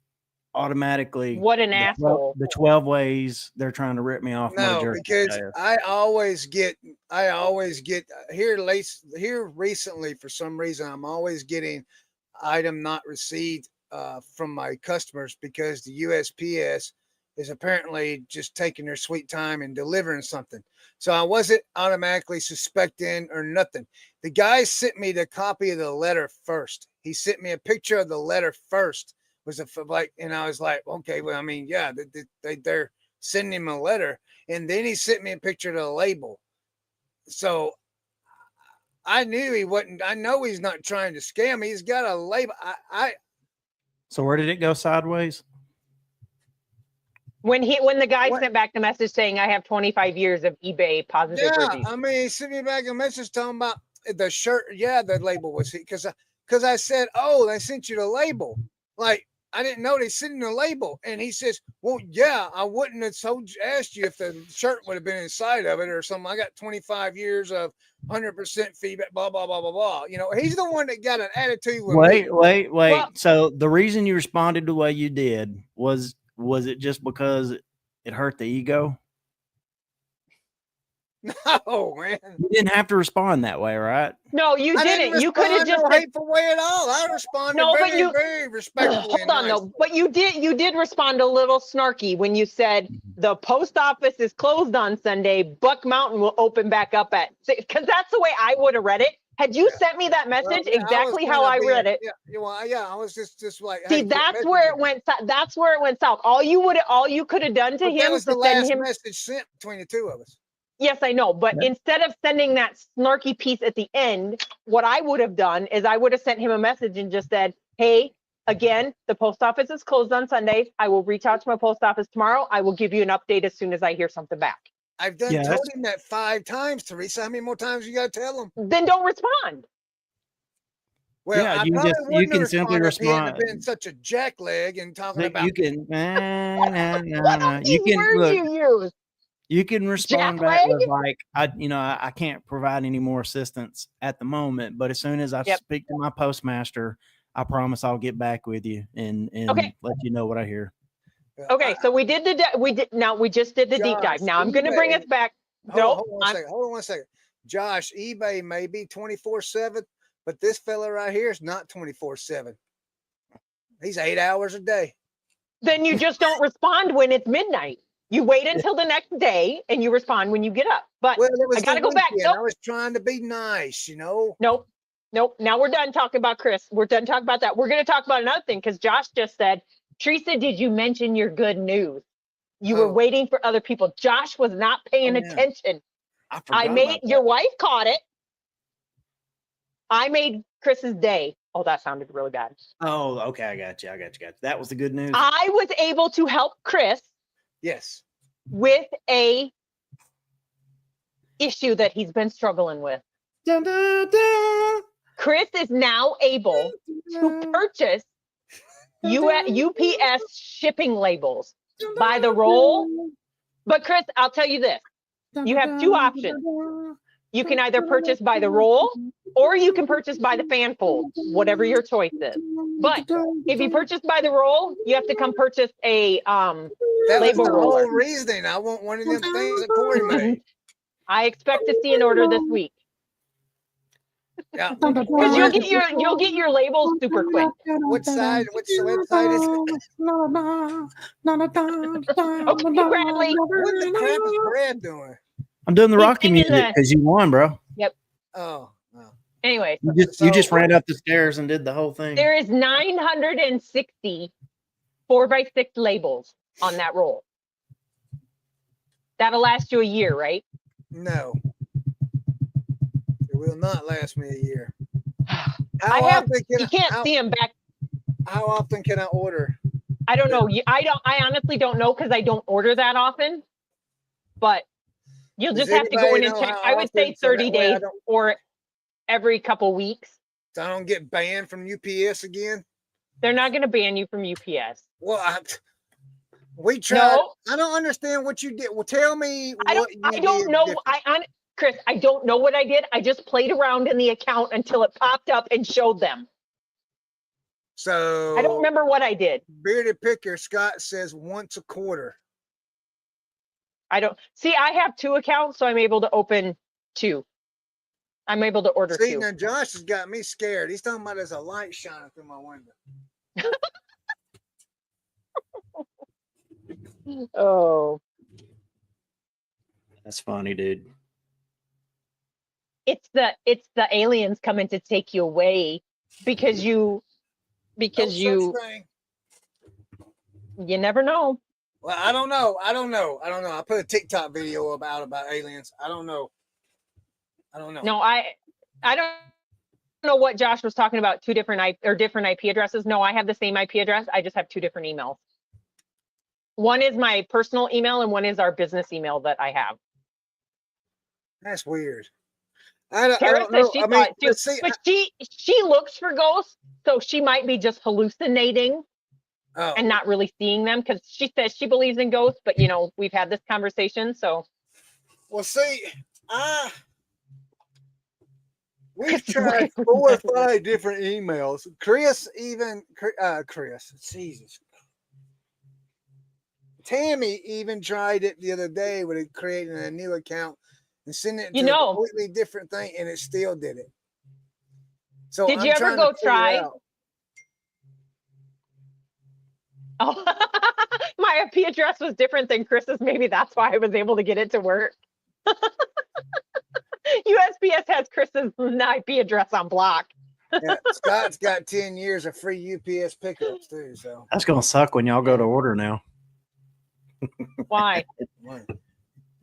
[SPEAKER 3] automatically
[SPEAKER 2] what an asshole?
[SPEAKER 3] The 12 ways they're trying to rip me off?
[SPEAKER 1] No, because I always get here recently, for some reason, I'm always getting item not received from my customers, because the USPS is apparently just taking their sweet time and delivering something. So I wasn't automatically suspecting or nothing. The guy sent me the copy of the letter first. He sent me a picture of the letter first. And I was like, okay, well, I mean, yeah, they're sending him a letter, and then he sent me a picture of the label. So I knew he wasn't. I know he's not trying to scam me. He's got a label.
[SPEAKER 3] So where did it go sideways?
[SPEAKER 2] When the guy sent back the message saying, I have 25 years of eBay positive reviews.
[SPEAKER 1] I mean, he sent me back a message talking about the shirt. Yeah, the label was because I said, oh, they sent you the label. Like, I didn't know they sent the label. And he says, well, yeah, I wouldn't have asked you if the shirt would have been inside of it or something. I got 25 years of 100% feedback, blah, blah, blah, blah, blah. You know, he's the one that got an attitude with me.
[SPEAKER 3] Wait. Well, so the reason you responded the way you did was it just because it hurt the ego?
[SPEAKER 1] No, man.
[SPEAKER 3] You didn't have to respond that way, right?
[SPEAKER 2] No, you didn't. You could have just
[SPEAKER 1] no hateful way at all. I responded very respectfully.
[SPEAKER 2] Hold on, though. But you did respond a little snarky when you said the post office is closed on Sunday. Buck Mountain will open back up at 6, because that's the way I would have read it. Had you sent me that message exactly how I read it?
[SPEAKER 1] Yeah, I was just like.
[SPEAKER 2] See, that's where it went. That's where it went south. All you could have done to him
[SPEAKER 1] was the last message sent between the two of us.
[SPEAKER 2] Yes, I know. But instead of sending that snarky piece at the end, what I would have done is I would have sent him a message and just said, hey, again, the post office is closed on Sunday. I will reach out to my post office tomorrow. I will give you an update as soon as I hear something back.
[SPEAKER 1] I've told him that 5 times, Teresa. How many more times you got to tell him?
[SPEAKER 2] Then don't respond.
[SPEAKER 1] Well,
[SPEAKER 3] yeah,
[SPEAKER 1] you
[SPEAKER 3] can simply respond.
[SPEAKER 1] Been such a jackleg and talking about.
[SPEAKER 3] You can.
[SPEAKER 2] What you use?
[SPEAKER 3] You can respond back with like, I can't provide any more assistance at the moment, but as soon as I speak to my postmaster, I promise I'll get back with you and let you know what I hear.
[SPEAKER 2] Okay, so we just did the deep dive. Now I'm going to bring us back.
[SPEAKER 1] Hold on one second. Josh, eBay may be 24/7, but this fella right here is not 24/7. He's 8 hours a day.
[SPEAKER 2] Then you just don't respond when it's midnight. You wait until the next day and you respond when you get up. But
[SPEAKER 1] Well, it was
[SPEAKER 2] I got to
[SPEAKER 1] the
[SPEAKER 2] go back.
[SPEAKER 1] weekend.
[SPEAKER 2] Nope.
[SPEAKER 1] I was trying to be nice, you know.
[SPEAKER 2] Nope. Now we're done talking about Chris. We're done talking about that. We're going to talk about another thing because Josh just said, Teresa, did you mention your good news? You were waiting for other people. Josh was not paying attention. I made your wife caught it. I made Chris's day. Oh, that sounded really bad.
[SPEAKER 3] Oh, okay. I got you. That was the good news.
[SPEAKER 2] I was able to help Chris.
[SPEAKER 1] Yes.
[SPEAKER 2] With a issue that he's been struggling with.
[SPEAKER 3] Dun, dun, dun.
[SPEAKER 2] Chris is now able to purchase UPS shipping labels by the roll. But Chris, I'll tell you this. You have two options. You can either purchase by the roll or you can purchase by the fan fold, whatever your choice is. But if you purchase by the roll, you have to come purchase a
[SPEAKER 1] that
[SPEAKER 2] label
[SPEAKER 1] was the
[SPEAKER 2] roller.
[SPEAKER 1] whole reasoning. I want one of them things that Corey made.
[SPEAKER 2] I expect to see an order this week.
[SPEAKER 1] Yeah,
[SPEAKER 2] because you'll get your labels super quick.
[SPEAKER 1] Which side? Which website is it?
[SPEAKER 2] Okay, Bradley.
[SPEAKER 1] What the crap is Brad doing?
[SPEAKER 3] I'm doing the Rocky music because you won, bro.
[SPEAKER 2] Yep.
[SPEAKER 1] Oh.
[SPEAKER 2] Anyway,
[SPEAKER 3] you just ran up the stairs and did the whole thing.
[SPEAKER 2] There is 960 4x6 labels on that roll. That'll last you a year, right?
[SPEAKER 1] No. It will not last me a year.
[SPEAKER 2] You can't see them back.
[SPEAKER 1] How often can I order?
[SPEAKER 2] I don't know. I honestly don't know because I don't order that often. But you'll just have to go in and check. I would say 30 days or every couple weeks.
[SPEAKER 1] So I don't get banned from UPS again?
[SPEAKER 2] They're not going to ban you from UPS.
[SPEAKER 1] Well, we tried. No. I don't understand what you did. Well, tell me.
[SPEAKER 2] I don't know. Chris, I don't know what I did. I just played around in the account until it popped up and showed them.
[SPEAKER 1] So
[SPEAKER 2] I don't remember what I did.
[SPEAKER 1] Bearded Picker Scott says once a quarter.
[SPEAKER 2] I have two accounts, so I'm able to open two. I'm able to order two.
[SPEAKER 1] Now Josh has got me scared. He's talking about there's a light shining through my window.
[SPEAKER 2] Oh.
[SPEAKER 3] That's funny, dude.
[SPEAKER 2] It's the aliens coming to take you away because you never know.
[SPEAKER 1] Well, I don't know. I put a TikTok video about aliens. I don't know.
[SPEAKER 2] No, I don't know what Josh was talking about. Different IP addresses. No, I have the same IP address. I just have two different emails. One is my personal email and one is our business email that I have.
[SPEAKER 1] That's weird.
[SPEAKER 2] Teresa says she thought too, but she looks for ghosts, so she might be just hallucinating and not really seeing them because she says she believes in ghosts. But we've had this conversation, so.
[SPEAKER 1] Well, see, we've tried 4 or 5 different emails. Chris, Jesus. Tammy even tried it the other day with creating a new account and sending it to a completely different thing, and it still did it. So
[SPEAKER 2] did you ever go try? Oh, my IP address was different than Chris's. Maybe that's why I was able to get it to work. USPS has Chris's IP address on block.
[SPEAKER 1] Yeah, Scott's got 10 years of free UPS pickups too. So
[SPEAKER 3] that's gonna suck when y'all go to order now.
[SPEAKER 2] Why?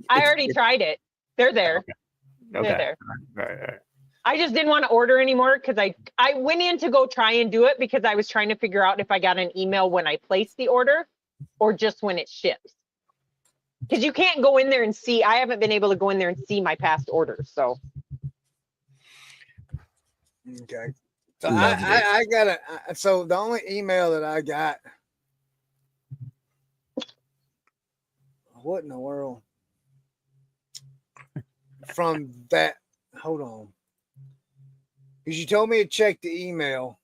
[SPEAKER 2] I already tried it. They're there.
[SPEAKER 3] Okay.
[SPEAKER 2] They're there.
[SPEAKER 3] Right.
[SPEAKER 2] I just didn't want to order anymore because I went in to go try and do it because I was trying to figure out if I got an email when I placed the order or just when it ships. Because you can't go in there and see. I haven't been able to go in there and see my past orders. So.
[SPEAKER 1] Okay. So I got so the only email that I got. What in the world? From that, hold on. Because you told me to check the email.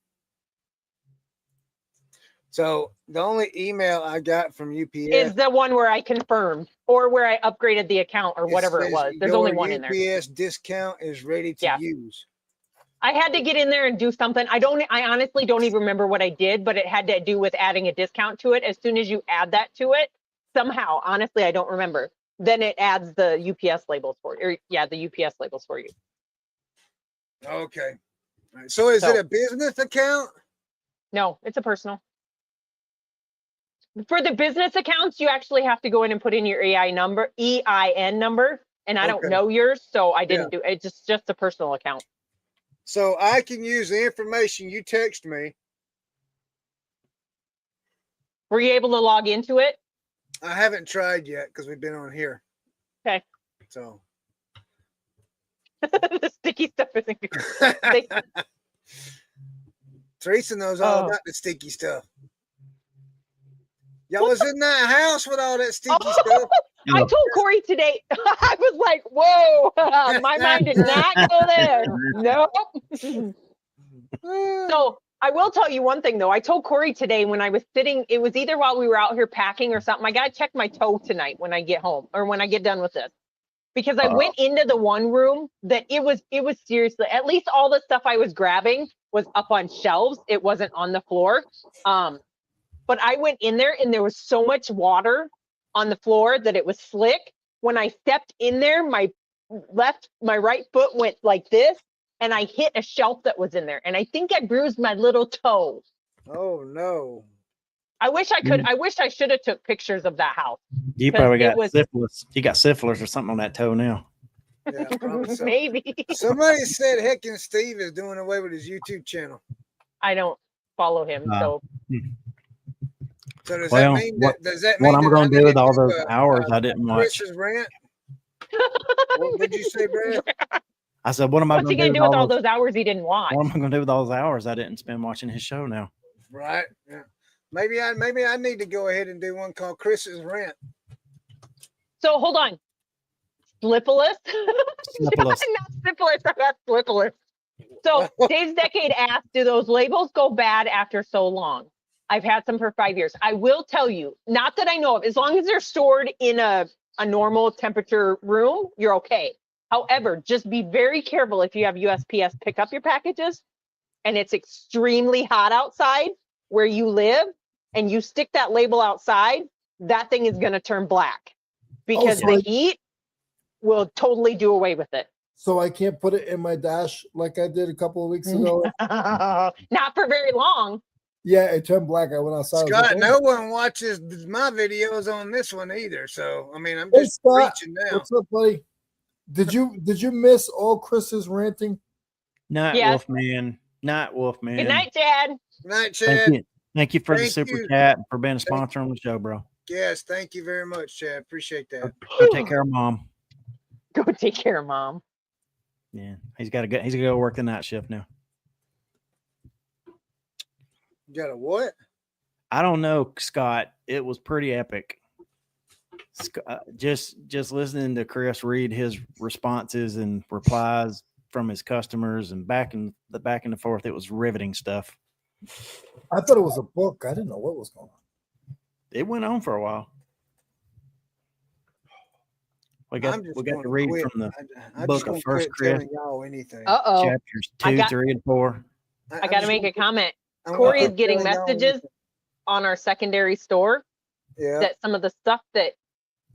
[SPEAKER 1] So the only email I got from UPS
[SPEAKER 2] is the one where I confirmed. or where I upgraded the account or whatever it
[SPEAKER 1] says
[SPEAKER 2] was. There's only one in there.
[SPEAKER 1] UPS discount is ready to
[SPEAKER 2] Yeah.
[SPEAKER 1] use.
[SPEAKER 2] I had to get in there and do something. I honestly don't even remember what I did, but it had to do with adding a discount to it. As soon as you add that to it, somehow, honestly, I don't remember. Then it adds the UPS labels for you. The UPS labels for you.
[SPEAKER 1] Okay. All right. So is it a business account?
[SPEAKER 2] No, it's a personal. For the business accounts, you actually have to go in and put in your EIN number, and I don't know yours, so I didn't do it. It's just a personal account.
[SPEAKER 1] So I can use the information you text me.
[SPEAKER 2] Were you able to log into it?
[SPEAKER 1] I haven't tried yet because we've been on here.
[SPEAKER 2] Okay.
[SPEAKER 1] So
[SPEAKER 2] the sticky stuff isn't good.
[SPEAKER 1] Teresa knows all about the sticky stuff. Y'all was in that house with all that sticky stuff.
[SPEAKER 2] I told Corey today, I was like, whoa, my mind did not go there. Nope. So I will tell you one thing, though. I told Corey today when I was sitting, it was either while we were out here packing or something. I got to check my toe tonight when I get home or when I get done with this. Because I went into the one room that it was seriously, at least all the stuff I was grabbing was up on shelves. It wasn't on the floor. But I went in there and there was so much water on the floor that it was slick. When I stepped in there, my right foot went like this and I hit a shelf that was in there. And I think I bruised my little toe.
[SPEAKER 1] Oh no.
[SPEAKER 2] I wish I should have took pictures of that house.
[SPEAKER 3] You probably got syphilis. You got syphilis or something on that toe now.
[SPEAKER 1] Yeah, probably so.
[SPEAKER 2] Maybe.
[SPEAKER 1] Somebody said Heckin' Steve is doing away with his YouTube channel.
[SPEAKER 2] I don't follow him, so.
[SPEAKER 1] So does that mean
[SPEAKER 3] what I'm going to do with all those hours I didn't watch?
[SPEAKER 1] Chris's rant? What did you say, Brad?
[SPEAKER 3] I said, what am I going to do
[SPEAKER 2] with all those hours he didn't watch?
[SPEAKER 3] What am I going to do with all those hours I didn't spend watching his show now?
[SPEAKER 1] Right. Yeah. Maybe I need to go ahead and do one called Chris's rant.
[SPEAKER 2] So hold on. Slipolus?
[SPEAKER 3] Not
[SPEAKER 2] syphilis. I got slipolus. So Dave's Decade asked, do those labels go bad after so long? I've had some for 5 years. I will tell you, not that I know of, as long as they're stored in a normal temperature room, you're okay. However, just be very careful if you have USPS pick up your packages and it's extremely hot outside where you live and you stick that label outside, that thing is going to turn black because the heat will totally do away with it.
[SPEAKER 4] So I can't put it in my dash like I did a couple of weeks ago?
[SPEAKER 2] Not for very long.
[SPEAKER 4] Yeah, it turned black. I went outside.
[SPEAKER 1] Scott, no one watches my videos on this one either. So I mean, I'm just preaching now.
[SPEAKER 4] What's up, buddy? Did you miss all Chris's ranting?
[SPEAKER 3] Not Wolfman. Not Wolfman.
[SPEAKER 2] Good night, Chad.
[SPEAKER 1] Good night, Chad.
[SPEAKER 3] Thank you for the super chat and for being a sponsor on the show, bro.
[SPEAKER 1] Yes, thank you very much, Chad. Appreciate that.
[SPEAKER 3] Go take care of mom.
[SPEAKER 2] Go take care of mom.
[SPEAKER 3] Yeah, he's got to go work the night shift now.
[SPEAKER 1] You got a what?
[SPEAKER 3] I don't know, Scott. It was pretty epic. Just listening to Chris read his responses and replies from his customers and back and forth. It was riveting stuff.
[SPEAKER 4] I thought it was a book. I didn't know what was going on.
[SPEAKER 3] It went on for a while. We got to read from the book of First Chris. Chapters 2, 3, and 4.
[SPEAKER 2] I got to make a comment. Corey is getting messages on our secondary store that some of the stuff that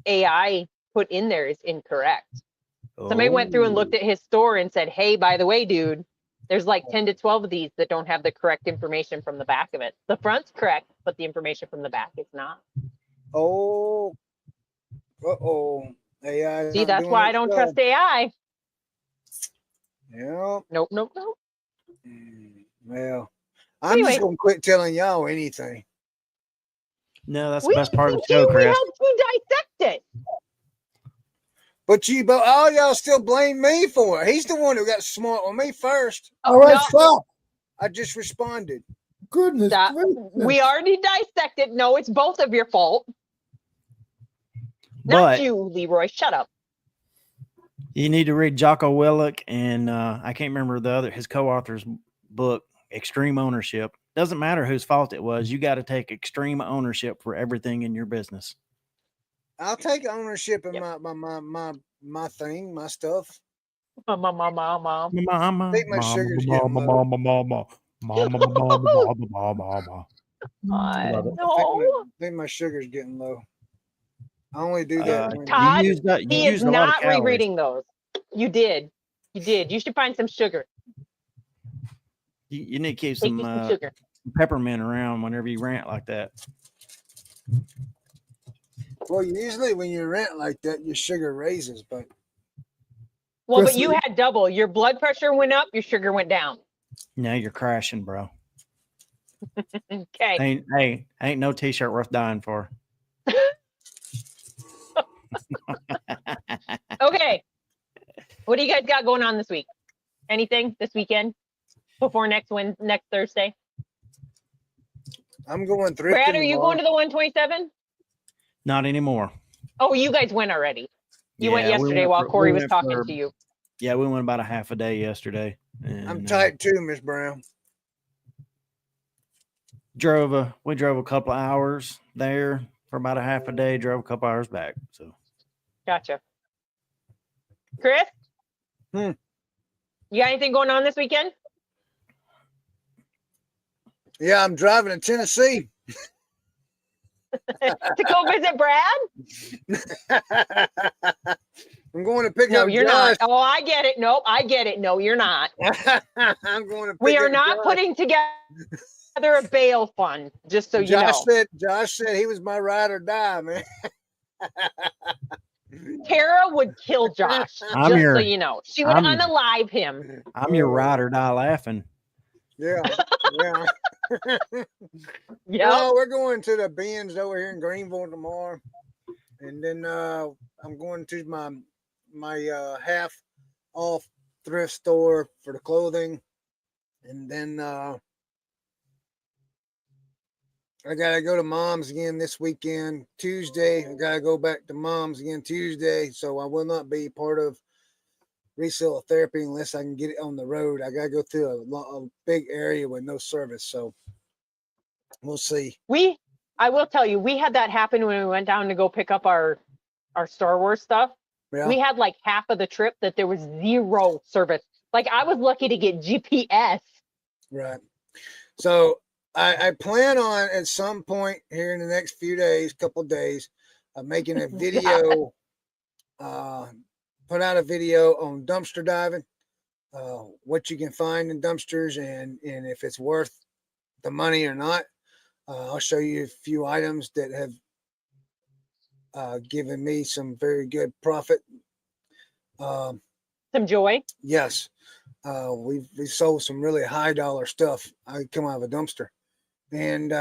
[SPEAKER 2] AI put in there is incorrect. Somebody went through and looked at his store and said, hey, by the way, dude, there's like 10 to 12 of these that don't have the correct information from the back of it. The front's correct, but the information from the back is not.
[SPEAKER 1] Oh. AI.
[SPEAKER 2] See, that's why I don't trust AI.
[SPEAKER 1] Yeah.
[SPEAKER 2] Nope.
[SPEAKER 1] Well, I'm just going to quit telling y'all anything.
[SPEAKER 3] No, that's the best part of the show, Chris.
[SPEAKER 2] We helped you dissect it.
[SPEAKER 1] But all y'all still blame me for it. He's the one who got smart on me first.
[SPEAKER 4] All right, stop.
[SPEAKER 1] I just responded.
[SPEAKER 4] Goodness.
[SPEAKER 2] We already dissected. No, it's both of your fault. Not you, Leroy. Shut up.
[SPEAKER 3] You need to read Jocko Willink and I can't remember his co-author's book, Extreme Ownership. Doesn't matter whose fault it was. You got to take extreme ownership for everything in your business.
[SPEAKER 1] I'll take ownership of
[SPEAKER 2] Yep.
[SPEAKER 1] my thing, my stuff.
[SPEAKER 2] Mom.
[SPEAKER 3] Mama,
[SPEAKER 1] I think my sugar's getting low.
[SPEAKER 3] mama. Love it.
[SPEAKER 2] No.
[SPEAKER 1] I think my sugar's getting low. I only do that when
[SPEAKER 2] Todd,
[SPEAKER 3] You
[SPEAKER 2] he is
[SPEAKER 3] used a lot of
[SPEAKER 2] not
[SPEAKER 3] calories.
[SPEAKER 2] rereading those. You did. You should find some sugar.
[SPEAKER 3] You need to keep
[SPEAKER 2] Take you
[SPEAKER 3] some
[SPEAKER 2] some sugar.
[SPEAKER 3] peppermint around whenever you rant like that.
[SPEAKER 1] well, usually when you rent like that, your sugar raises, but
[SPEAKER 2] Well, but
[SPEAKER 4] Chris,
[SPEAKER 2] you had double. Your blood pressure went up, your sugar went down.
[SPEAKER 3] Now you're crashing, bro.
[SPEAKER 2] Okay.
[SPEAKER 3] Ain't no t-shirt worth dying for.
[SPEAKER 2] Okay. What do you guys got going on this week? Anything this weekend before next Thursday?
[SPEAKER 1] I'm going thrifting.
[SPEAKER 2] Brad, are you
[SPEAKER 1] tomorrow.
[SPEAKER 2] going to the 127?
[SPEAKER 3] Not anymore.
[SPEAKER 2] Oh, you guys went already. You went
[SPEAKER 3] Yeah, we
[SPEAKER 2] yesterday
[SPEAKER 3] went
[SPEAKER 2] while
[SPEAKER 3] for-
[SPEAKER 2] Corey
[SPEAKER 3] we
[SPEAKER 2] was
[SPEAKER 3] went
[SPEAKER 2] talking
[SPEAKER 3] for-
[SPEAKER 2] to you.
[SPEAKER 3] Yeah, we went about a half a day yesterday.
[SPEAKER 1] I'm
[SPEAKER 3] And,
[SPEAKER 1] tight too, Miss Brown.
[SPEAKER 3] we drove a couple of hours there for about a half a day, drove a couple hours back. So
[SPEAKER 2] Gotcha. Chris?
[SPEAKER 1] Hmm.
[SPEAKER 2] You got anything going on this weekend?
[SPEAKER 1] Yeah, I'm driving to Tennessee.
[SPEAKER 2] To go visit Brad?
[SPEAKER 1] I'm going to pick
[SPEAKER 2] No,
[SPEAKER 1] up
[SPEAKER 2] you're
[SPEAKER 1] Josh.
[SPEAKER 2] not. Oh, I get it. Nope, I get it. No, you're not.
[SPEAKER 1] I'm going to pick
[SPEAKER 2] We are
[SPEAKER 1] up
[SPEAKER 2] not
[SPEAKER 1] Josh.
[SPEAKER 2] putting together a bail fund, just so you know.
[SPEAKER 1] Josh said he was my ride or die, man.
[SPEAKER 2] Tara would kill Josh,
[SPEAKER 3] I'm
[SPEAKER 2] just
[SPEAKER 3] your-
[SPEAKER 2] so you know. She would
[SPEAKER 3] I'm-
[SPEAKER 2] unalive him.
[SPEAKER 3] I'm your ride or die laughing.
[SPEAKER 1] Yeah, yeah.
[SPEAKER 2] Yeah.
[SPEAKER 1] No, we're going to the Ben's over here in Greenville tomorrow, and then I'm going to my half off thrift store for the clothing, and then I gotta go to Mom's again this weekend. Tuesday, I gotta go back to Mom's again Tuesday, so I will not be part of reseller therapy unless I can get it on the road. I gotta go through a big area with no service, so we'll see.
[SPEAKER 2] I will tell you, we had that happen when we went down to go pick up our Star Wars stuff.
[SPEAKER 1] Yeah.
[SPEAKER 2] We had like half of the trip that there was zero service. Like I was lucky to get GPS.
[SPEAKER 1] Right. So I plan on at some point here in the next few days, couple of days, making a video, put out a video on dumpster diving, what you can find in dumpsters and if it's worth the money or not. I'll show you a few items that have given me some very good profit.
[SPEAKER 2] Some joy.
[SPEAKER 1] Yes. We sold some really high dollar stuff. I come out of a dumpster. And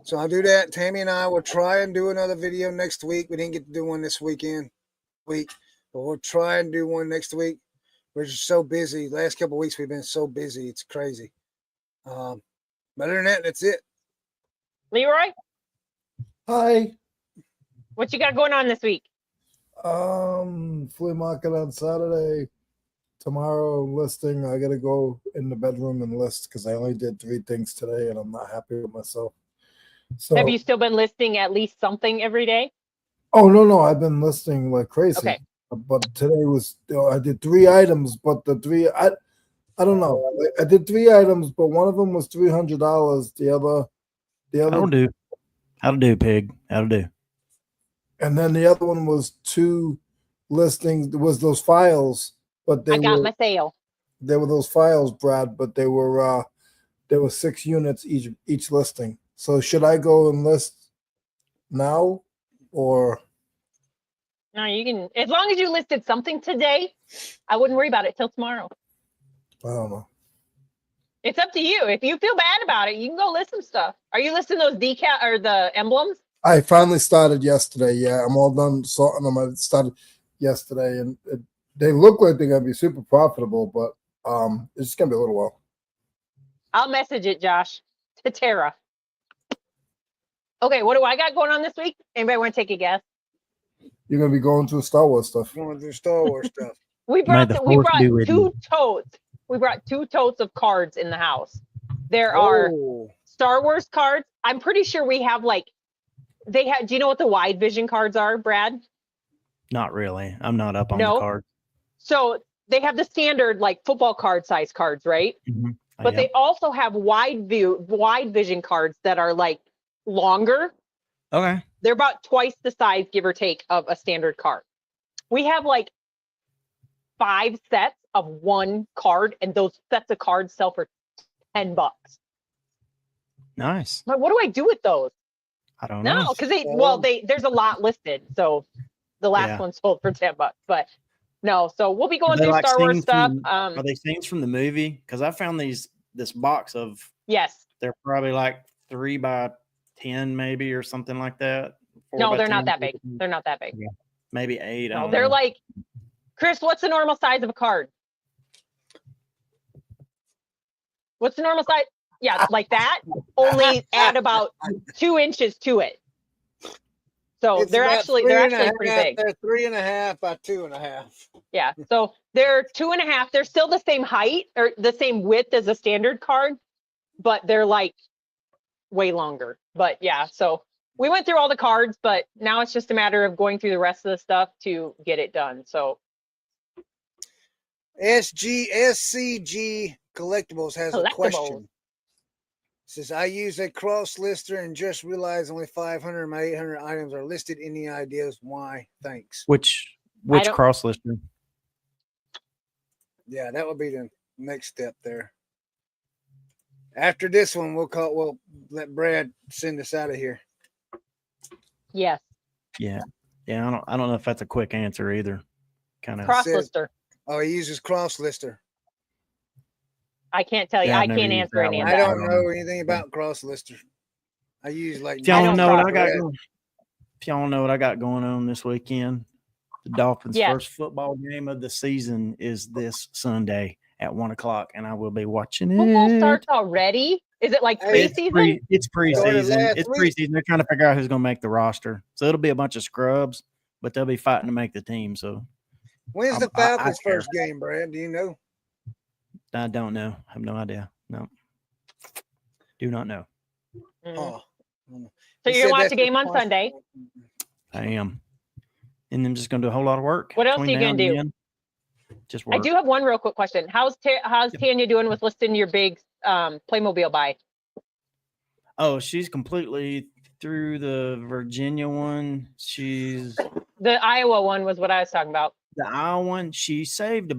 [SPEAKER 1] so I'll do that. Tammy and I will try and do another video next week. We didn't get to do one this week, but we'll try and do one next week. We're just so busy. Last couple of weeks we've been so busy. It's crazy. But other than that, that's it.
[SPEAKER 2] Leroy,
[SPEAKER 4] Hi.
[SPEAKER 2] what you got going on this week?
[SPEAKER 4] Flea market on Saturday. Tomorrow listing. I gotta go in the bedroom and list because I only did 3 things today and I'm not happy with myself. So
[SPEAKER 2] Have you still been listing at least something every day?
[SPEAKER 4] Oh no, I've been listing like crazy.
[SPEAKER 2] Okay.
[SPEAKER 4] But today was I did 3 items, but the 3 I don't know. I did 3 items, but one of them was $300. The other
[SPEAKER 3] How to do, pig. How to do.
[SPEAKER 4] and then the other one was 2 listings. There was those files, but
[SPEAKER 2] I got my sale.
[SPEAKER 4] There were those files, Brad, but there were 6 units each listing. So should I go and list now or
[SPEAKER 2] No, you can, as long as you listed something today, I wouldn't worry about it till tomorrow.
[SPEAKER 4] I don't know.
[SPEAKER 2] It's up to you. If you feel bad about it, you can go list some stuff. Are you listing those decal or the emblems?
[SPEAKER 4] I finally started yesterday. Yeah, I'm all done sorting them. I started yesterday, and they look like they're gonna be super profitable, but it's just gonna be a little while.
[SPEAKER 2] I'll message it, Josh, to Tara. Okay, what do I got going on this week? Anybody want to take a guess?
[SPEAKER 4] You're gonna be going through Star Wars stuff.
[SPEAKER 1] Going through Star Wars stuff.
[SPEAKER 2] We brought
[SPEAKER 3] the
[SPEAKER 2] we
[SPEAKER 3] fourth
[SPEAKER 2] brought
[SPEAKER 3] be with
[SPEAKER 2] 2
[SPEAKER 3] you.
[SPEAKER 2] totes. We brought 2 totes of cards in the house. There are
[SPEAKER 1] Oh,
[SPEAKER 2] Star Wars cards. I'm pretty sure we have like they had. Do you know what the wide vision cards are, Brad?
[SPEAKER 3] Not really. I'm not up on the
[SPEAKER 2] No.
[SPEAKER 3] card.
[SPEAKER 2] So they have the standard like football card size cards, right?
[SPEAKER 3] Mm-hmm.
[SPEAKER 2] But they also have wide vision cards that are like longer.
[SPEAKER 3] Okay.
[SPEAKER 2] They're about twice the size, give or take, of a standard card. We have like 5 sets of one card, and those sets of cards sell for $10.
[SPEAKER 3] Nice.
[SPEAKER 2] But what do I do with those?
[SPEAKER 3] I don't know.
[SPEAKER 2] No, because there's a lot listed, so the last one sold for $10. But no, so we'll be going through
[SPEAKER 3] like
[SPEAKER 2] Star Wars stuff.
[SPEAKER 3] Are they scenes from the movie? Because I found this box of they're probably like 3 by 10 maybe or something like that.
[SPEAKER 2] No, they're not that big. They're not that big.
[SPEAKER 3] Yeah. Maybe 8.
[SPEAKER 2] No, they're like, Chris, what's the normal size of a card? What's the normal size? Yeah, like that. Only add about 2 inches to it. So they're actually pretty big.
[SPEAKER 1] They're 3.5 by 2.5.
[SPEAKER 2] Yeah. So they're 2.5. They're still the same height or the same width as a standard card, but they're like way longer. But yeah, so we went through all the cards, but now it's just a matter of going through the rest of the stuff to get it done. So
[SPEAKER 1] SCG Collectibles has a question. Says, I use a cross lister and just realized only 500 of my 800 items are listed. Any ideas why? Thanks.
[SPEAKER 3] Which cross lister?
[SPEAKER 1] Yeah, that would be the next step there. After this one, we'll let Brad send us out of here.
[SPEAKER 2] Yes.
[SPEAKER 3] Yeah. Yeah. I don't know if that's a quick answer either. Kind of
[SPEAKER 2] cross lister.
[SPEAKER 1] Oh, he uses cross lister.
[SPEAKER 2] I can't tell you.
[SPEAKER 3] Yeah,
[SPEAKER 2] I can't answer any of that.
[SPEAKER 1] I don't know anything about cross lister. I use like.
[SPEAKER 3] If y'all know what I got going on this weekend, the Dolphins' first football game of the season is this Sunday at 1:00, and I will be watching it.
[SPEAKER 2] Football starts already. Is it like preseason?
[SPEAKER 3] It's preseason. It's preseason. They're trying to figure out who's going to make the roster. So it'll be a bunch of scrubs, but they'll be fighting to make the team. So
[SPEAKER 1] when's the Falcons' first game, Brad? Do you know?
[SPEAKER 3] I don't know. I have no idea. No. Do not know.
[SPEAKER 1] Oh.
[SPEAKER 2] So you're going to watch the game on Sunday?
[SPEAKER 3] I am. And I'm just going to do a whole lot of work.
[SPEAKER 2] What else are you going to do?
[SPEAKER 3] Just work.
[SPEAKER 2] I do have one real quick question. How's Tanya doing with listing your big Playmobil buy?
[SPEAKER 3] Oh, she's completely through the Virginia one. She's
[SPEAKER 2] the Iowa one was what I was talking about.
[SPEAKER 3] The Iowa one, she saved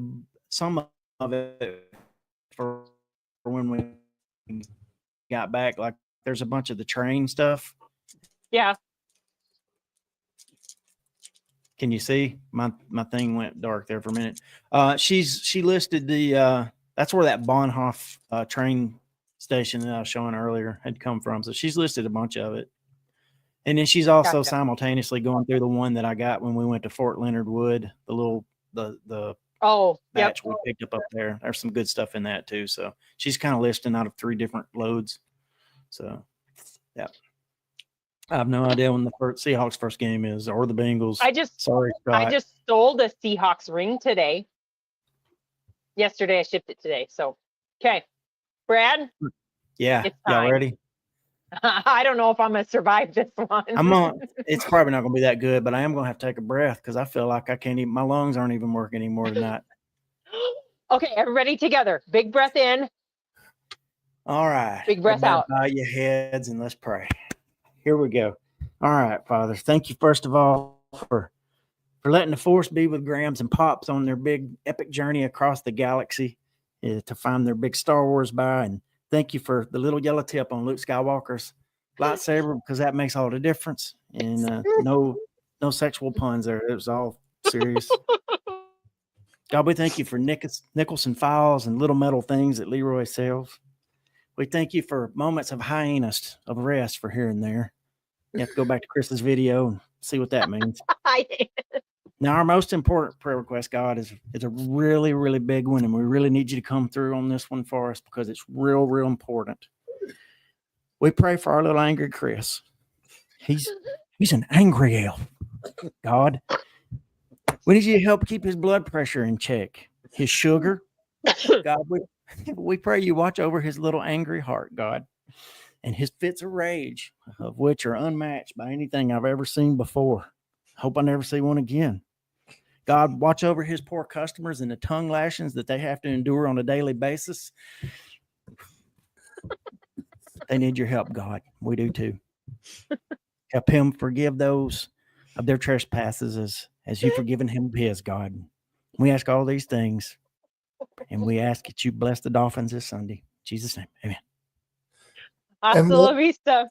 [SPEAKER 3] some of it for when we got back. Like there's a bunch of the train stuff.
[SPEAKER 2] Yeah.
[SPEAKER 3] Can you see? My thing went dark there for a minute. She listed the that's where that Bonhoff train station that I was showing earlier had come from. So she's listed a bunch of it. And then she's also simultaneously going through the one that I got when we went to Fort Leonard Wood, the batch we picked up there. There's some good stuff in that too. So she's kind of listing out of 3 different loads. So yeah. I have no idea when the Seahawks first game is or the Bengals.
[SPEAKER 2] I just sold a Seahawks ring today. Yesterday I shipped it today. So okay. Brad?
[SPEAKER 3] Yeah. Y'all ready?
[SPEAKER 2] I don't know if I'm gonna survive this one.
[SPEAKER 3] It's probably not gonna be that good, but I am gonna have to take a breath because I feel like I can't even. My lungs aren't even working anymore tonight.
[SPEAKER 2] Okay, everybody together. Big breath in.
[SPEAKER 3] All right.
[SPEAKER 2] Big breath out.
[SPEAKER 3] Bow your heads and let's pray. Here we go. All right, Father. Thank you first of all for letting the Force be with Grams and Pops on their big epic journey across the galaxy to find their big Star Wars buy. And thank you for the little yellow tip on Luke Skywalker's lightsaber because that makes all the difference. And no sexual puns there. It was all serious. God, we thank you for Nicholson files and little metal things that Leroy sells. We thank you for moments of hiatus of rest for here and there. You have to go back to Chris's video and see what that means. Now, our most important prayer request, God, is a really, really big one, and we really need you to come through on this one for us because it's real, real important. We pray for our little angry Chris. He's an angry elf, God. We need you to help keep his blood pressure in check, his sugar. God, we pray you watch over his little angry heart, God. and his fits of rage, of which are unmatched by anything I've ever seen before. Hope I never see one again. God, watch over his poor customers and the tongue lashings that they have to endure on a daily basis. They need your help, God. We do too. Help him forgive those of their trespasses as you've forgiven him his, God. We ask all these things, and we ask that you bless the Dolphins this Sunday. In Jesus' name, amen.
[SPEAKER 2] Hasta la vista.